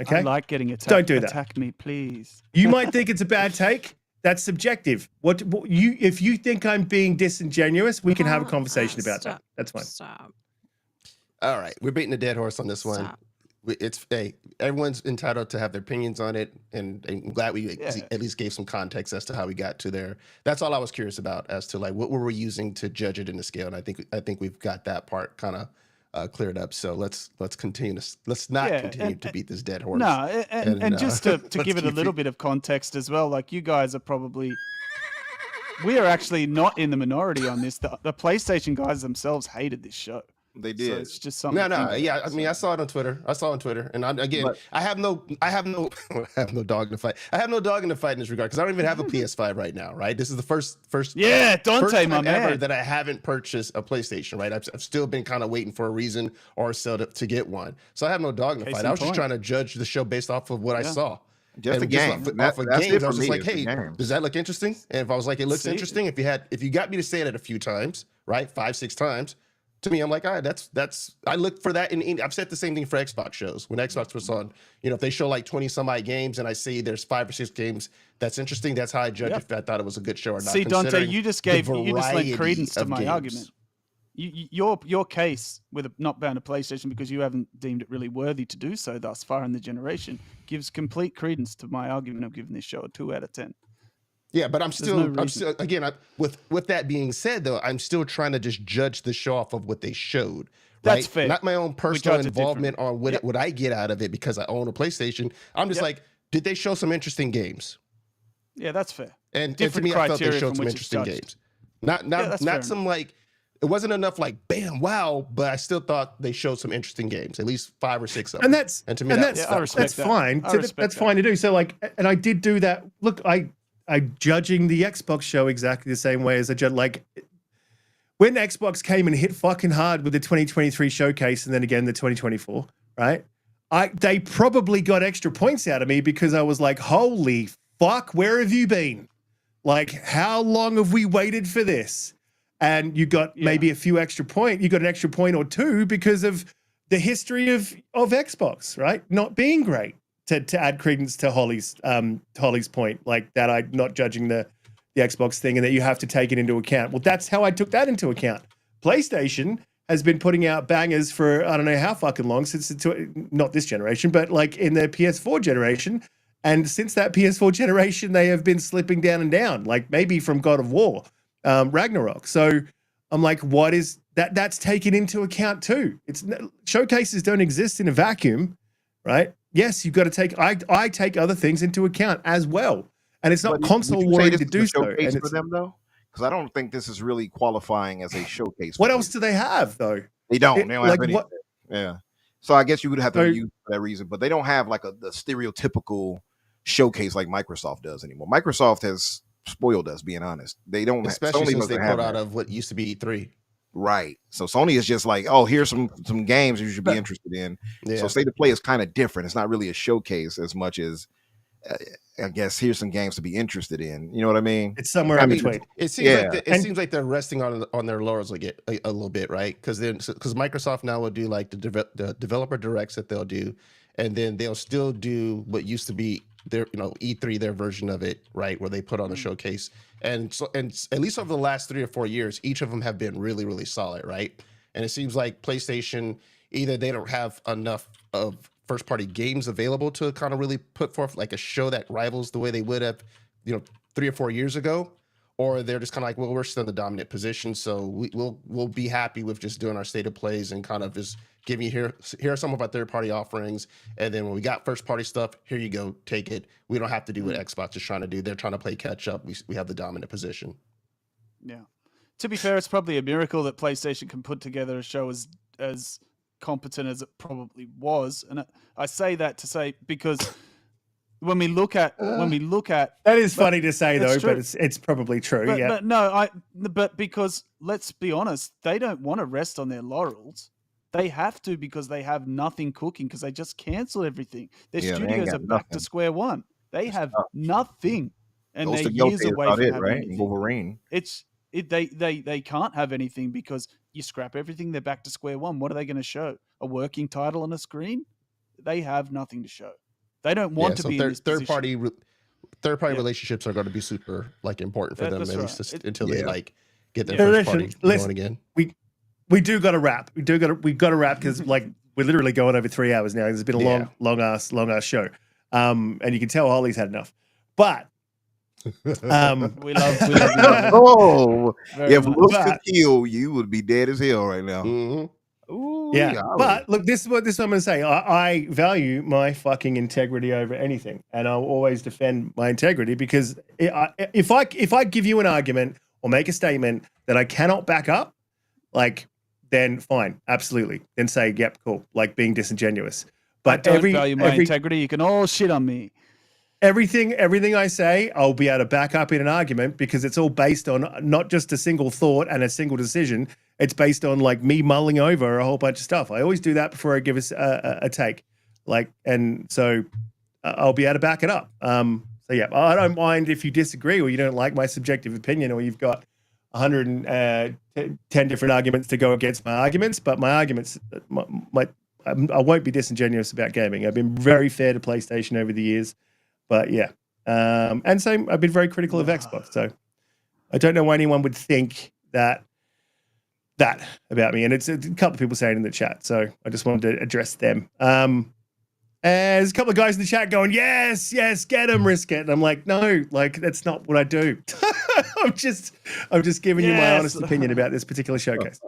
Okay? I like getting attacked. Don't do that. Attack me, please. You might think it's a bad take. That's subjective. If you think I'm being disingenuous, we can have a conversation about that. That's fine. Stop. All right. We're beating a dead horse on this one. Everyone's entitled to have their opinions on it, and I'm glad we at least gave some context as to how we got to there. That's all I was curious about, as to like what were we using to judge it in the scale, and I think we've got that part kind of cleared up. So let's continue to continue to beat this dead horse. No, and just to give it a little bit of context as well, like you guys are probably, we are actually not in the minority on this. The PlayStation guys themselves hated this show. They did. So it's just something. Yeah. I mean, I saw it on Twitter. And I have no dog in the fight. I have no dog in the fight in this regard because I don't even have a PS5 right now. Right. This is the first. Yeah, Donte, first my time man. ever that I haven't purchased a PlayStation. Right. I've still been kind of waiting for a reason or so to get one. So I have no dog in the fight. I was just trying to judge the show based off of what I saw. Just a game. Off of games, I was just like, hey, does that look interesting? And if I was like, it looks interesting. If you got me to say it a few times, right, 5-6 times, to me, I'm like, all right, that's. I look for that I've said the same thing for Xbox shows. When Xbox was on, if they show like 20 some odd games and I see there's 5 or 6 games that's interesting, that's how I judge if I thought it was a good show or not. See, Donte, considering you just the lent credence to variety my of argument. Your case with not buying a PlayStation because you haven't deemed it really worthy to do so thus far in the generation gives complete credence to my argument of giving this show a 2 out of 10. Yeah, but I'm still again, with that being said though, I'm still trying to just judge the show off of what they showed. Right? That's fair. Not my own personal involvement on what I get out of it because I own a PlayStation. I'm just like, did they show some interesting games? Yeah, that's fair. And to me, I felt they showed some interesting games. Not some like, it wasn't enough like bam, wow, but I still thought they showed some interesting games, at least 5 or 6 of them. And to me, that's fine. That's fine to do. So like, and I did do that. Look, I judging the Xbox show exactly the same way as I judge. Like when Xbox came and hit fucking hard with the 2023 showcase and then again the 2024, right? They probably got extra points out of me because I was like, holy fuck, where have you been? Like, how long have we waited for this? And you got maybe a few extra points. You got an extra point or two because of the history of Xbox, right? Not being great. To add credence to Holly's point, like that I'm not judging the Xbox thing and that you have to take it into account. Well, that's how I took that into account. PlayStation has been putting out bangers for I don't know how fucking long, since not this generation, but like in the PS4 generation. And since that PS4 generation, they have been slipping down and down, like maybe from God of War, Ragnarok. So I'm like, what is that? That's taken into account too. Showcases don't exist in a vacuum, right? Yes, you've got to take. I take other things into account as well, and it's not console warring to do so. And for them though, because I don't think this is really qualifying as a showcase. What else do they have though? They don't. They don't have anything. Yeah. So I guess you would have to use for that reason, but they don't have like the stereotypical showcase like Microsoft does anymore. Microsoft has spoiled us, being honest. They don't, especially since they pulled out of what used to be E3. Right. So Sony is just like, oh, here's some games you should be interested in. Yeah. So State of Play is kind of different. It's not really a showcase as much as I guess here's some games to be interested in. You know what I mean? It's somewhere in between. It seems like they're resting on their laurels a little bit, right? Because Microsoft now will do like the developer directs that they'll do, and then they'll still do what used to be their E3, their version of it, right, where they put on a showcase. And at least over the last 3 or 4 years, each of them have been really, really solid, right? And it seems like PlayStation, either they don't have enough of first party games available to kind of really put forth like a show that rivals the way they would have, 3 or 4 years ago, or they're just kind of like, well, we're still in the dominant position, so we'll be happy with just doing our state of plays and kind of just giving you here are some of our third party offerings, and then when we got first party stuff, here you go, take it. We don't have to do what Xbox is trying to do. They're trying to play catch up. We have the dominant position. Yeah. To be fair, it's probably a miracle that PlayStation can put together a show as competent as it probably was, and I say that to say because when we look at that is funny to say though, but it's probably true. But because let's be honest, they don't want to rest on their laurels. They have to because they have nothing cooking because they just canceled everything. Their studios are back to square one. They have nothing, and they're years away from having anything. Wolverine. They can't have anything because you scrap everything. They're back to square one. What are they going to show? A working title on a screen? They have nothing to show. They don't want to be in this third party relationships are going to be super important for them at least until they get their first party going again. We do got to wrap. We got to wrap because we're literally going over 3 hours now. It's been a long ass show, and you can tell Holly's had enough. But we love if looks could kill, you would be dead as hell right now. Mm-hmm. Ooh, yeah, but look, this is what I'm going to say. I value my fucking integrity over anything, and I'll always defend my integrity because if I give you an argument or make a statement that I cannot back up, then fine, absolutely. Then say, yep, cool, like being disingenuous. But I don't value my integrity. You can all shit on me. Everything I say, I'll be able to back up in an argument because it's all based on not just a single thought and a single decision. It's based on me mulling over a whole bunch of stuff. I always do that before I give us a take. And so I'll be able to back it up. So yeah, I don't mind if you disagree or you don't like my subjective opinion or you've got 110 different arguments to go against my arguments, but my arguments, I won't be disingenuous about gaming. I've been very fair to PlayStation over the years, but yeah. And same, I've been very critical of Xbox, so I don't know why anyone would think that about me. And it's a couple of people saying in the chat, so I just wanted to address them. And there's a couple of guys in the chat going, yes, get him, Riskit. And I'm like, no, like that's not what I do. I'm just giving you my honest opinion about this particular showcase.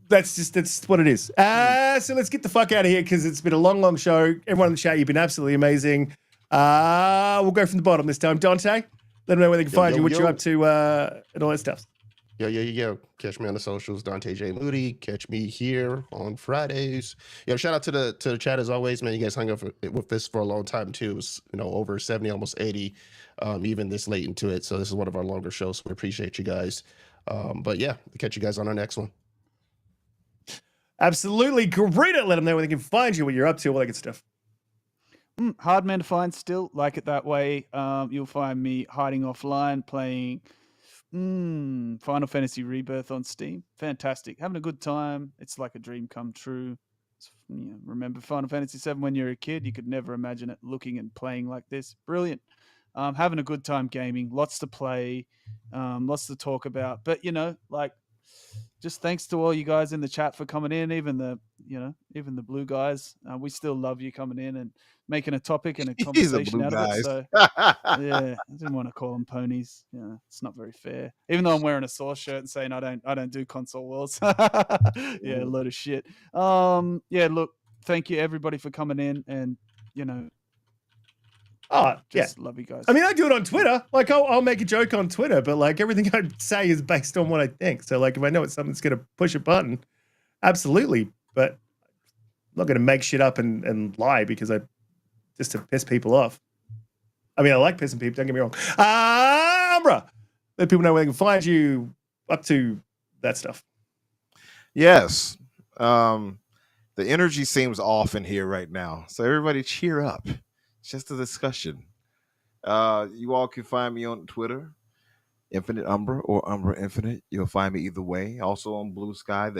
That's what it is. So let's get the fuck out of here because it's been a long show. Everyone in the chat, you've been absolutely amazing. We'll go from the bottom this time. Donte, let them know where they can find you, what you're up to, and all that stuff. Yo. Catch me on the socials, Donte J. Moody. Catch me here on Fridays. Shout out to the chat as always, man. You guys hung up with this for a long time too. It was, over 70, almost 80, even this late into it. So this is one of our longer shows. So we appreciate you guys. But yeah, we'll catch you guys on our next one. Absolutely. Garuda, let them know where they can find you, what you're up to, all that good stuff. Hard man to find still, like it that way. You'll find me hiding offline playing Final Fantasy Rebirth on Steam. Fantastic. Having a good time. It's like a dream come true. Remember Final Fantasy 7 when you're a kid? You could never imagine it looking and playing like this. Brilliant. Having a good time gaming. Lots to play. Lots to talk about. But, just thanks to all you guys in the chat for coming in, even the blue guys. We still love you coming in and making a topic and a conversation out of it. So yeah, I didn't want to call them ponies. Yeah, it's not very fair. Even though I'm wearing a Source shirt and saying I don't do console wars. Yeah, a load of shit. Look, thank you everybody for coming in and love you guys. I mean, I do it on Twitter. Like, I'll make a joke on Twitter, but like everything I say is based on what I think. So, like, if I know it's something that's going to push a button, absolutely. But I'm not going to make shit up and lie because just to piss people off. I mean, I like pissing people. Don't get me wrong. Umbra, let people know where they can find you. Up to that stuff. Yes. The energy seems off in here right now. So everybody cheer up. It's just a discussion. You all can find me on Twitter, Infinite Umbra or Umbra Infinite. You'll find me either way. Also on Blue Sky,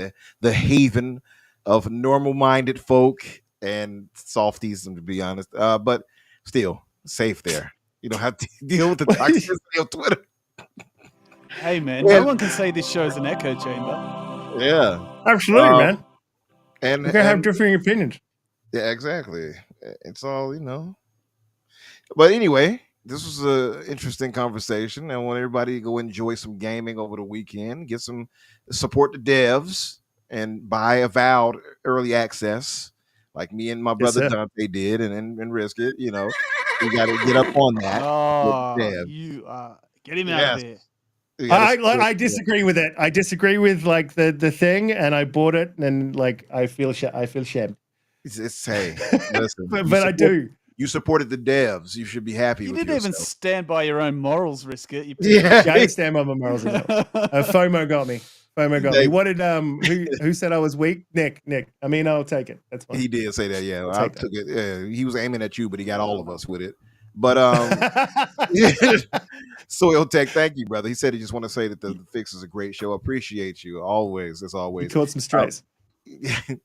the haven of normal-minded folk and softies, to be honest. But still, safe there. You don't have to deal with the toxicity of Twitter. Hey, man, no one can say this show is an echo chamber. Yeah. Absolutely, man. And we're going to have differing opinions. Yeah, exactly. It's all, But anyway, this was an interesting conversation. I want everybody to go enjoy some gaming over the weekend, get some support the devs, and buy Avowed early access, like me and my brother Donte did, and Riskit. We got to get up on that. Oh, get him out of there. I disagree with it. I disagree with like the thing, and I bought it, and like I feel shamed. Hey, listen, but I do. You supported the devs. You should be happy. You with didn't yourself. even stand by your own morals, Riskit. I didn't stand by my morals. FOMO got me. Me. What did who said I was weak? Nick. I mean, I'll take it. That's fine. He did say that. Yeah, I took it. Yeah, he was aiming at you, but he got all of us with it. But Soil Tech, thank you, brother. He said he just want to say that the Fix is a great show. Appreciate you always, as always. You caught some strays.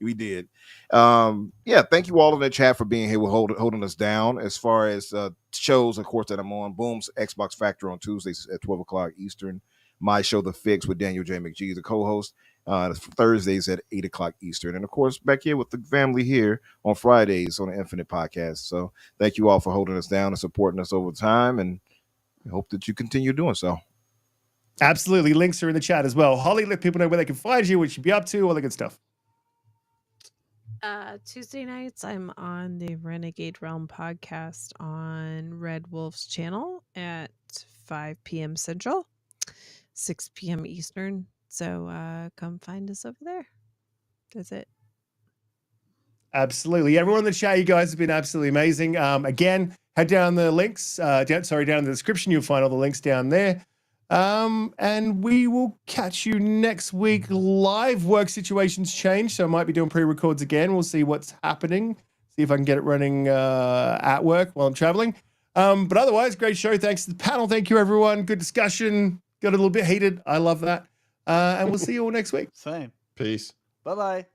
We did. Thank you all in the chat for being here. We're holding us down as far as shows, of course, that I'm on. Boom's Xbox Factor on Tuesdays at 12 o'clock Eastern. My show, The Fix, with Daniel J. McGee, the co-host, Thursdays at 8 o'clock Eastern. And, of course, back here with the family here on Fridays on the Infinite Podcast. So thank you all for holding us down and supporting us over time, and I hope that you continue doing so. Absolutely. Links are in the chat as well. Holly, let people know where they can find you, what you'd be up to, all the good stuff. Tuesday nights, I'm on the Renegade Realm podcast on Red Wolf's channel at 5 p.m. Central, 6 p.m. Eastern. So come find us over there. That's it. Absolutely. Everyone in the chat, you guys have been absolutely amazing. Again, head down the links. Down in the description. You'll find all the links down there. And we will catch you next week live. Work situations change, so I might be doing pre-records again. We'll see what's happening. See if I can get it running at work while I'm traveling. But otherwise, great show. Thanks to the panel. Thank you, everyone. Good discussion. got a little bit heated. I love that. And we'll see you all next week. Same. Peace. Bye bye.